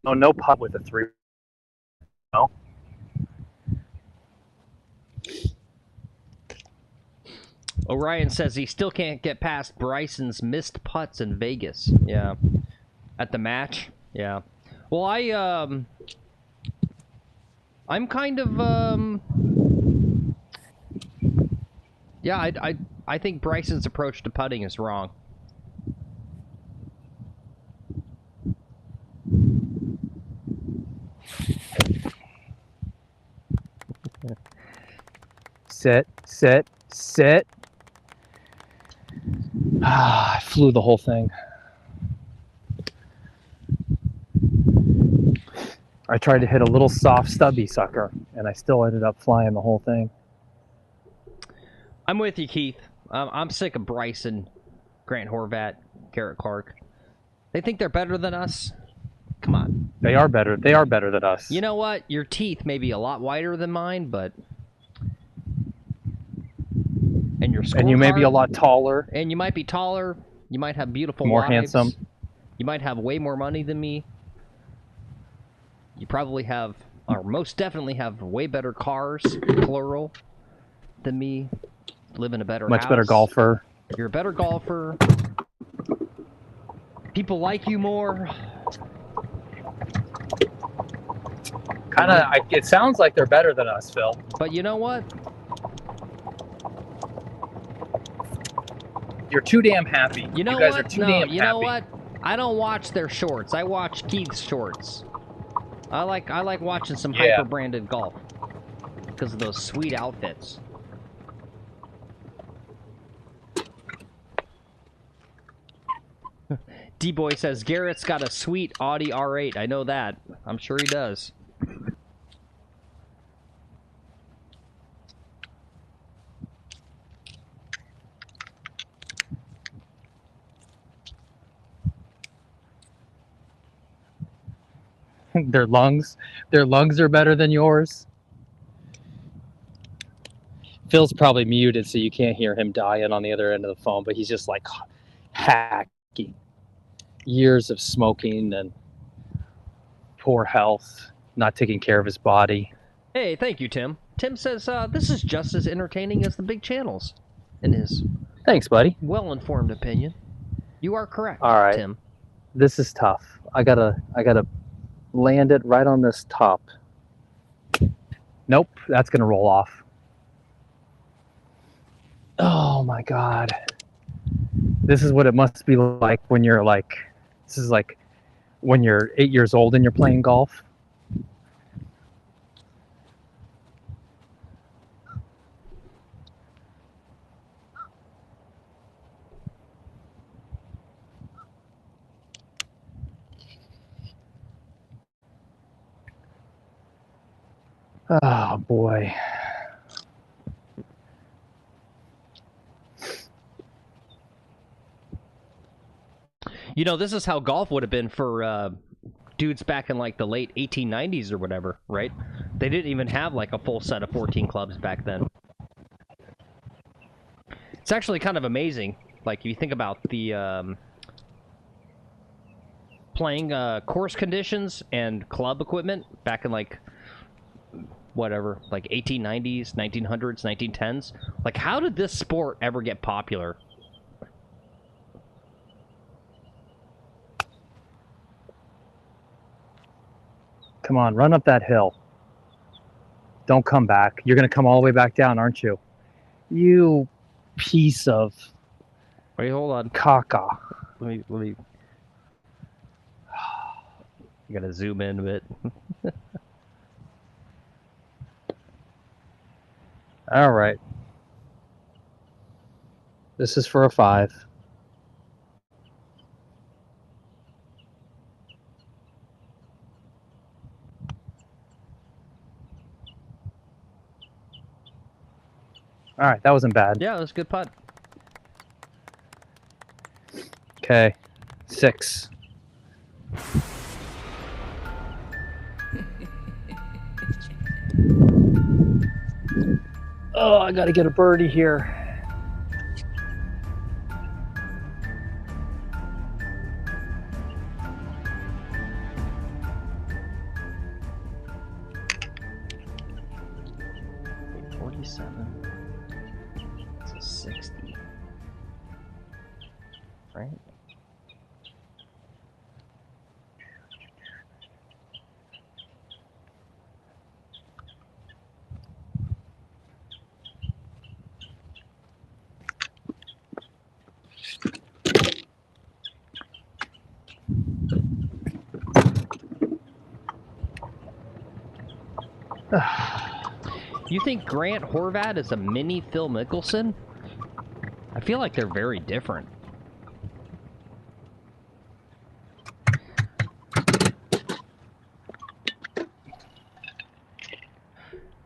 Speaker 1: no putt with a 3. No.
Speaker 2: Orion says he still can't get past Bryson's missed putts in Vegas. Yeah. At the match. Yeah. Well, I'm kind of, yeah, I think Bryson's approach to putting is wrong.
Speaker 1: Sit, sit, sit. I flew the whole thing. I tried to hit a little soft stubby sucker, and I still ended up flying the whole thing.
Speaker 2: I'm with you, Keith. I'm sick of Bryson, Grant Horvat, Garrett Clark. They think they're better than us? Come on.
Speaker 1: They are better. They are better than us.
Speaker 2: You know what? Your teeth may be a lot whiter than mine, but... And your scorecard,
Speaker 1: and you may be a lot taller.
Speaker 2: And you might be taller. You might have beautiful
Speaker 1: more
Speaker 2: wives.
Speaker 1: Handsome.
Speaker 2: You might have way more money than me. You probably have, or most definitely have, way better cars, plural, than me. Live in a better house.
Speaker 1: Much better golfer.
Speaker 2: You're a better golfer. People like you more.
Speaker 1: Kind of. It sounds like they're better than us, Phil.
Speaker 2: But you know what?
Speaker 1: You're too damn happy.
Speaker 2: You know
Speaker 1: you guys
Speaker 2: what?
Speaker 1: are too damn
Speaker 2: you
Speaker 1: happy.
Speaker 2: know what? I don't watch their shorts. I watch Keith's shorts. I like watching some hyper branded golf because of those sweet outfits. D-Boy says Garrett's got a sweet Audi R8. I know that. I'm sure he does.
Speaker 1: Their lungs are better than yours. Phil's probably muted, so you can't hear him dying on the other end of the phone, but he's just like hacking. Years of smoking and poor health, not taking care of his body.
Speaker 2: Hey, thank you, Tim. Tim says this is just as entertaining as the big channels, in his
Speaker 1: thanks, buddy.
Speaker 2: Well-informed opinion. You are correct,
Speaker 1: all right,
Speaker 2: Tim.
Speaker 1: This is tough. I gotta land it right on this top. Nope, that's gonna roll off. Oh my god. This is what it must be like when you're like, this is like when you're 8 years old and you're playing golf. Oh boy.
Speaker 2: You know, this is how golf would have been for dudes back in like the late 1890s or whatever, right? They didn't even have like a full set of 14 clubs back then. It's actually kind of amazing. Like, if you think about the playing course conditions and club equipment back in like whatever, like 1890s, 1900s, 1910s. Like, how did this sport ever get popular?
Speaker 1: Come on, run up that hill. Don't come back. You're going to come all the way back down, aren't you? You piece of
Speaker 2: Wait, hold on.
Speaker 1: caca.
Speaker 2: Let me. You gotta zoom in a bit.
Speaker 1: All right. This is for a 5. All right, that wasn't bad.
Speaker 2: Yeah, that's a good putt.
Speaker 1: Okay, 6. Oh, I gotta get a birdie here.
Speaker 2: Okay, 47. It's a 60. Right? You think Grant Horvat is a mini Phil Mickelson? I feel like they're very different.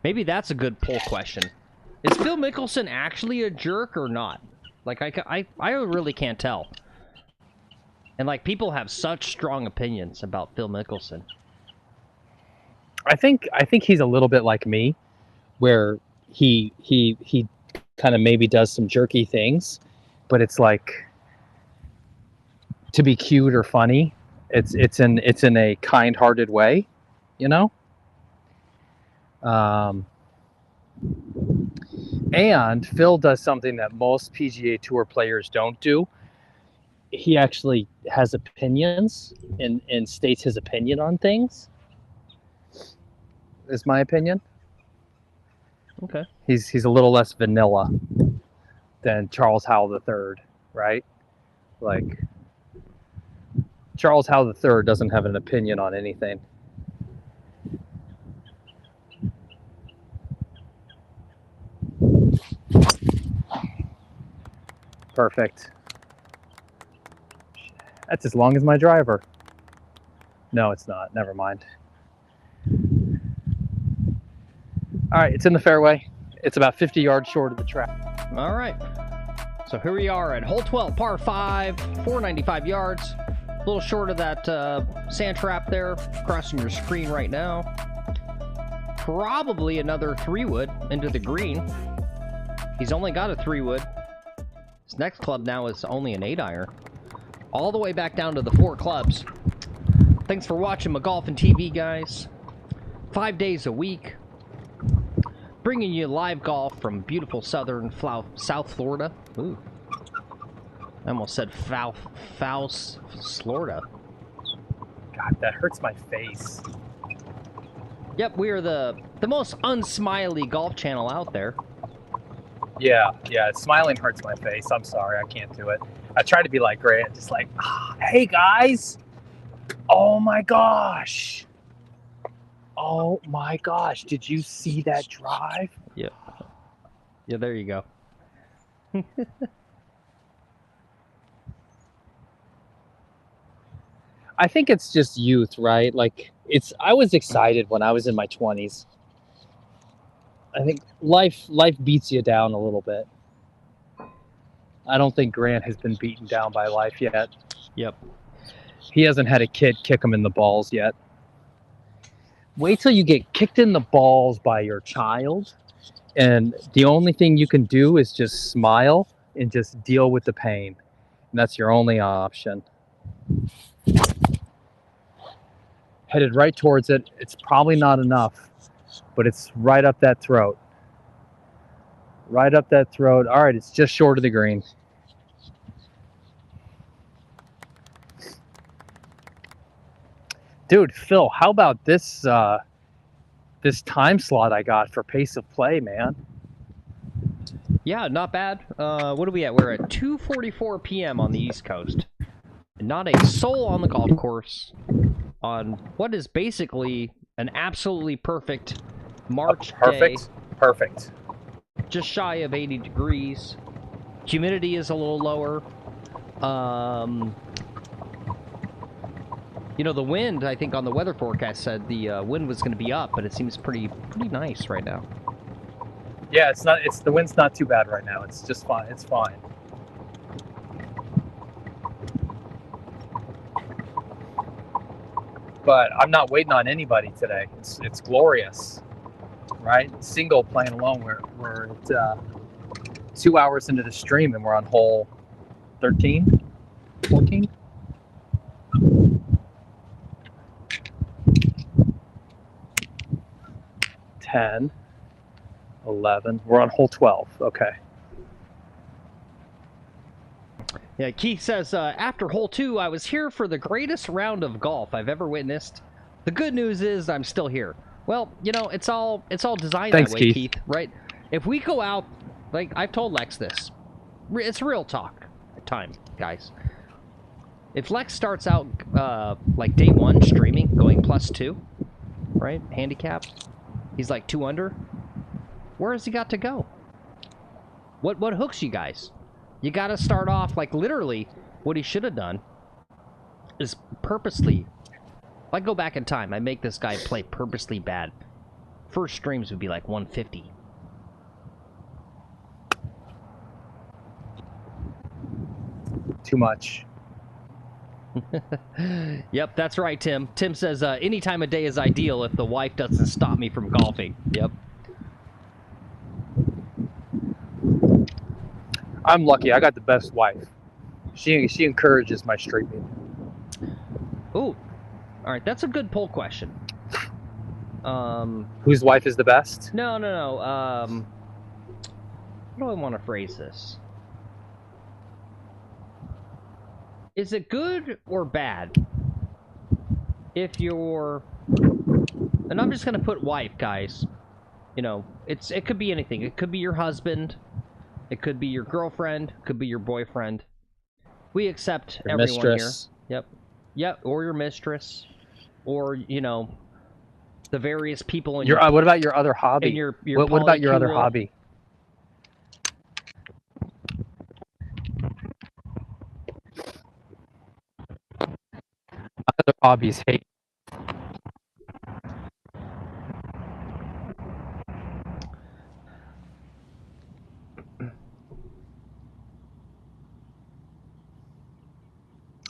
Speaker 2: Maybe that's a good poll question. Is Phil Mickelson actually a jerk or not? Like, I really can't tell. And, like, people have such strong opinions about Phil Mickelson.
Speaker 1: I think he's a little bit like me, where he kind of maybe does some jerky things, but it's like to be cute or funny. It's in a kind-hearted way, you know. And Phil does something that most PGA Tour players don't do. He actually has opinions and states his opinion on things. Is my opinion.
Speaker 2: Okay.
Speaker 1: He's a little less vanilla than Charles Howell III, right? Like, Charles Howell III doesn't have an opinion on anything. Perfect. That's as long as my driver. No, it's not. Never mind. All right, it's in the fairway. It's about 50 yards short of the track.
Speaker 2: All right. So here we are at hole 12, par 5, 495 yards. A little short of that sand trap there, crossing your screen right now. Probably another 3-wood into the green. He's only got a 3-wood. His next club now is only an 8-iron. All the way back down to the 4 clubs. Thanks for watching McGolfin TV, guys. 5 days a week. Bringing you live golf from beautiful southern South Florida. Ooh. I almost said foul Florida.
Speaker 1: God, that hurts my face.
Speaker 2: Yep, we are the most unsmiley golf channel out there.
Speaker 1: Yeah, smiling hurts my face. I'm sorry, I can't do it. I try to be like Grant, just like, hey guys. Oh my gosh. Oh my gosh, did you see that drive?
Speaker 2: Yeah. Yeah, there you go.
Speaker 1: I think it's just youth, right? Like, I was excited when I was in my 20s. I think life beats you down a little bit. I don't think Grant has been beaten down by life yet.
Speaker 2: Yep.
Speaker 1: He hasn't had a kid kick him in the balls yet. Wait till you get kicked in the balls by your child, and the only thing you can do is just smile and just deal with the pain. And that's your only option. Headed right towards it. It's probably not enough, but it's right up that throat. Right up that throat. All right, it's just short of the green. Dude, Phil, how about this this time slot I got for pace of play, man?
Speaker 2: Yeah, not bad. What are we at? We're at 2:44 p.m. on the East Coast. And not a soul on the golf course on what is basically an absolutely perfect March day.
Speaker 1: Perfect.
Speaker 2: Just shy of 80 degrees. Humidity is a little lower. You know, the wind, I think on the weather forecast said the wind was going to be up, but it seems pretty nice right now.
Speaker 1: Yeah, the wind's not too bad right now. It's just fine. It's fine. But I'm not waiting on anybody today. It's glorious, right? Single playing alone. We're at 2 hours into the stream and we're on hole 13, 14. 10, 11. We're on hole 12. Okay.
Speaker 2: Yeah, Keith says, after hole 2, I was here for the greatest round of golf I've ever witnessed. The good news is I'm still here. Well, you know, it's all designed that way, Keith, right? If we go out, like I've told Lex this, it's real talk time, guys. If Lex starts out like day 1 streaming, going +2, right, handicap, he's like 2 under. Where has he got to go? What hooks you guys? You got to start off like literally. What he should have done is purposely. If I go back in time, I make this guy play purposely bad. First streams would be like 150.
Speaker 1: Too much.
Speaker 2: Yep, that's right, Tim. Tim says any time of day is ideal if the wife doesn't stop me from golfing. Yep.
Speaker 1: I'm lucky. I got the best wife. She encourages my streaming.
Speaker 2: Ooh. All right, that's a good poll question.
Speaker 1: Whose wife is the best?
Speaker 2: No. How do I want to phrase this? Is it good or bad if you're... And I'm just going to put wife, guys. You know, it could be anything. It could be your husband. It could be your girlfriend. It could be your boyfriend. We accept
Speaker 1: your
Speaker 2: everyone
Speaker 1: mistress.
Speaker 2: Here. Yep, or your mistress. Or, you know, the various people in
Speaker 1: your... what about your other hobby?
Speaker 2: Your
Speaker 1: what about your other hobby? Other hobbies hate.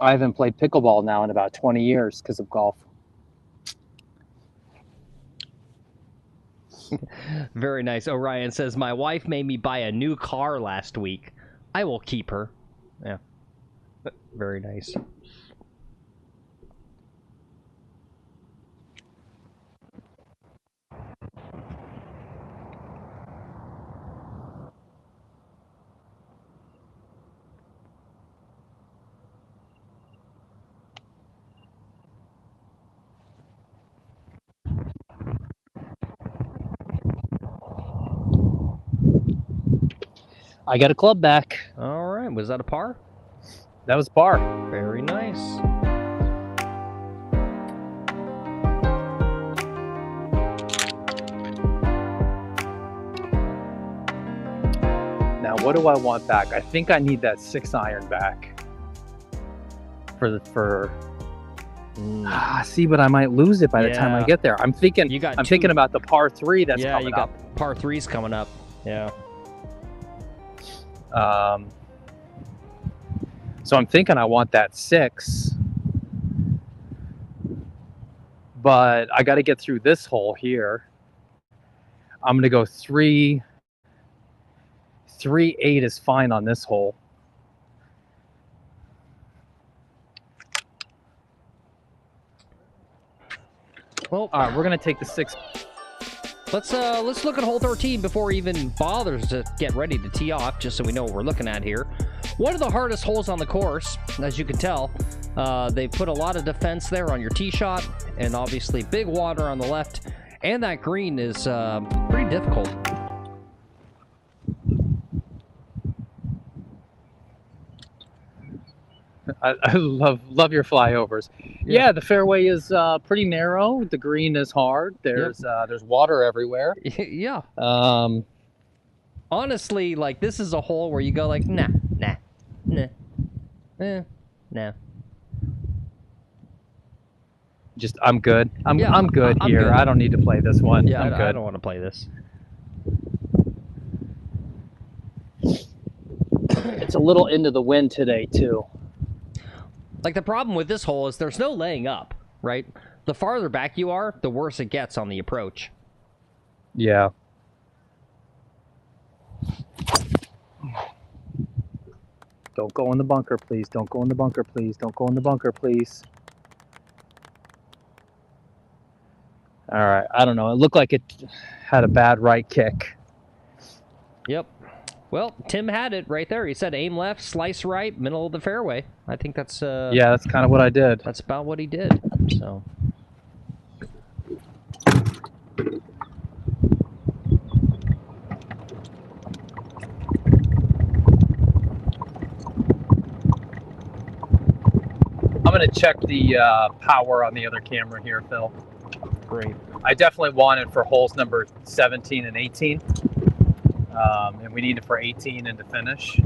Speaker 1: I haven't played pickleball now in about 20 years because of golf.
Speaker 2: Very nice. Orion says, my wife made me buy a new car last week. I will keep her. Yeah. Very nice.
Speaker 1: I got a club back.
Speaker 2: All right. Was that a par?
Speaker 1: That was par.
Speaker 2: Very nice.
Speaker 1: Now, what do I want back? I think I need that 6-iron back. See, but I might lose it by the time I
Speaker 2: Yeah.
Speaker 1: get there. I'm thinking.
Speaker 2: You got
Speaker 1: I'm
Speaker 2: two-
Speaker 1: thinking about the par 3 that's
Speaker 2: Yeah,
Speaker 1: coming
Speaker 2: you got
Speaker 1: up.
Speaker 2: par 3s coming up. Yeah.
Speaker 1: So I'm thinking I want that 6, but I got to get through this hole here. I'm gonna go 3, 8 is fine on this hole.
Speaker 2: Well,
Speaker 1: All right, we're gonna take the 6.
Speaker 2: let's look at hole 13 before he even bothers to get ready to tee off, just so we know what we're looking at here. One of the hardest holes on the course, as you can tell. They put a lot of defense there on your tee shot, and obviously big water on the left, and that green is pretty difficult.
Speaker 1: I love your flyovers. Yeah, the fairway is pretty narrow. The green is hard. There's water everywhere.
Speaker 2: Yeah.
Speaker 1: Um,
Speaker 2: Honestly, like, this is a hole where you go like, nah, nah.
Speaker 1: just I'm good. I'm good
Speaker 2: I'm
Speaker 1: here.
Speaker 2: good.
Speaker 1: I don't need to play this one.
Speaker 2: Yeah,
Speaker 1: I'm good.
Speaker 2: I don't want to play this.
Speaker 1: It's a little into the wind today too.
Speaker 2: Like, the problem with this hole is there's no laying up, right? The farther back you are, the worse it gets on the approach.
Speaker 1: Yeah. Don't go in the bunker, please. Don't go in the bunker, please. Don't go in the bunker, please. All right. I don't know. It looked like it had a bad right kick.
Speaker 2: Yep. Well, Tim had it right there. He said aim left, slice right, middle of the fairway. I think that's
Speaker 1: Yeah, that's kind of what I did.
Speaker 2: that's about what he did. So
Speaker 1: I'm going to check the power on the other camera here, Phil.
Speaker 2: great.
Speaker 1: I definitely want it for holes number 17 and 18. And we need it for 18 and to finish.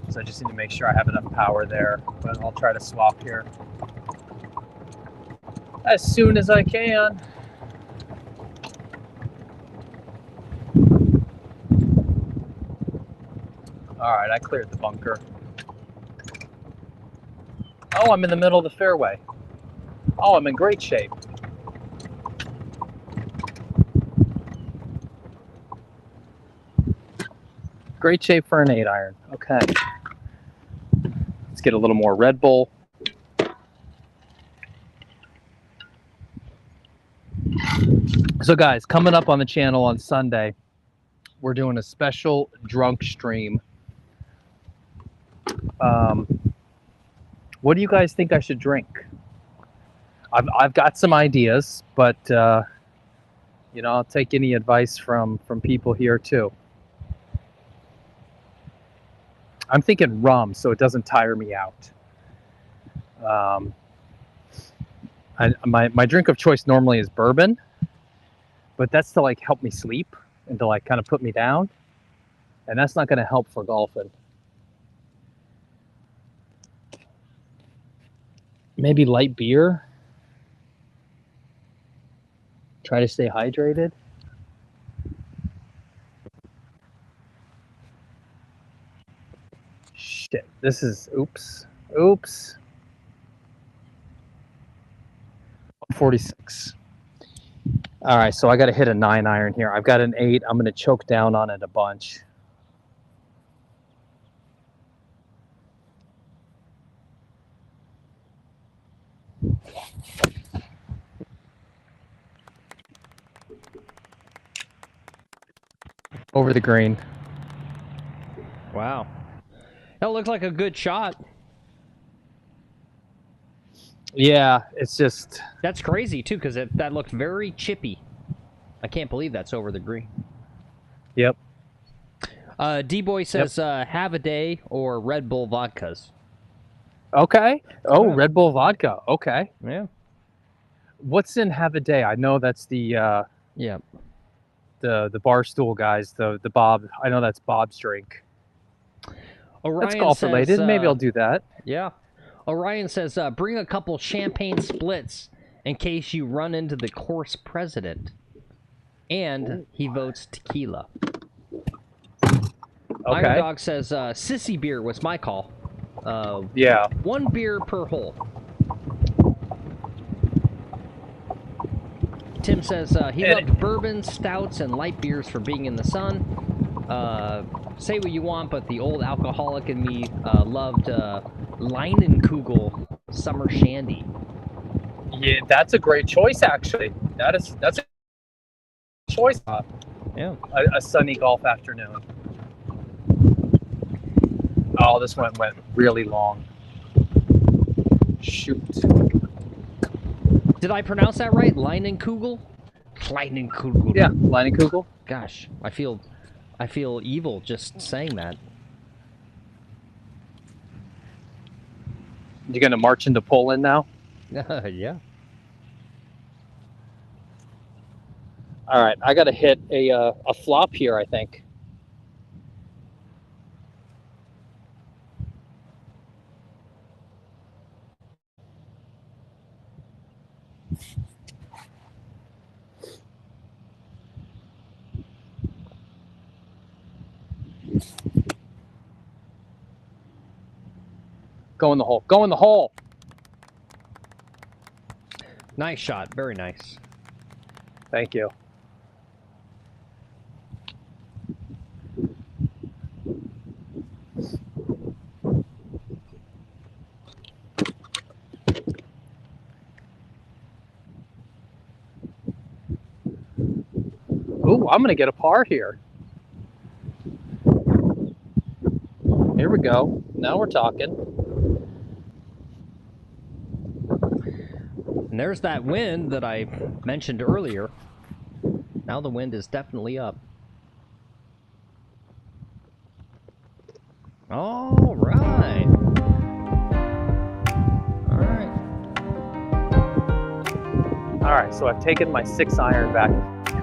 Speaker 1: So I just need to make sure I have enough power there. But I'll try to swap here as soon as I can. All right, I cleared the bunker. Oh, I'm in the middle of the fairway. Oh, I'm in great shape. Great shape for an 8-iron. Okay. Let's get a little more Red Bull. So guys, coming up on the channel on Sunday, we're doing a special drunk stream. What do you guys think I should drink? I've got some ideas, but you know, I'll take any advice from people here too. I'm thinking rum, so it doesn't tire me out. My drink of choice normally is bourbon, but that's to like help me sleep and to like kind of put me down, and that's not going to help for golfing. Maybe light beer. Try to stay hydrated. Shit, this is, oops. 46. All right, so I got to hit a 9-iron here. I've got an 8. I'm going to choke down on it a bunch. Over the green.
Speaker 2: Wow. That looked like a good shot.
Speaker 1: Yeah, it's just...
Speaker 2: That's crazy, too, because that looked very chippy. I can't believe that's over the green.
Speaker 1: Yep.
Speaker 2: D-Boy says, have a day or Red Bull vodkas.
Speaker 1: Okay. Oh,
Speaker 2: Yeah.
Speaker 1: Red Bull vodka. Okay.
Speaker 2: Yeah.
Speaker 1: What's in Have a Day? I know that's the
Speaker 2: Yeah.
Speaker 1: the Barstool guys, the Bob. I know that's Bob's drink.
Speaker 2: Orion
Speaker 1: That's golf
Speaker 2: says,
Speaker 1: related. Maybe I'll do that.
Speaker 2: Yeah. Orion says, bring a couple champagne splits in case you run into the course president. And he votes tequila.
Speaker 1: Okay.
Speaker 2: Iron Dog says, sissy beer was my call.
Speaker 1: Yeah.
Speaker 2: 1 beer per hole. Tim says he loved bourbon, stouts, and light beers for being in the sun. Say what you want, but the old alcoholic in me loved Leinenkugel summer shandy.
Speaker 1: Yeah, that's a great choice, actually. That's a choice.
Speaker 2: Yeah.
Speaker 1: A sunny golf afternoon. Oh, this one went really long. Shoot.
Speaker 2: Did I pronounce that right? Leinenkugel? Leinenkugel.
Speaker 1: Yeah, Leinenkugel.
Speaker 2: Gosh, I feel evil just saying that.
Speaker 1: You gonna march into Poland now?
Speaker 2: Yeah.
Speaker 1: All right, I gotta hit a flop here, I think. Go in the hole. Go in the hole.
Speaker 2: Nice shot. Very nice.
Speaker 1: Thank you. Ooh, I'm gonna get a par here. Here we go. Now we're talking.
Speaker 2: And there's that wind that I mentioned earlier. Now the wind is definitely up. All right. All right.
Speaker 1: All right, so I've taken my 6-iron back.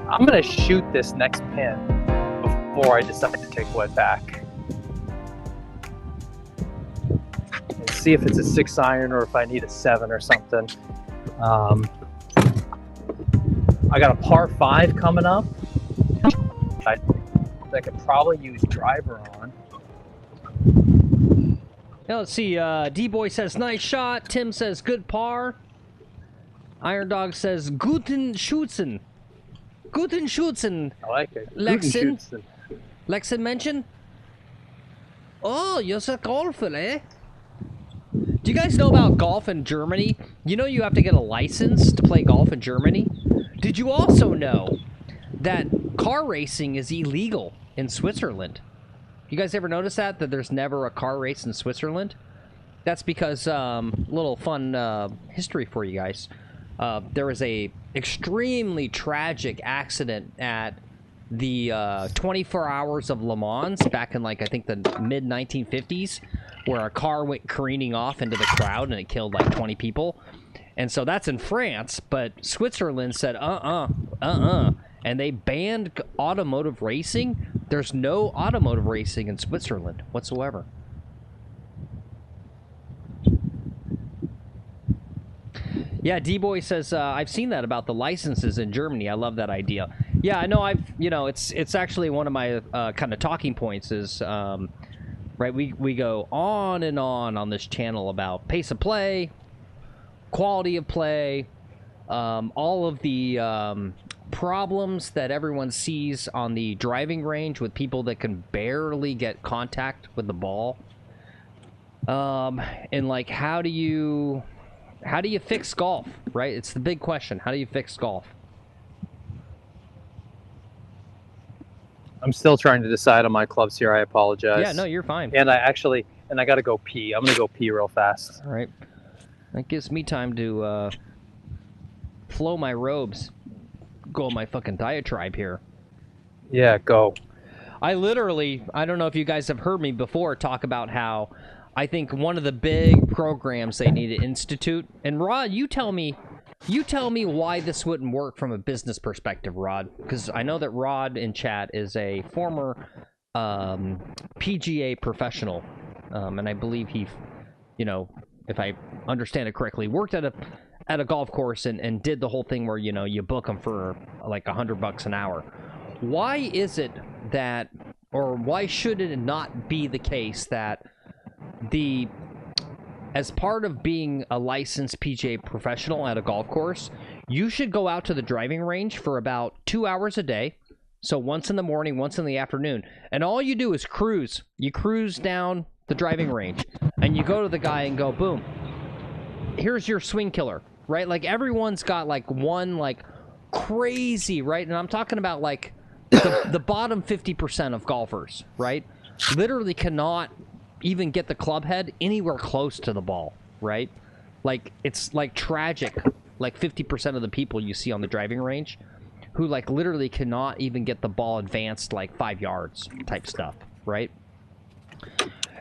Speaker 1: I'm gonna shoot this next pin before I decide to take wood back. And see if it's a 6-iron or if I need a 7 or something. I got a par 5 coming up. I could probably use driver on.
Speaker 2: Now let's see. D-Boy says nice shot. Tim says good par. Iron Dog says guten Schützen. Guten Schützen.
Speaker 1: I like it.
Speaker 2: Lexen. Lexen mention. Oh, you're a golfer, eh? Do you guys know about golf in Germany? You know you have to get a license to play golf in Germany? Did you also know that car racing is illegal in Switzerland? You guys ever notice that there's never a car race in Switzerland? That's because, little fun history for you guys. There was a extremely tragic accident at the 24 Hours of Le Mans back in, like, I think the mid-1950s, where a car went careening off into the crowd and it killed like 20 people. And so that's in France, but Switzerland said, and they banned automotive racing. There's no automotive racing in Switzerland whatsoever. Yeah, D-Boy says, I've seen that about the licenses in Germany. I love that idea. Yeah, I know it's actually one of my kind of talking points is, right, we go on and on this channel about pace of play, quality of play, all of the problems that everyone sees on the driving range with people that can barely get contact with the ball. And like, how do you fix golf, right? It's the big question. How do you fix golf?
Speaker 1: I'm still trying to decide on my clubs here. I apologize.
Speaker 2: Yeah, no, you're fine.
Speaker 1: And I got to go pee. I'm going to go pee real fast.
Speaker 2: All right. That gives me time to flow my robes. Go on my fucking diatribe here.
Speaker 1: Yeah, go.
Speaker 2: I don't know if you guys have heard me before talk about how I think one of the big programs they need to institute, and Rod, you tell me why this wouldn't work from a business perspective, Rod, because I know that Rod in chat is a former PGA professional, and I believe he, if I understand it correctly, worked at a golf course and did the whole thing where, you know, you book them for like $100 an hour. Why is it that, or why should it not be the case that as part of being a licensed PGA professional at a golf course, you should go out to the driving range for about 2 hours a day. So once in the morning, once in the afternoon. And all you do is cruise. You cruise down the driving range. And you go to the guy and go, boom. Here's your swing killer, right? Like, everyone's got, like, one, like, crazy, right? And I'm talking about, like, the bottom 50% of golfers, right? Literally cannot even get the club head anywhere close to the ball, right? Like, it's, like, tragic. Like, 50% of the people you see on the driving range who, like, literally cannot even get the ball advanced, like, 5 yards type stuff, right?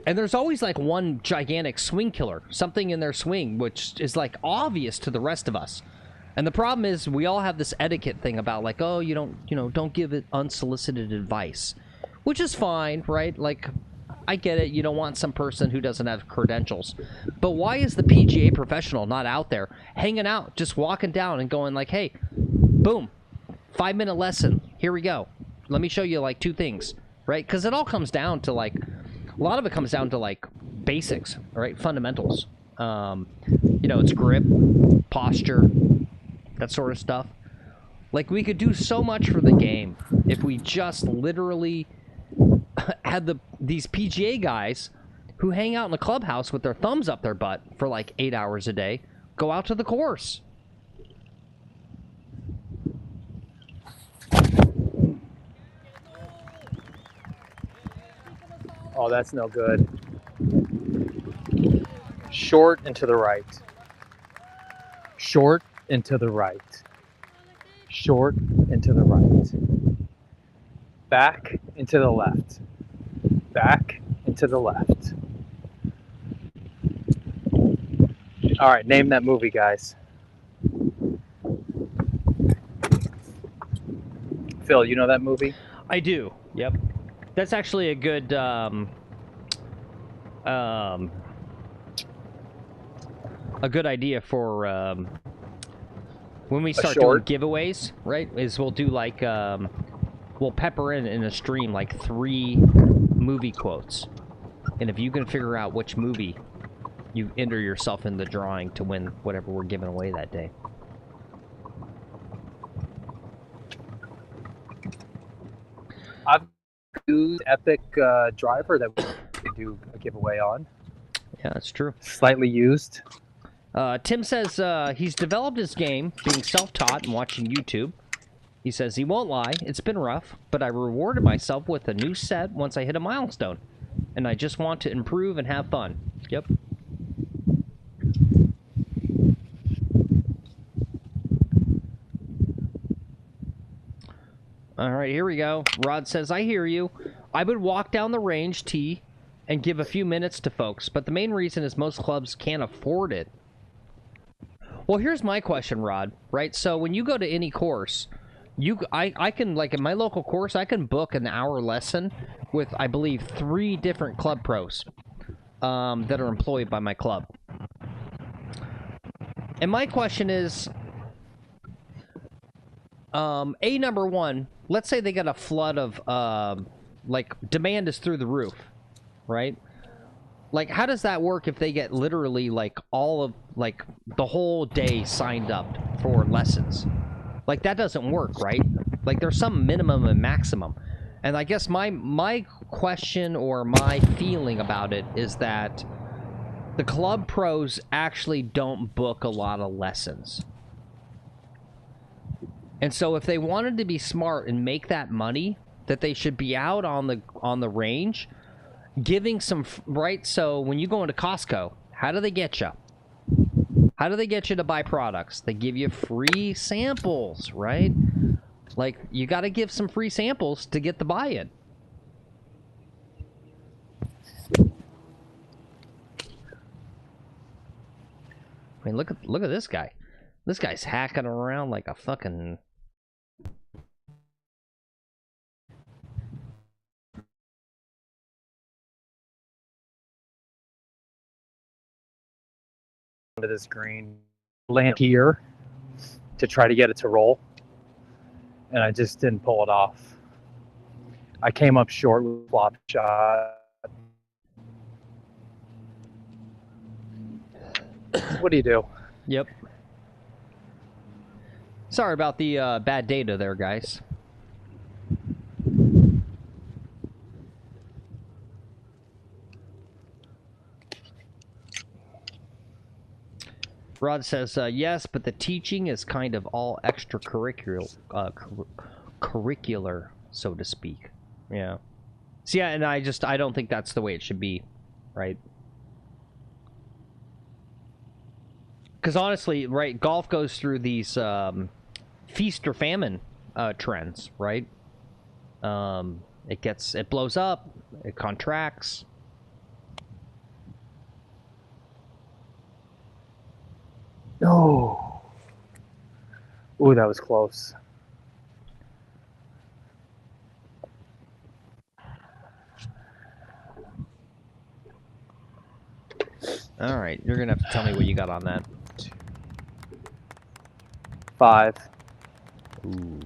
Speaker 2: And there's always, like, one gigantic swing killer, something in their swing, which is, like, obvious to the rest of us. And the problem is we all have this etiquette thing about, like, oh, you don't give it unsolicited advice, which is fine, right? Like, I get it. You don't want some person who doesn't have credentials. But why is the PGA professional not out there hanging out, just walking down and going like, hey, boom, 5-minute lesson. Here we go. Let me show you, like, 2 things, right? Because it all comes down to, like, a lot of it comes down to, like, basics, right? Fundamentals. You know, it's grip, posture, that sort of stuff. Like, we could do so much for the game if we just literally had these PGA guys who hang out in the clubhouse with their thumbs up their butt for, like, 8 hours a day, go out to the course.
Speaker 1: Oh, that's no good. Short and to the right. Short and to the right. Short and to the right. Back and to the left. Back and to the left. All right, name that movie, guys. Phil, you know that movie?
Speaker 2: I do. Yep. That's actually a good idea for when we start doing giveaways, right? Is we'll do like we'll pepper in a stream like 3 movie quotes, and if you can figure out which movie, you enter yourself in the drawing to win whatever we're giving away that day.
Speaker 1: I've used Epic driver that we could do a giveaway on.
Speaker 2: Yeah, that's true.
Speaker 1: Slightly used.
Speaker 2: Tim says he's developed his game being self-taught and watching YouTube. He says he won't lie, it's been rough, but I rewarded myself with a new set once I hit a milestone. And I just want to improve and have fun. Yep. All right, here we go. Rod says, I hear you. I would walk down the range tee and give a few minutes to folks, but the main reason is most clubs can't afford it. Well, here's my question, Rod, right? So when you go to any course, I can, like in my local course, I can book an hour lesson with, I believe, 3 different club pros that are employed by my club. And my question is, number one, let's say they got a flood of, like, demand is through the roof, right? Like, how does that work if they get literally, like, all of, like, the whole day signed up for lessons? Like, that doesn't work, right? Like, there's some minimum and maximum. And I guess my question or my feeling about it is that the club pros actually don't book a lot of lessons. And so if they wanted to be smart and make that money, that they should be out on the range giving some, right? So when you go into Costco, how do they get you? How do they get you to buy products? They give you free samples, right? Like, you got to give some free samples to get the buy-in. I mean, look at this guy. This guy's hacking around like a fucking
Speaker 1: to this green, land here to try to get it to roll, and I just didn't pull it off. I came up short with a flop shot. What do you do?
Speaker 2: Yep. Sorry about the bad data there, guys. Rod says, yes, but the teaching is kind of all extracurricular, curricular, so to speak. Yeah. So, yeah, and I don't think that's the way it should be, right? Because honestly, right, golf goes through these feast or famine trends, right? It blows up, it contracts.
Speaker 1: No. Ooh, that was close.
Speaker 2: All right, you're gonna have to tell me what you got on that.
Speaker 1: 5.
Speaker 2: Ooh.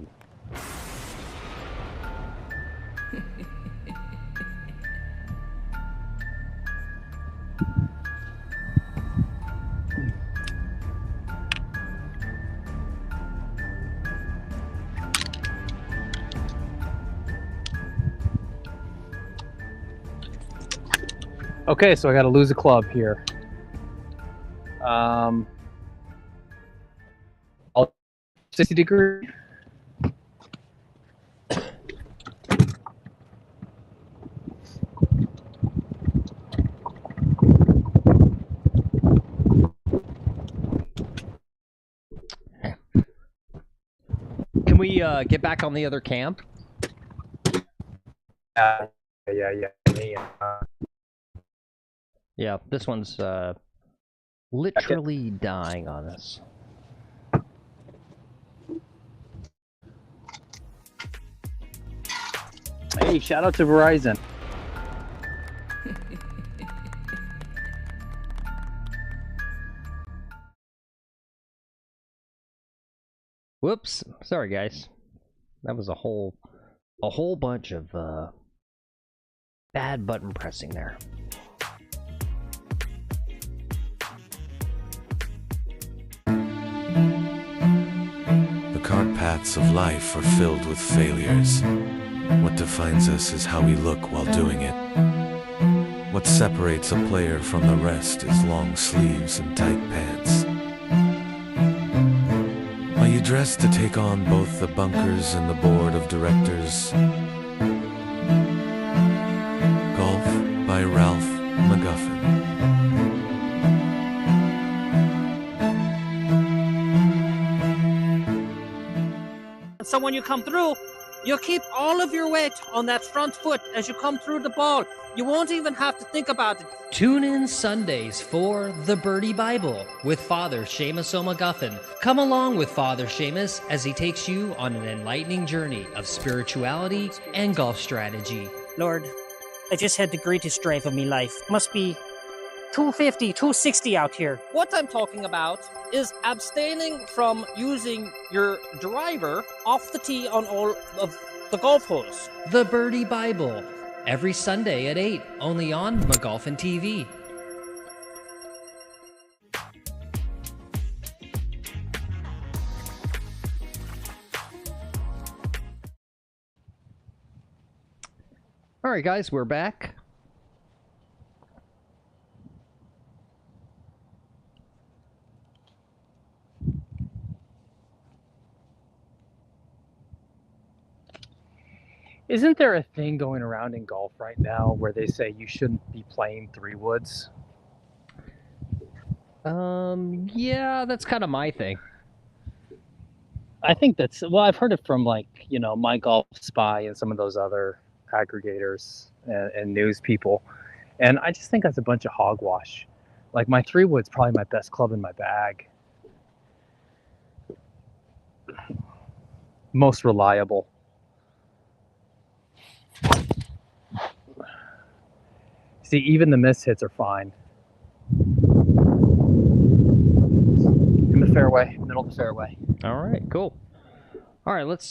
Speaker 1: Okay, so I got to lose a club here. I'll 60 degree.
Speaker 2: Can we get back on the other camp?
Speaker 1: Yeah.
Speaker 2: Yeah, this one's literally dying on us.
Speaker 1: Hey, shout out to Verizon.
Speaker 2: Whoops, sorry guys. That was a whole bunch of bad button pressing there.
Speaker 7: The cart paths of life are filled with failures. What defines us is how we look while doing it. What separates a player from the rest is long sleeves and tight pants. Are you dressed to take on both the bunkers and the board of directors? Golf by Ralph McGolfin.
Speaker 3: So when you come through, you keep all of your weight on that front foot as you come through the ball. You won't even have to think about it. Tune in Sundays for The Birdie Bible with Father Seamus O'McGuffin. Come along with Father Seamus as he takes you on an enlightening journey of spirituality and golf strategy.
Speaker 8: Lord, I just had the greatest drive of my life. Must be 250, 260 out here.
Speaker 3: What I'm talking about is abstaining from using your driver off the tee on all of the golf holes. The Birdie Bible, every Sunday at 8, only on McGolfin TV.
Speaker 2: All right, guys, we're back.
Speaker 1: Isn't there a thing going around in golf right now where they say you shouldn't be playing 3 woods?
Speaker 2: Yeah, that's kind of my thing.
Speaker 1: I think that's, well, I've heard it from like, you know, My Golf Spy and some of those other aggregators and news people. And I just think that's a bunch of hogwash. Like my 3 wood's probably my best club in my bag. Most reliable. See, even the miss hits are fine. fairway, middle of the fairway.
Speaker 2: All right, cool. All right, let's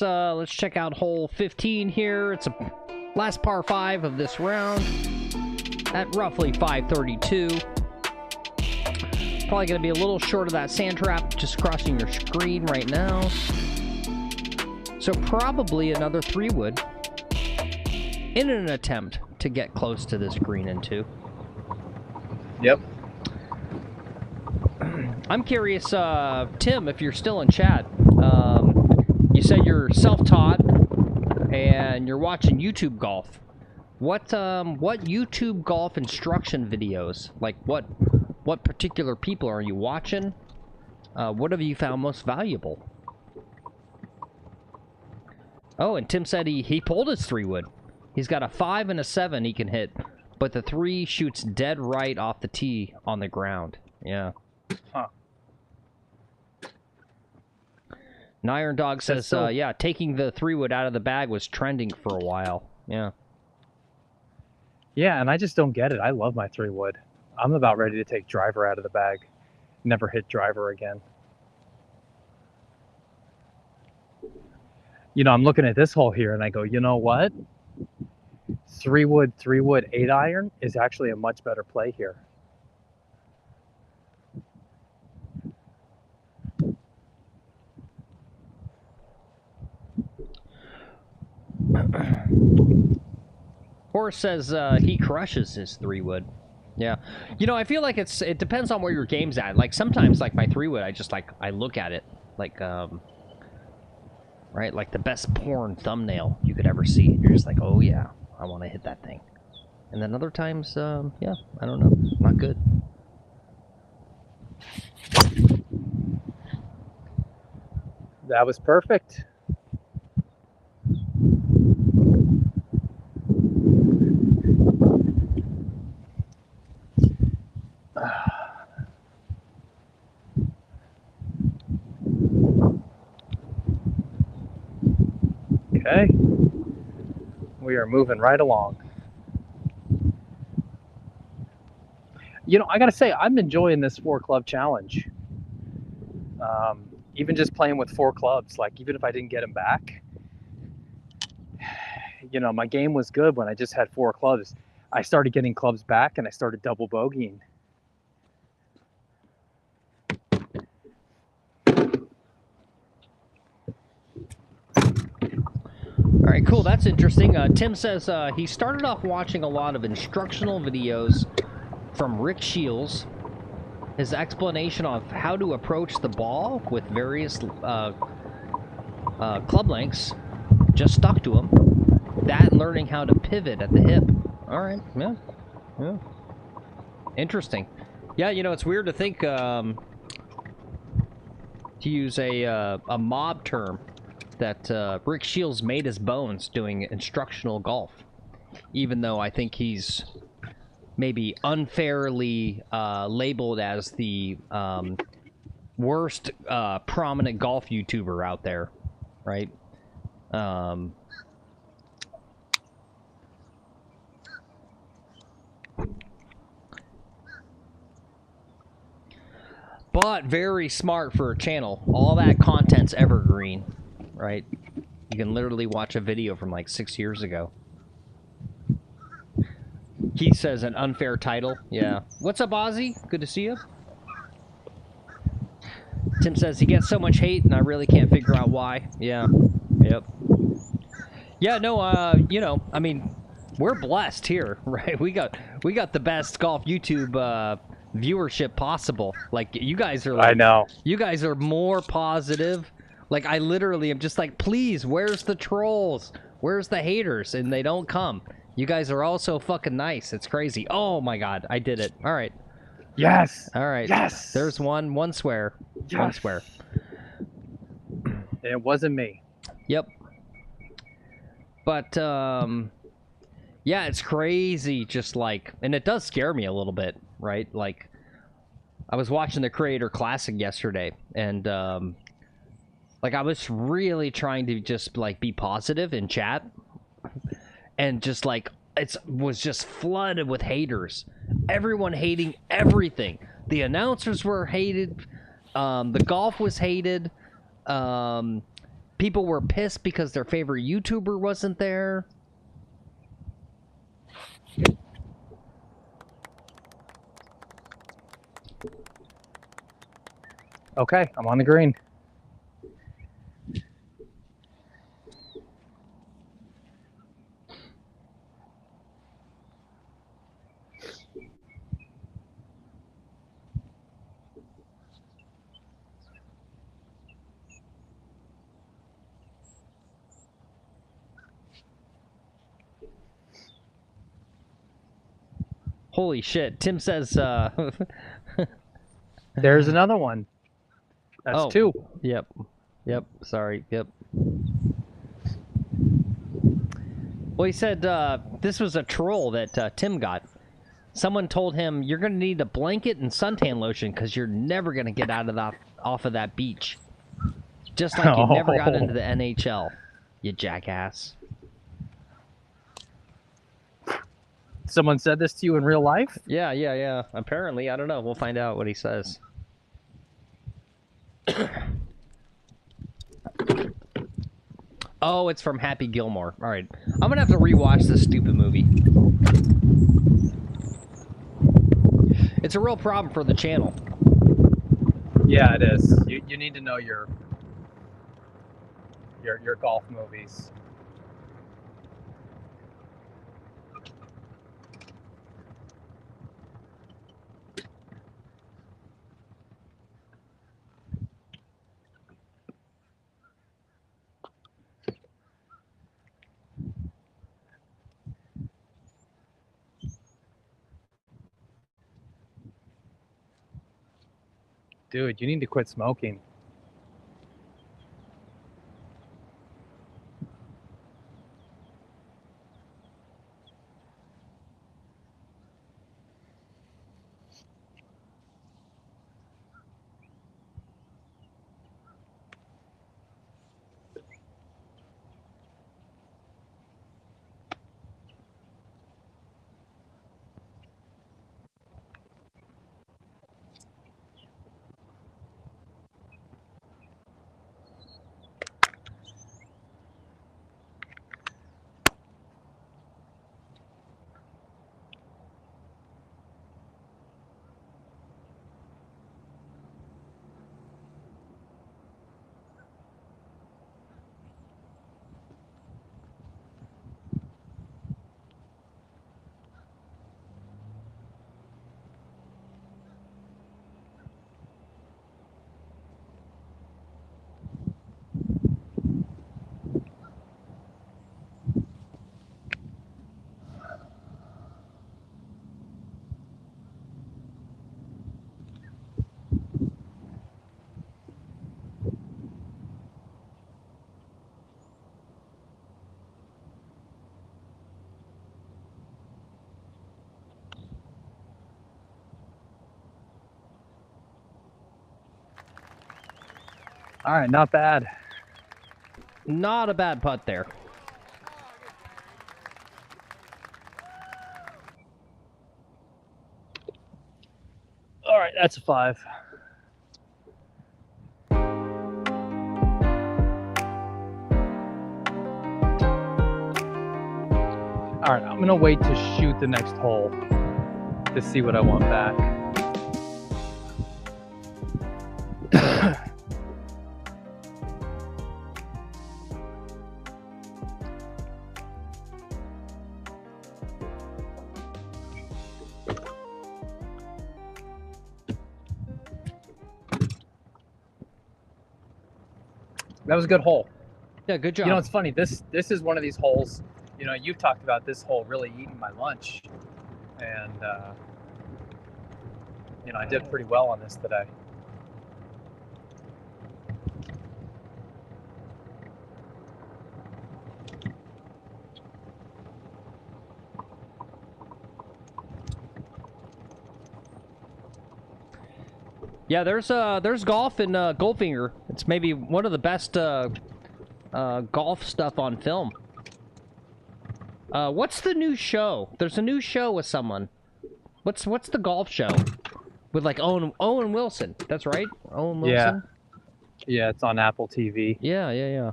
Speaker 2: check out hole 15 here. It's a last par 5 of this round at roughly 532. Probably going to be a little short of that sand trap just crossing your screen right now. So probably another 3-wood in an attempt to get close to this green in 2.
Speaker 1: Yep.
Speaker 2: I'm curious, Tim, if you're still in chat. You said you're self-taught and you're watching YouTube golf. What YouTube golf instruction videos? Like what particular people are you watching? What have you found most valuable? Oh, and Tim said he pulled his 3-wood. He's got a 5 and a 7 he can hit, but the 3 shoots dead right off the tee on the ground. Yeah.
Speaker 1: Huh.
Speaker 2: Iron Dog says, yeah, taking the 3-wood out of the bag was trending for a while. Yeah.
Speaker 1: Yeah, and I just don't get it. I love my 3-wood. I'm about ready to take driver out of the bag. Never hit driver again. You know, I'm looking at this hole here and I go, you know what? 3-wood, 8-iron is actually a much better play here.
Speaker 2: Horace says he crushes his 3-wood. Yeah. You know, I feel like it depends on where your game's at. Like sometimes like my 3-wood, I look at it like right, like the best porn thumbnail you could ever see. You're just like, "Oh yeah, I want to hit that thing." And then other times yeah, I don't know. Not good.
Speaker 1: That was perfect. Okay, we are moving right along. You know, I gotta say, I'm enjoying this 4-club challenge. Even just playing with 4 clubs, like even if I didn't get them back, you know, my game was good when I just had 4 clubs. I started getting clubs back and I started double bogeying.
Speaker 2: All right, cool. That's interesting. Tim says he started off watching a lot of instructional videos from Rick Shields. His explanation of how to approach the ball with various club lengths just stuck to him. That and learning how to pivot at the hip. All right, yeah. Interesting. Yeah, you know, it's weird to think to use a mob term that Rick Shields made his bones doing instructional golf, even though I think he's maybe unfairly labeled as the worst prominent golf YouTuber out there, right? But very smart for a channel. All that content's evergreen, right? You can literally watch a video from like 6 years ago. Keith says an unfair title. Yeah. What's up, Ozzy? Good to see you. Tim says he gets so much hate and I really can't figure out why. Yeah. Yep. Yeah, no, you know, I mean, we're blessed here, right? We got the best golf YouTube viewership possible. Like, you guys are like,
Speaker 1: I know.
Speaker 2: You guys are more positive. Like, I literally am just like, please, where's the trolls? Where's the haters? And they don't come. You guys are all so fucking nice. It's crazy. Oh my god, I did it. All right.
Speaker 1: Yes.
Speaker 2: All right.
Speaker 1: Yes.
Speaker 2: There's one swear.
Speaker 1: Yes.
Speaker 2: One swear.
Speaker 1: It wasn't me.
Speaker 2: Yep. But yeah, it's crazy, just like, and it does scare me a little bit, right? Like, I was watching the Creator Classic yesterday, and like, I was really trying to just like be positive in chat, and just like, it was just flooded with haters. Everyone hating everything. The announcers were hated. The golf was hated. People were pissed because their favorite YouTuber wasn't there.
Speaker 1: Okay, I'm on the green.
Speaker 2: Holy shit. Tim says,
Speaker 1: There's another one. That's
Speaker 2: oh,
Speaker 1: 2.
Speaker 2: Yep. Yep. Sorry. Yep. Well, he said this was a troll that Tim got. Someone told him, you're going to need a blanket and suntan lotion because you're never going to get out of off of that beach. Just like you never got into the NHL, you jackass.
Speaker 1: Someone said this to you in real life?
Speaker 2: Yeah. Apparently, I don't know. We'll find out what he says. Oh, it's from Happy Gilmore. All right. I'm going to have to rewatch this stupid movie. It's a real problem for the channel.
Speaker 1: Yeah, it is. You need to know your golf movies. Dude, you need to quit smoking. All right, not bad.
Speaker 2: Not a bad putt there.
Speaker 1: All right, that's a 5. All right, I'm gonna wait to shoot the next hole to see what I want back. That was a good hole.
Speaker 2: Yeah, good job.
Speaker 1: You know, it's funny. This is one of these holes. You know, you've talked about this hole really eating my lunch, and you know, I did pretty well on this today.
Speaker 2: Yeah, there's golf in Goldfinger. It's maybe one of the best golf stuff on film. What's the new show? There's a new show with someone. What's the golf show? With like Owen Wilson. That's right. Owen Wilson.
Speaker 1: Yeah, it's on Apple TV.
Speaker 2: Yeah.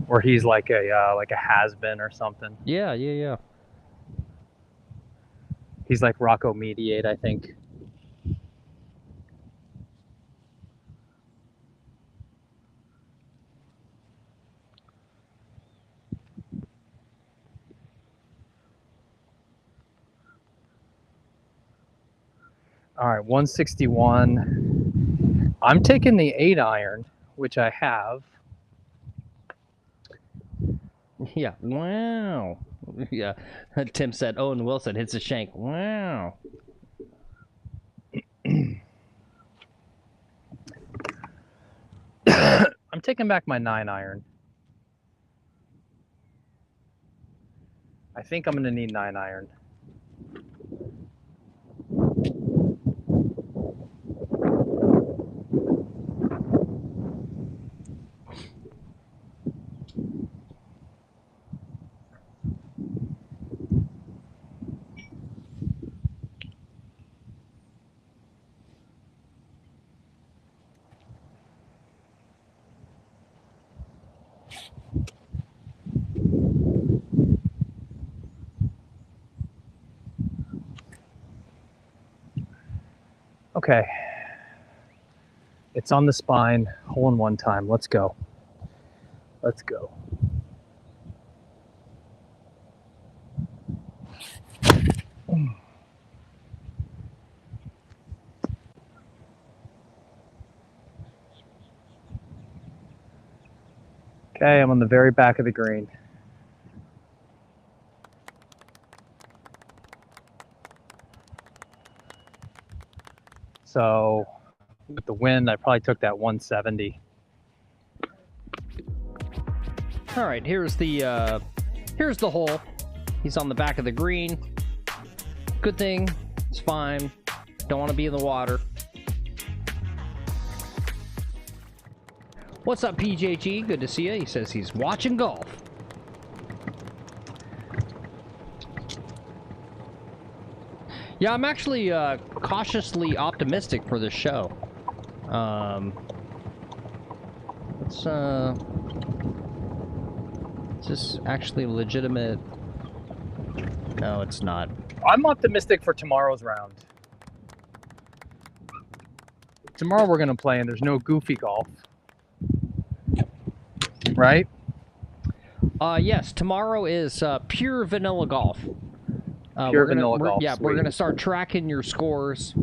Speaker 1: Or he's like a has-been or something.
Speaker 2: Yeah.
Speaker 1: He's like Rocco Mediate, I think. All right, 161. I'm taking the 8-iron, which I have.
Speaker 2: Yeah. Wow. Yeah. Tim said Owen Wilson hits a shank. Wow.
Speaker 1: I'm taking back my 9-iron. I think I'm going to need 9-iron. Okay. It's on the spine, hole in one time. Let's go. Let's go. Okay, I'm on the very back of the green. So with the wind, I probably took that 170.
Speaker 2: All right, here's the hole. He's on the back of the green. Good thing, it's fine. Don't want to be in the water. What's up, PJG? Good to see you. He says he's watching golf. Yeah, I'm actually cautiously optimistic for this show. Is this actually legitimate? No, it's not.
Speaker 1: I'm optimistic for tomorrow's round. Tomorrow we're going to play and there's no goofy golf. Right?
Speaker 2: Yes, tomorrow is pure vanilla golf.
Speaker 1: Pure vanilla golf.
Speaker 2: Yeah, we're gonna start tracking your scores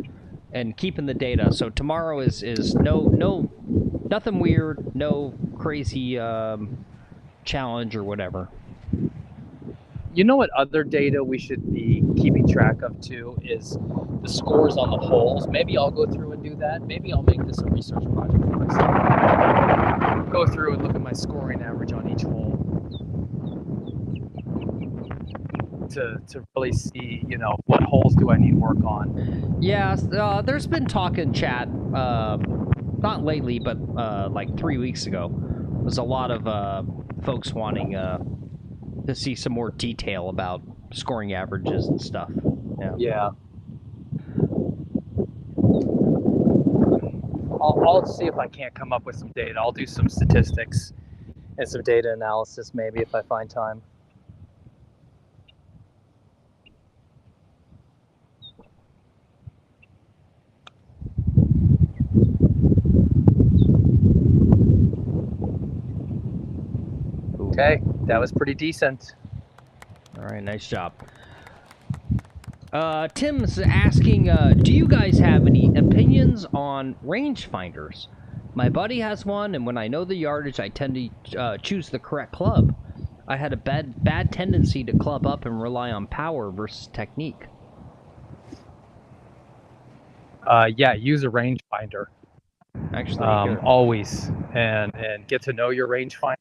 Speaker 2: and keeping the data. So tomorrow is nothing weird, no crazy challenge or whatever.
Speaker 1: You know what other data we should be keeping track of too is the scores on the holes. Maybe I'll go through and do that. Maybe I'll make this a research project for myself. Go through and look at my scoring average on each hole to really see, you know, what holes do I need work on.
Speaker 2: Yeah, there's been talk in chat, not lately, but like 3 weeks ago, was a lot of folks wanting to see some more detail about scoring averages and stuff.
Speaker 1: Yeah. I'll see if I can't come up with some data. I'll do some statistics and some data analysis maybe if I find time. Okay, that was pretty decent.
Speaker 2: All right, nice job. Tim's asking, do you guys have any opinions on rangefinders? My buddy has one, and when I know the yardage, I tend to choose the correct club. I had a bad tendency to club up and rely on power versus technique.
Speaker 1: Yeah, use a rangefinder.
Speaker 2: Actually,
Speaker 1: always, and get to know your rangefinder.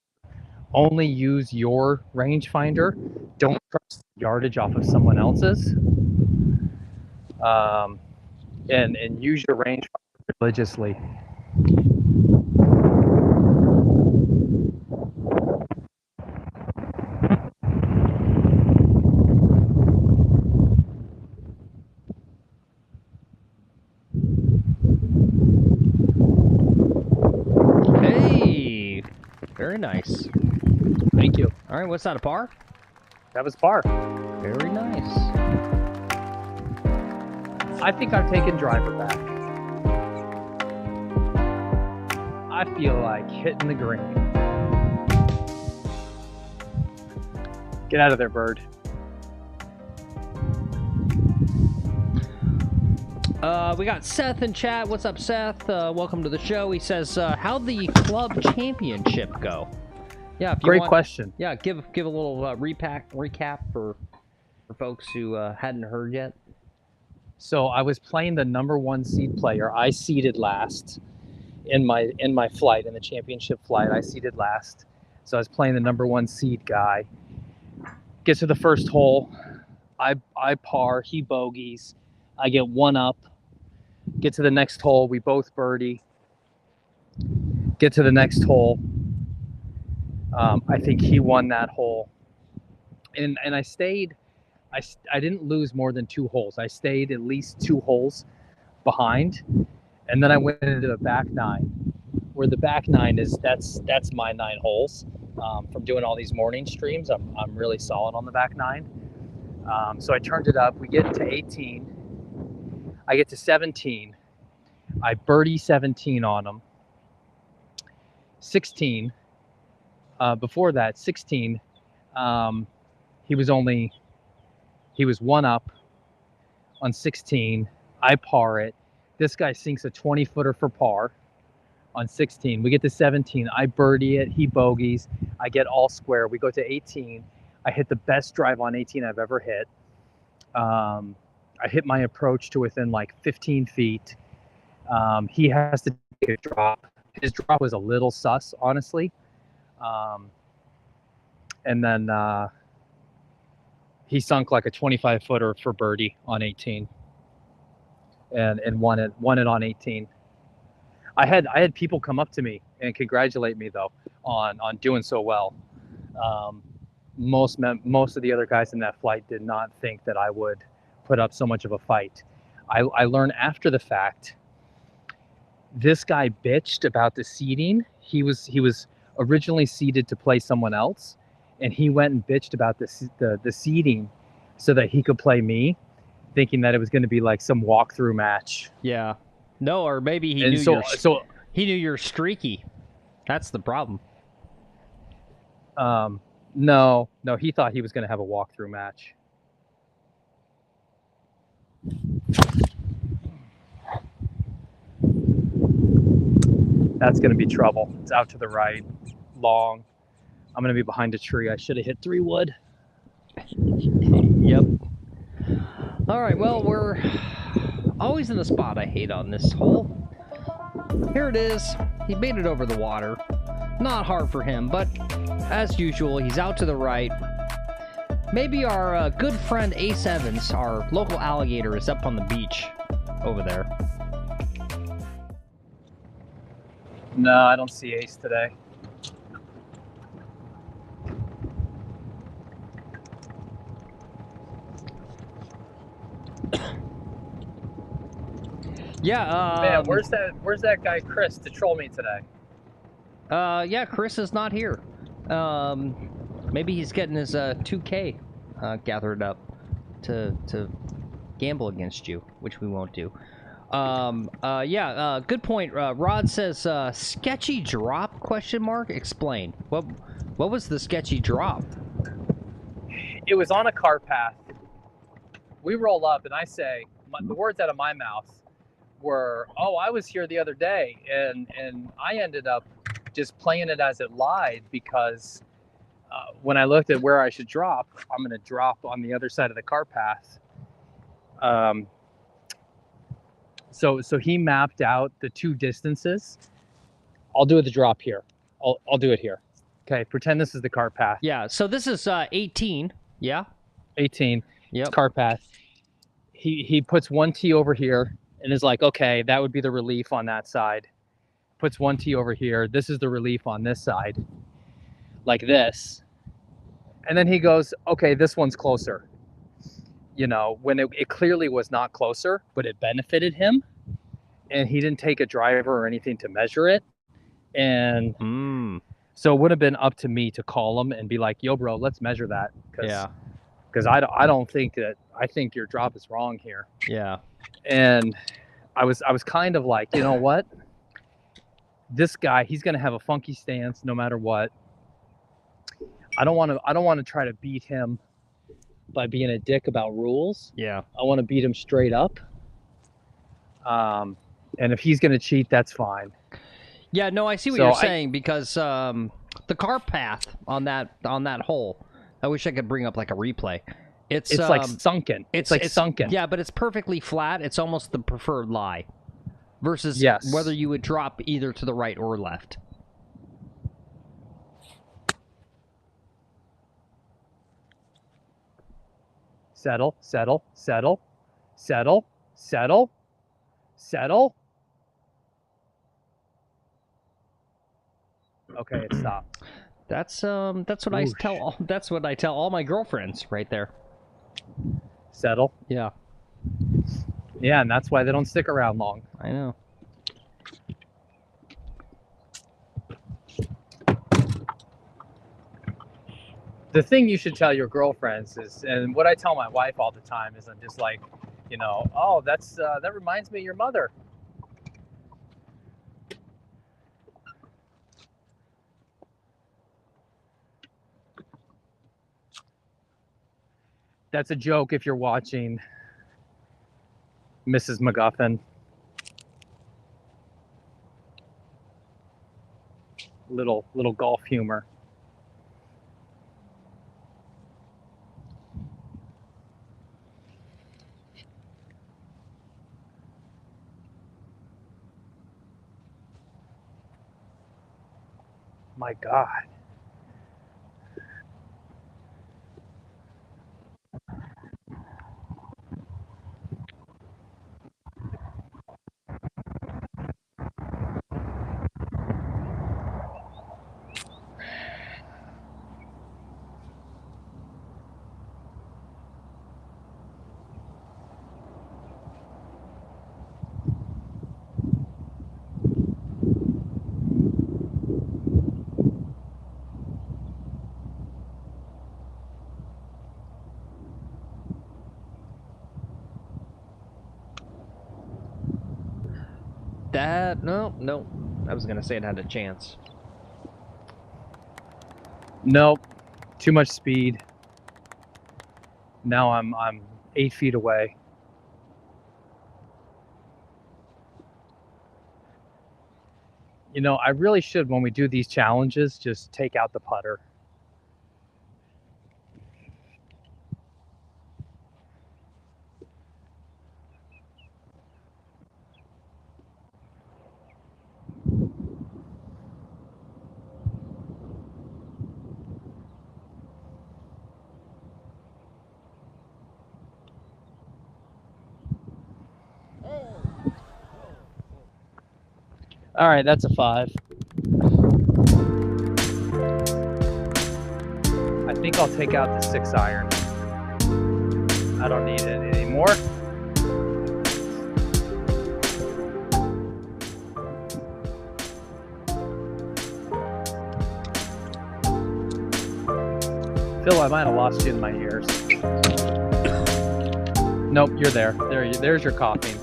Speaker 1: Only use your rangefinder. Don't trust yardage off of someone else's. And use your rangefinder religiously.
Speaker 2: Very nice.
Speaker 1: Thank you.
Speaker 2: All right, what's that, a par?
Speaker 1: That was par.
Speaker 2: Very nice.
Speaker 1: I think I'm taking driver back. I feel like hitting the green. Get out of there, bird.
Speaker 2: We got Seth in chat. What's up, Seth? Welcome to the show. He says, how'd the club championship go? Yeah, if you
Speaker 1: Great
Speaker 2: want,
Speaker 1: question.
Speaker 2: Yeah, give a little recap for folks who hadn't heard yet.
Speaker 1: So I was playing the #1 seed player. I seeded last in my flight, in the championship flight. I seeded last. So I was playing the #1 seed guy. Gets to the first hole. I par, he bogeys. I get 1 up. Get to the next hole, we both birdie. Get to the next hole. I think he won that hole. And I stayed, I didn't lose more than 2 holes. I stayed at least 2 holes behind. And then I went into the back 9, where the back 9 is, that's my 9 holes. From doing all these morning streams, I'm really solid on the back 9. So I turned it up. We get to 18. I get to 17. I birdie 17 on him. 16. Before that, 16. He was 1 up on 16. I par it. This guy sinks a 20-footer for par on 16. We get to 17. I birdie it. He bogeys. I get all square. We go to 18. I hit the best drive on 18 I've ever hit. I hit my approach to within like 15 feet. He has to take a drop. His drop was a little sus, honestly. And then he sunk like a 25-footer for birdie on 18, and won it on 18. I had people come up to me and congratulate me though on doing so well. Most of the other guys in that flight did not think that I would put up so much of a fight. I learned after the fact, this guy bitched about the seeding. He was originally seeded to play someone else, and he went and bitched about the seeding so that he could play me, thinking that it was going to be like some walkthrough match.
Speaker 2: Yeah. No, or maybe he knew he knew you're streaky. That's the problem.
Speaker 1: No, he thought he was going to have a walkthrough match. That's going to be trouble. It's out to the right, long. I'm going to be behind a tree. I should have hit 3 wood.
Speaker 2: Yep. All right, well, we're always in the spot I hate on this hole. Here it is. He made it over the water. Not hard for him, but as usual, he's out to the right. Maybe our good friend Ace Evans, our local alligator, is up on the beach over there.
Speaker 1: No, I don't see Ace today.
Speaker 2: Yeah,
Speaker 1: man, where's that guy Chris to troll me today?
Speaker 2: Yeah, Chris is not here. Maybe he's getting his 2K gathered up to gamble against you, which we won't do. Yeah, good point. Rod says sketchy drop ? Explain. What was the sketchy drop?
Speaker 1: It was on a car path. We roll up and I say, the words out of my mouth were, "Oh, I was here the other day," and I ended up just playing it as it lied, because when I looked at where I should drop, I'm going to drop on the other side of the car path. So he mapped out the 2 distances. I'll do the drop here. I'll do it here. Okay, pretend this is the car path.
Speaker 2: Yeah, so this is 18. Yeah?
Speaker 1: 18.
Speaker 2: Yep.
Speaker 1: Car path. He puts 1 tee over here and is like, okay, that would be the relief on that side. Puts 1 tee over here. This is the relief on this side. Like this. And then he goes, okay, this one's closer. You know, when it clearly was not closer, but it benefited him. And he didn't take a driver or anything to measure it. And So it would have been up to me to call him and be like, yo, bro, let's measure that.
Speaker 2: Yeah.
Speaker 1: Because I don't think that, I think your drop is wrong here.
Speaker 2: Yeah.
Speaker 1: And I was kind of like, you know what? This guy, he's going to have a funky stance no matter what. I don't want to try to beat him by being a dick about rules.
Speaker 2: Yeah.
Speaker 1: I want to beat him straight up. And if he's going to cheat, that's fine.
Speaker 2: Yeah, no, I see what you're saying, because the car path on that hole, I wish I could bring up like a replay. It's
Speaker 1: like sunken. It's like sunken.
Speaker 2: Yeah, but it's perfectly flat. It's almost the preferred lie versus whether you would drop either to the right or left.
Speaker 1: Settle, settle, settle, settle, settle, settle. Okay, it stopped.
Speaker 2: That's what I tell. That's what I tell all my girlfriends right there.
Speaker 1: Settle.
Speaker 2: Yeah.
Speaker 1: Yeah, and that's why they don't stick around long.
Speaker 2: I know.
Speaker 1: The thing you should tell your girlfriends is, and what I tell my wife all the time is, I'm just like, you know, oh, that reminds me of your mother. That's a joke if you're watching Mrs. McGolfin. Little golf humor. My God.
Speaker 2: No. I was gonna say it had a chance.
Speaker 1: Nope. Too much speed. Now I'm 8 feet away. You know, I really should, when we do these challenges, just take out the putter. All right, that's a 5. I think I'll take out the 6 iron. I don't need it anymore. Phil, I might have lost you in my ears. Nope, you're there. There's your coughing.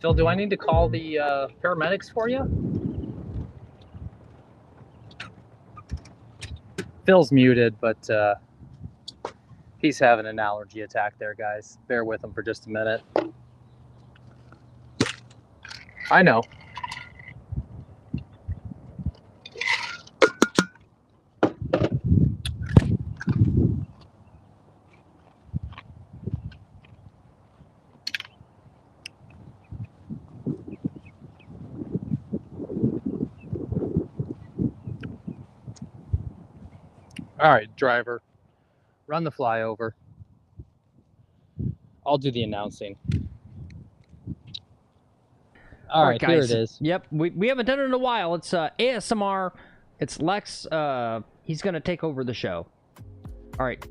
Speaker 1: Phil, do I need to call the paramedics for you? Phil's muted, but he's having an allergy attack there, guys. Bear with him for just a minute. I know. All right, driver, run the flyover. I'll do the announcing. All right,
Speaker 2: guys.
Speaker 1: here it is.
Speaker 2: Yep, we haven't done it in a while. It's ASMR. It's Lex. He's going to take over the show. All right.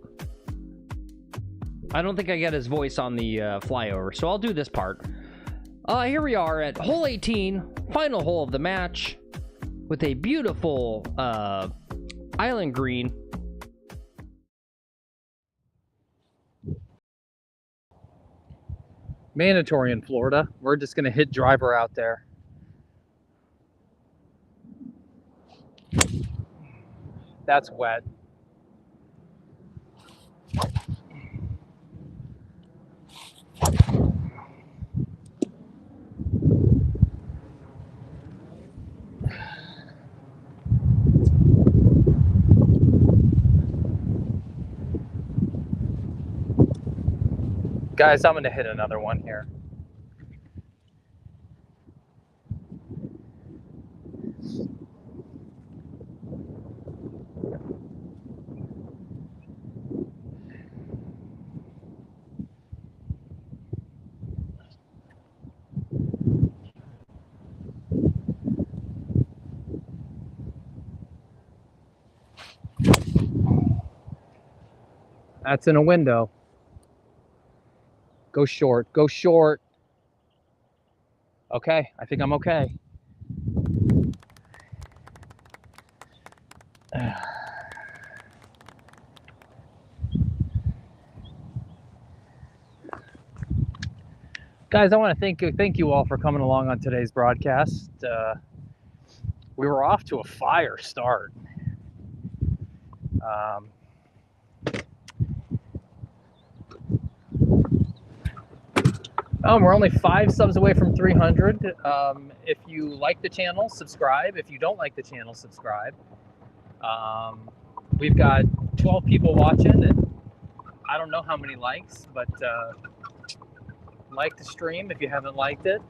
Speaker 2: I don't think I get his voice on the flyover, so I'll do this part. Here we are at hole 18, final hole of the match, with a beautiful island green.
Speaker 1: Mandatory in Florida. We're just going to hit driver out there. That's wet. Guys, I'm going to hit another one here. That's in a window. Go short. Go short. Okay, I think I'm okay. Guys, I want to thank you all for coming along on today's broadcast. We were off to a fire start. We're only 5 subs away from 300. If you like the channel, subscribe. If you don't like the channel, subscribe. We've got 12 people watching, and I don't know how many likes, but like the stream if you haven't liked it.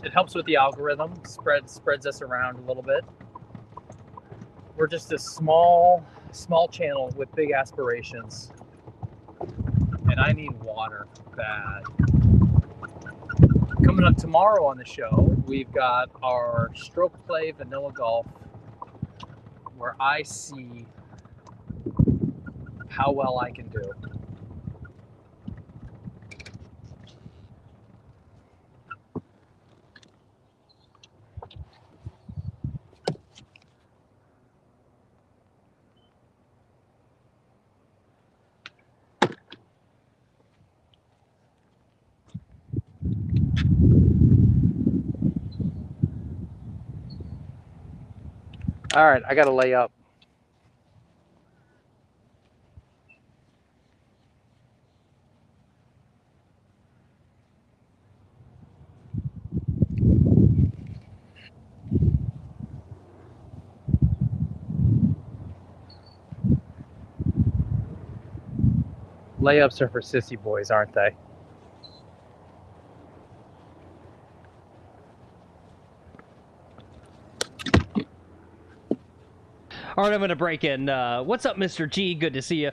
Speaker 1: It helps with the algorithm, spreads us around a little bit. We're just a small channel with big aspirations. And I need water bad. Coming up tomorrow on the show, we've got our stroke play vanilla golf, where I see how well I can do. All right, I got to lay up. Layups are for sissy boys, aren't they?
Speaker 2: All right, I'm going to break in. What's up, Mr. G? Good to see you.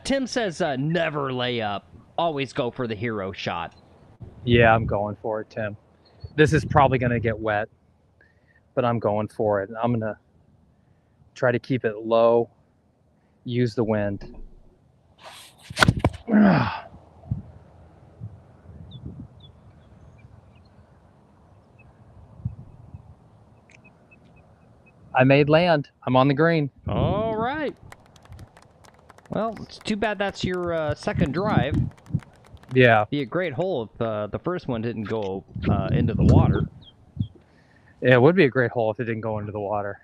Speaker 2: Tim says never lay up. Always go for the hero shot.
Speaker 1: Yeah, I'm going for it, Tim. This is probably going to get wet, but I'm going for it. I'm going to try to keep it low, use the wind. I made land. I'm on the green.
Speaker 2: All right. Well, it's too bad that's your second drive.
Speaker 1: Yeah.
Speaker 2: Be a great hole if the first one didn't go into the water.
Speaker 1: Yeah, it would be a great hole if it didn't go into the water.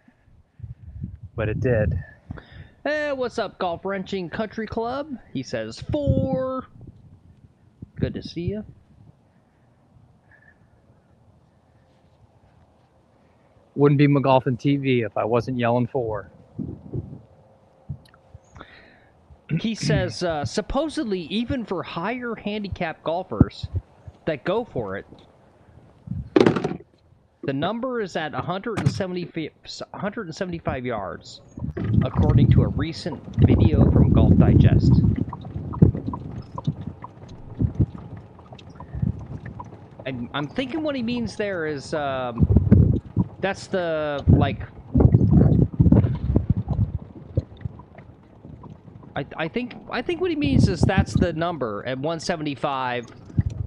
Speaker 1: But it did.
Speaker 2: Hey, what's up, Golf Wrenching Country Club? He says 4. Good to see you.
Speaker 1: Wouldn't be McGolfin TV if I wasn't yelling 4.
Speaker 2: He says, supposedly, even for higher handicap golfers that go for it, the number is at 175 yards, according to a recent video from Golf Digest. And I'm thinking what he means there is, that's the, like, I think what he means is that's the number at 175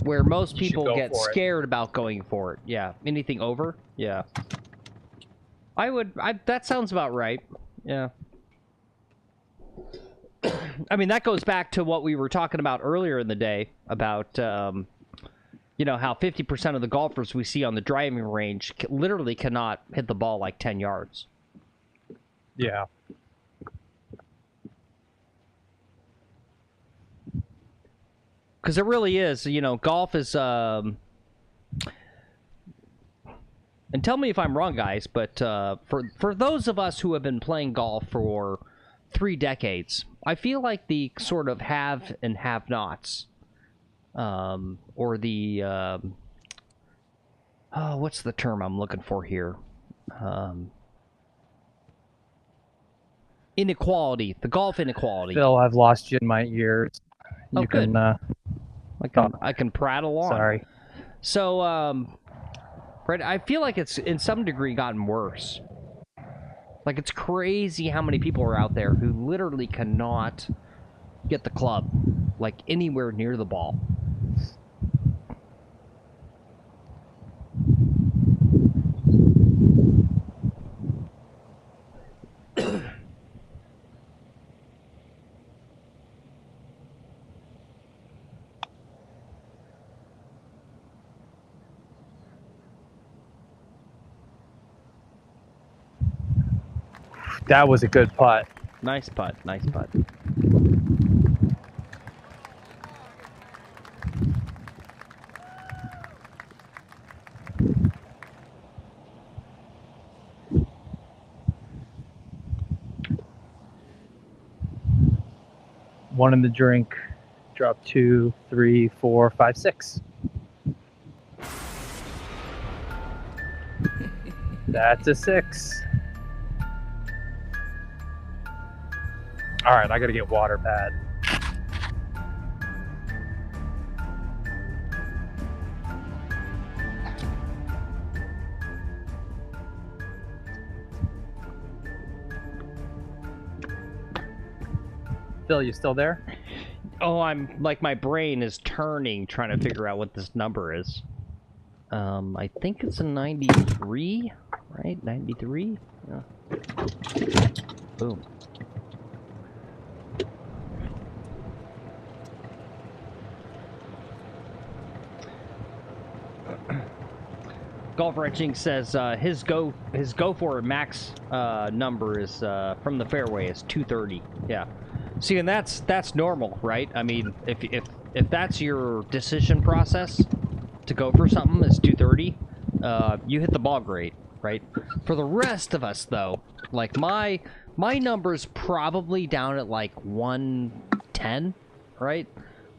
Speaker 2: where most people get scared about going for it. Yeah. Anything over? Yeah. That sounds about right. Yeah. I mean, that goes back to what we were talking about earlier in the day about, you know, how 50% of the golfers we see on the driving range literally cannot hit the ball like 10 yards.
Speaker 1: Yeah.
Speaker 2: Because it really is, you know, golf is, and tell me if I'm wrong, guys, but for those of us who have been playing golf for 3 decades, I feel like the sort of have and have-nots, or the, oh, what's the term I'm looking for here? Inequality, the golf inequality.
Speaker 1: Phil, I've lost you in my ears. You
Speaker 2: good.
Speaker 1: can,
Speaker 2: I can prattle on.
Speaker 1: Sorry.
Speaker 2: So, right, I feel like it's in some degree gotten worse. Like, it's crazy how many people are out there who literally cannot get the club, like, anywhere near the ball.
Speaker 1: That was a good putt.
Speaker 2: Nice putt, nice putt.
Speaker 1: One in the drink. Drop 2, 3, 4, 5, 6. That's a 6. All right, I gotta get water bad. Phil, you still there?
Speaker 2: Oh, I'm like my brain is turning trying to figure out what this number is. I think it's a 93, right? 93? Yeah. Boom. Golf Wrenching says his go for it max number is from the fairway is 230. Yeah. See, and that's normal, right? I mean, if that's your decision process to go for something is 230, you hit the ball great, right? For the rest of us, though, like my number's probably down at like 110, right?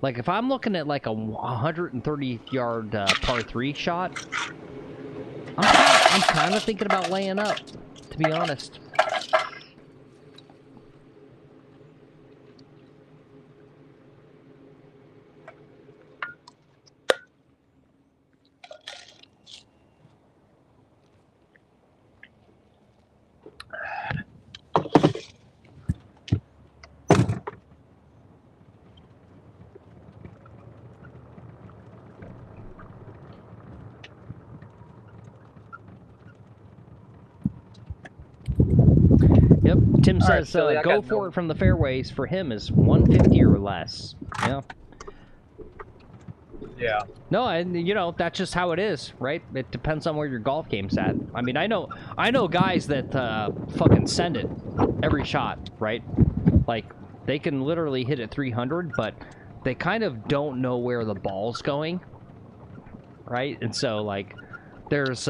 Speaker 2: Like if I'm looking at like a 130-yard par 3 shot, I'm kind of thinking about laying up, to be honest. Yep, Tim says go for it from the fairways for him is 150 or less. Yeah.
Speaker 1: Yeah.
Speaker 2: No, and you know that's just how it is, right? It depends on where your golf game's at. I mean, I know guys that fucking send it every shot, right? Like they can literally hit it 300, but they kind of don't know where the ball's going, right? And so like, there's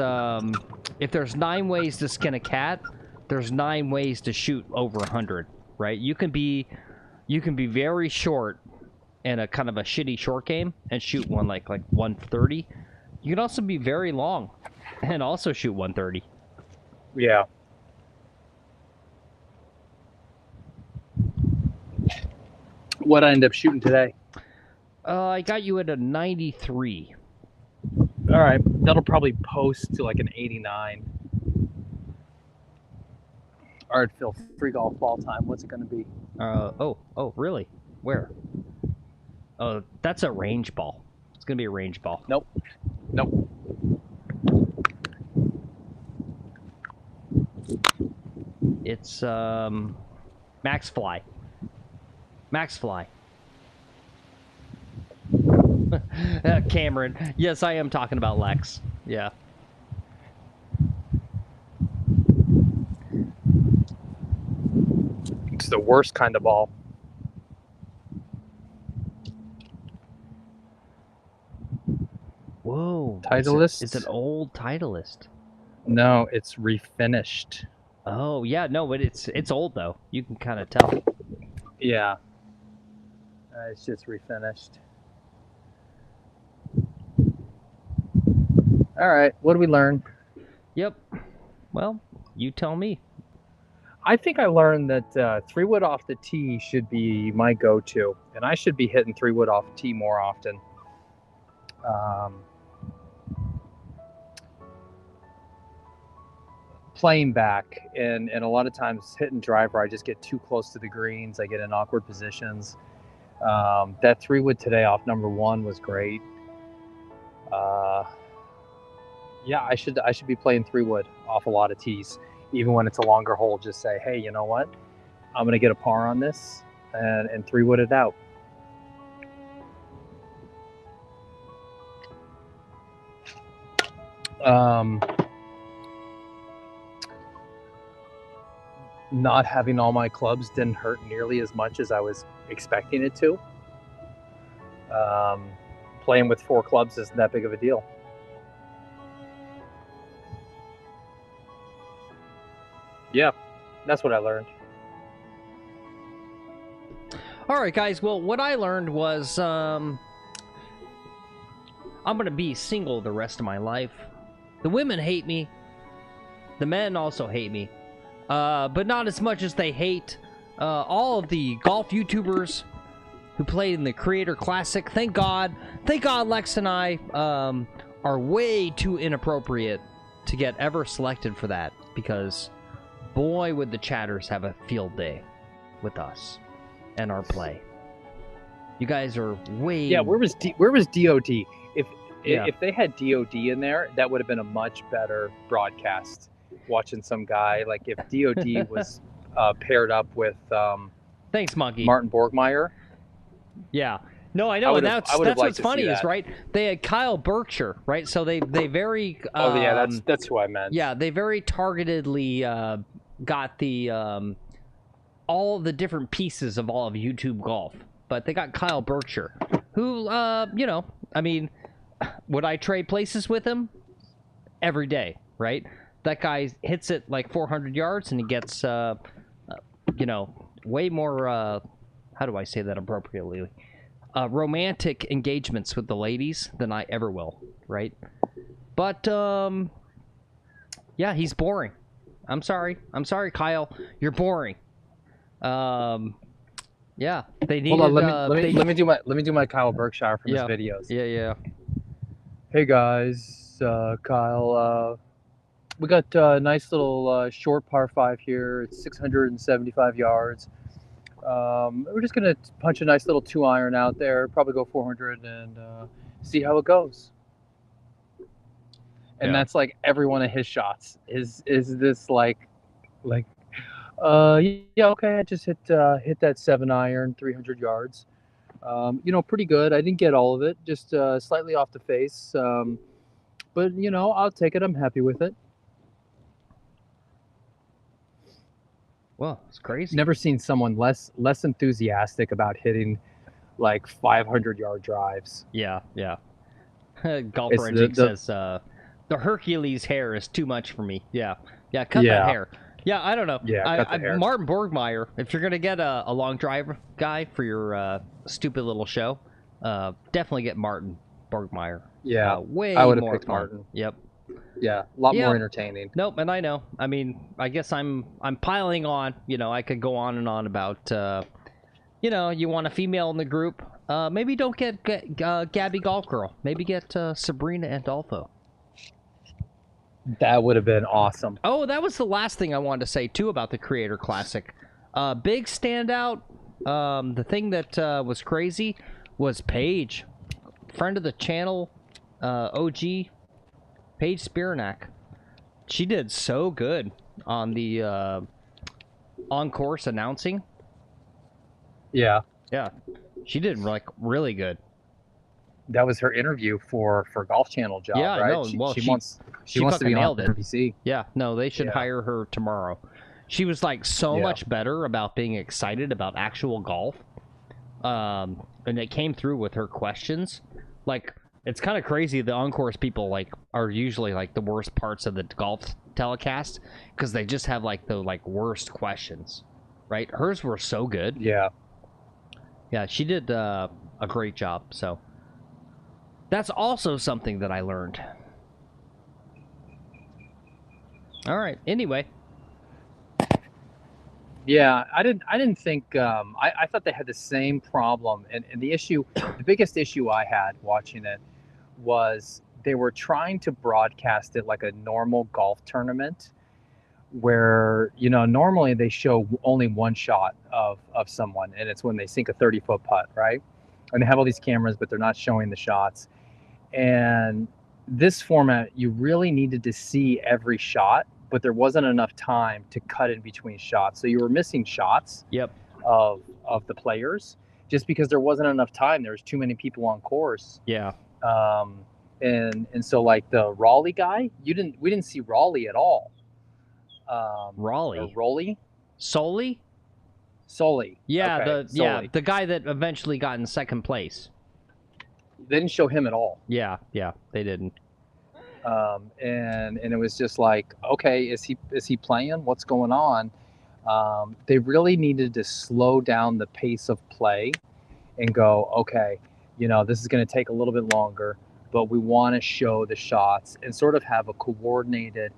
Speaker 2: if there's 9 ways to skin a cat, there's 9 ways to shoot over 100, right? You can be very short in a kind of a shitty short game and shoot one like 130. You can also be very long and also shoot 130.
Speaker 1: Yeah. What'd I end up shooting today?
Speaker 2: I got you at a 93.
Speaker 1: All right, that'll probably post to like an 89. All right, Phil, free golf ball time. What's it going to be?
Speaker 2: Oh, really? Where? Oh, that's a range ball. It's gonna be a range ball.
Speaker 1: Nope. Nope.
Speaker 2: It's Max Fly. Max Fly. Cameron. Yes, I am talking about Lex. Yeah.
Speaker 1: It's the worst kind of ball.
Speaker 2: Whoa.
Speaker 1: Titleist?
Speaker 2: It's an old Titleist.
Speaker 1: No, it's refinished.
Speaker 2: Oh yeah, no, but it's old though. You can kind of tell.
Speaker 1: Yeah. It's just refinished. All right, what did we learn?
Speaker 2: Yep. Well, you tell me.
Speaker 1: I think I learned that 3-wood off the tee should be my go-to, and I should be hitting 3-wood off the tee more often. Playing back, and a lot of times hitting driver, I just get too close to the greens. I get in awkward positions. That 3-wood today off number 1 was great. Yeah, I should be playing 3-wood off a lot of tees, even when it's a longer hole. Just say, hey, you know what? I'm gonna get a par on this and 3-wood it out. Not having all my clubs didn't hurt nearly as much as I was expecting it to. Playing with 4 clubs isn't that big of a deal. Yeah, that's what I learned.
Speaker 2: All right, guys. Well, what I learned was I'm going to be single the rest of my life. The women hate me. The men also hate me. But not as much as they hate all of the golf YouTubers who played in the Creator Classic. Thank God Lex and I are way too inappropriate to get ever selected for that, because boy would the chatters have a field day with us and our play. You guys are way...
Speaker 1: Yeah, where was DOD? If they had DOD in there, that would have been a much better broadcast. Watching some guy, like if DOD was paired up with
Speaker 2: thanks, Monkey.
Speaker 1: Martin Borgmeyer.
Speaker 2: Yeah. No, I know, and that's what's funny is, right, they had Kyle Berkshire, right? So they very
Speaker 1: oh yeah, that's who I meant.
Speaker 2: Yeah, they very targetedly got the all the different pieces of all of YouTube golf. But they got Kyle Berkshire, who you know, I mean, would I trade places with him? Every day, right? That guy hits it like 400 yards, and he gets, you know, way more, how do I say that appropriately? Romantic engagements with the ladies than I ever will, right? But, yeah, he's boring. I'm sorry, Kyle. You're boring. Yeah, they need.
Speaker 1: Hold on, let me do my Kyle Berkshire from his videos.
Speaker 2: Yeah.
Speaker 1: Hey guys, Kyle. We got a nice little short par 5 here. It's 675 yards. We're just gonna punch a nice little 2-iron out there. Probably go 400 and see how it goes. And that's like every one of his shots. Is this like, yeah, okay, I just hit that 7-iron, 300 yards. You know, pretty good. I didn't get all of it, just slightly off the face. But you know, I'll take it. I'm happy with it.
Speaker 2: Well, it's crazy.
Speaker 1: Never seen someone less enthusiastic about hitting like 500-yard drives.
Speaker 2: Yeah. Golfer Engine says the Hercules hair is too much for me. Yeah, cut that hair. Yeah, I don't know.
Speaker 1: Yeah, cut the hair.
Speaker 2: Martin Borgmeyer, if you're gonna get a long drive guy for your stupid little show, definitely get Martin Borgmeyer.
Speaker 1: Yeah,
Speaker 2: way
Speaker 1: I would have
Speaker 2: more
Speaker 1: picked
Speaker 2: fun.
Speaker 1: Martin.
Speaker 2: Yep.
Speaker 1: Yeah, a lot more entertaining.
Speaker 2: Nope, and I know. I mean, I guess I'm piling on. You know, I could go on and on about. You know, you want a female in the group. Maybe don't get Gabby Golf Girl. Maybe get Sabrina Andolfo.
Speaker 1: That would have been awesome.
Speaker 2: Oh, that was the last thing I wanted to say too about the Creator Classic. Big standout. The thing that was crazy was Paige, friend of the channel, OG, Paige Spiranak. She did so good on the on-course announcing.
Speaker 1: Yeah.
Speaker 2: Yeah, she did like really good.
Speaker 1: That was her interview for Golf Channel job,
Speaker 2: Yeah,
Speaker 1: right?
Speaker 2: I know. Well,
Speaker 1: she wants to
Speaker 2: fucking
Speaker 1: be on
Speaker 2: nailed it.
Speaker 1: NBC.
Speaker 2: Yeah, no, they should
Speaker 1: Yeah.
Speaker 2: hire her tomorrow. She was like so
Speaker 1: Yeah.
Speaker 2: much better about being excited about actual golf. And it came through with her questions. Like, it's kind of crazy. The on-course people like are usually like the worst parts of the golf telecast because they just have like the worst questions, right? Hers were so good.
Speaker 1: Yeah.
Speaker 2: Yeah, she did a great job. So that's also something that I learned. All right. Anyway.
Speaker 1: Yeah, I didn't think I thought they had the same problem, and the biggest issue I had watching it was they were trying to broadcast it like a normal golf tournament where, you know, normally they show only one shot of someone, and it's when they sink a 30-foot putt, right? And they have all these cameras, but they're not showing the shots. And this format, you really needed to see every shot, but there wasn't enough time to cut in between shots. So you were missing shots of the players just because there wasn't enough time. There was too many people on course.
Speaker 2: Yeah.
Speaker 1: And so like the Raleigh guy, we didn't see Raleigh at all.
Speaker 2: Raleigh.
Speaker 1: Or Roley?
Speaker 2: Solely?
Speaker 1: Solely.
Speaker 2: Yeah,
Speaker 1: okay,
Speaker 2: the guy that eventually got in second place.
Speaker 1: They didn't show him at all.
Speaker 2: Yeah, they didn't.
Speaker 1: And it was just like, okay, is he playing? What's going on? They really needed to slow down the pace of play and go, okay, you know, this is going to take a little bit longer, but we want to show the shots and sort of have a coordinated.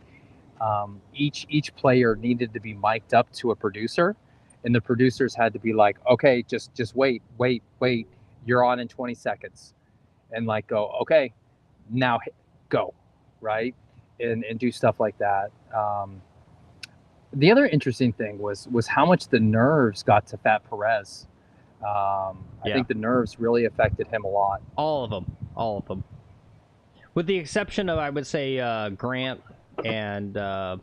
Speaker 1: Each player needed to be mic'd up to a producer, and the producers had to be like, okay, just wait, you're on in 20 seconds, and like go, okay, now go, right, and do stuff like that. The other interesting thing was how much the nerves got to Fat Perez. I think the nerves really affected him a lot.
Speaker 2: All of them, with the exception of, I would say, Grant and Gabby.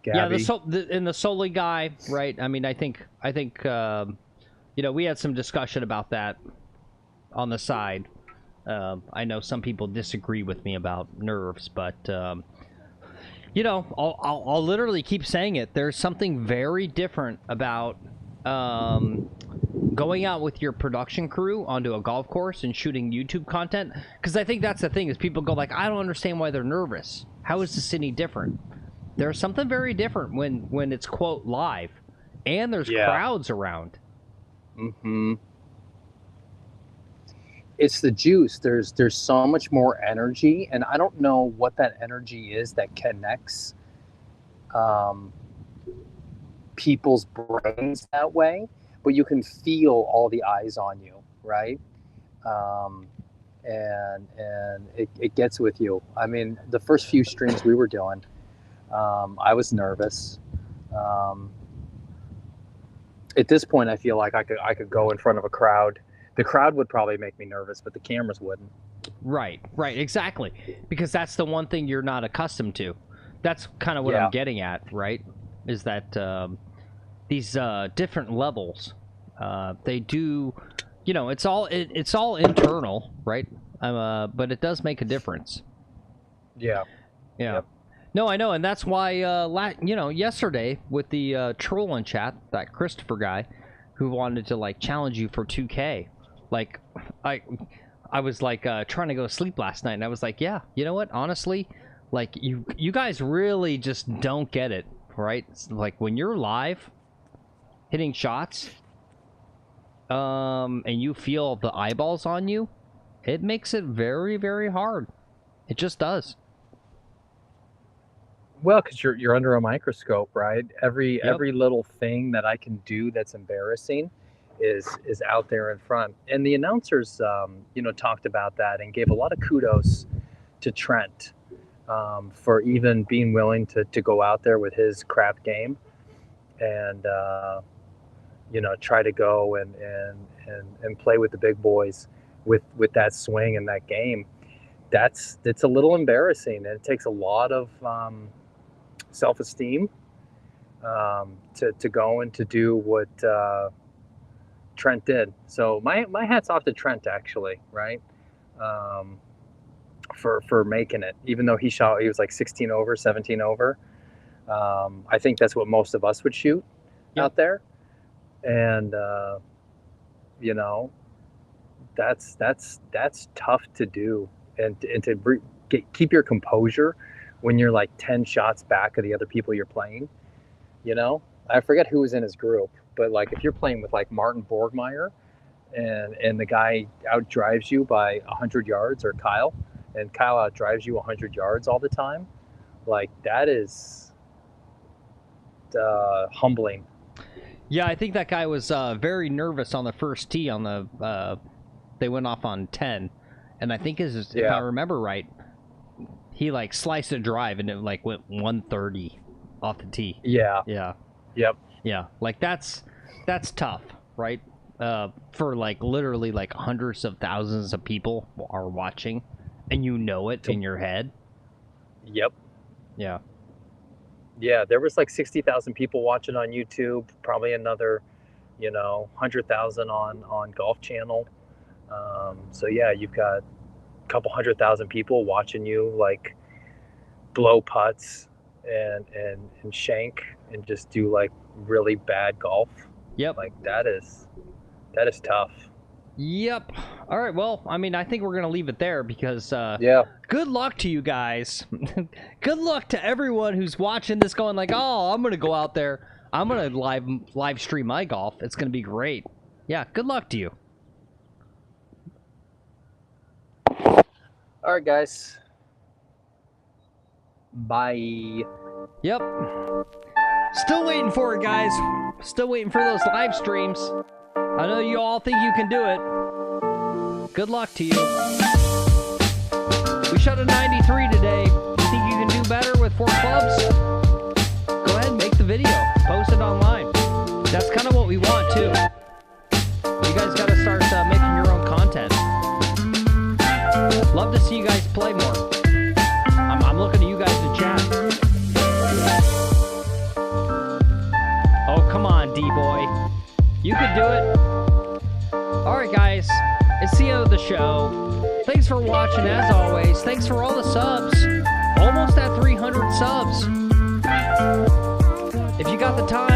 Speaker 2: Yeah, the Soli guy, right? I mean, I think you know, we had some discussion about that on the side. I know some people disagree with me about nerves, but you know, I'll literally keep saying it. There's something very different about going out with your production crew onto a golf course and shooting YouTube content, because I think that's the thing, is people go like, I don't understand why they're nervous. How is this any different? There's something very different when it's quote live and there's crowds around.
Speaker 1: Mm-hmm. It's the juice. There's so much more energy, and I don't know what that energy is that connects people's brains that way, but you can feel all the eyes on you, right? And it gets with you. I mean, the first few streams we were doing, I was nervous. At this point, I feel like I could go in front of a crowd. The crowd would probably make me nervous, but the cameras wouldn't.
Speaker 2: Right, exactly. Because that's the one thing you're not accustomed to. That's kind of what I'm getting at, right? Is that these different levels, they do, you know, it's all internal, right? But it does make a difference.
Speaker 1: Yeah.
Speaker 2: Yep. No, I know, and that's why, you know, yesterday with the troll in chat, that Christopher guy, who wanted to like challenge you for 2K, like, I was like trying to go to sleep last night, and I was like, yeah, you know what? Honestly, like you guys really just don't get it, right? It's like when you're live, hitting shots, and you feel the eyeballs on you, it makes it very, very hard. It just does.
Speaker 1: Well, because you're under a microscope, right? Every little thing that I can do that's embarrassing is out there in front. And the announcers, you know, talked about that and gave a lot of kudos to Trent for even being willing to go out there with his craft game and try to go and play with the big boys with that swing and that game. It's a little embarrassing, and it takes a lot of self-esteem to go and to do what Trent did. So my hat's off to Trent, actually, right? For making it, even though he was like 16 over, 17 over. I think that's what most of us would shoot out there. And, that's tough to do. And to keep your composure when you're like 10 shots back of the other people you're playing. I forget who was in his group, but like if you're playing with like Martin Borgmeyer and the guy outdrives you by 100 yards, or Kyle, and Kyle outdrives you 100 yards all the time, like that is humbling.
Speaker 2: Yeah, I think that guy was very nervous on the first tee on the they went off on 10, and I think if I remember right, he like sliced a drive and it like went 130 off the tee.
Speaker 1: Yeah. Yep.
Speaker 2: Yeah, like that's tough, right? For like literally like hundreds of thousands of people are watching, and you know it in your head.
Speaker 1: Yep.
Speaker 2: Yeah.
Speaker 1: Yeah, there was like 60,000 people watching on YouTube, probably another, 100,000 on Golf Channel. So yeah, you've got a couple 100,000 people watching you like blow putts and shank and just do like really bad golf.
Speaker 2: Yep.
Speaker 1: Like that is tough.
Speaker 2: Yep. All right. Well, I mean, I think we're gonna leave it there because good luck to you guys. Good luck to everyone who's watching this, going like, "Oh, I'm gonna go out there. I'm gonna live stream my golf. It's gonna be great." Yeah. Good luck to you.
Speaker 1: All right, guys. Bye.
Speaker 2: Yep. Still waiting for it, guys. Still waiting for those live streams. I know you all think you can do it. Good luck to you. We shot a 93 today. You think you can do better with 4 clubs? Go ahead and make the video. Post it online. That's kind of what we want, too. You guys got to start making your own content. Love to see you guys play more. I'm looking at you guys to chat. Oh, come on, D-boy. You could do it. Alright, guys. It's the end of the show. Thanks for watching, as always. Thanks for all the subs. Almost at 300 subs. If you got the time,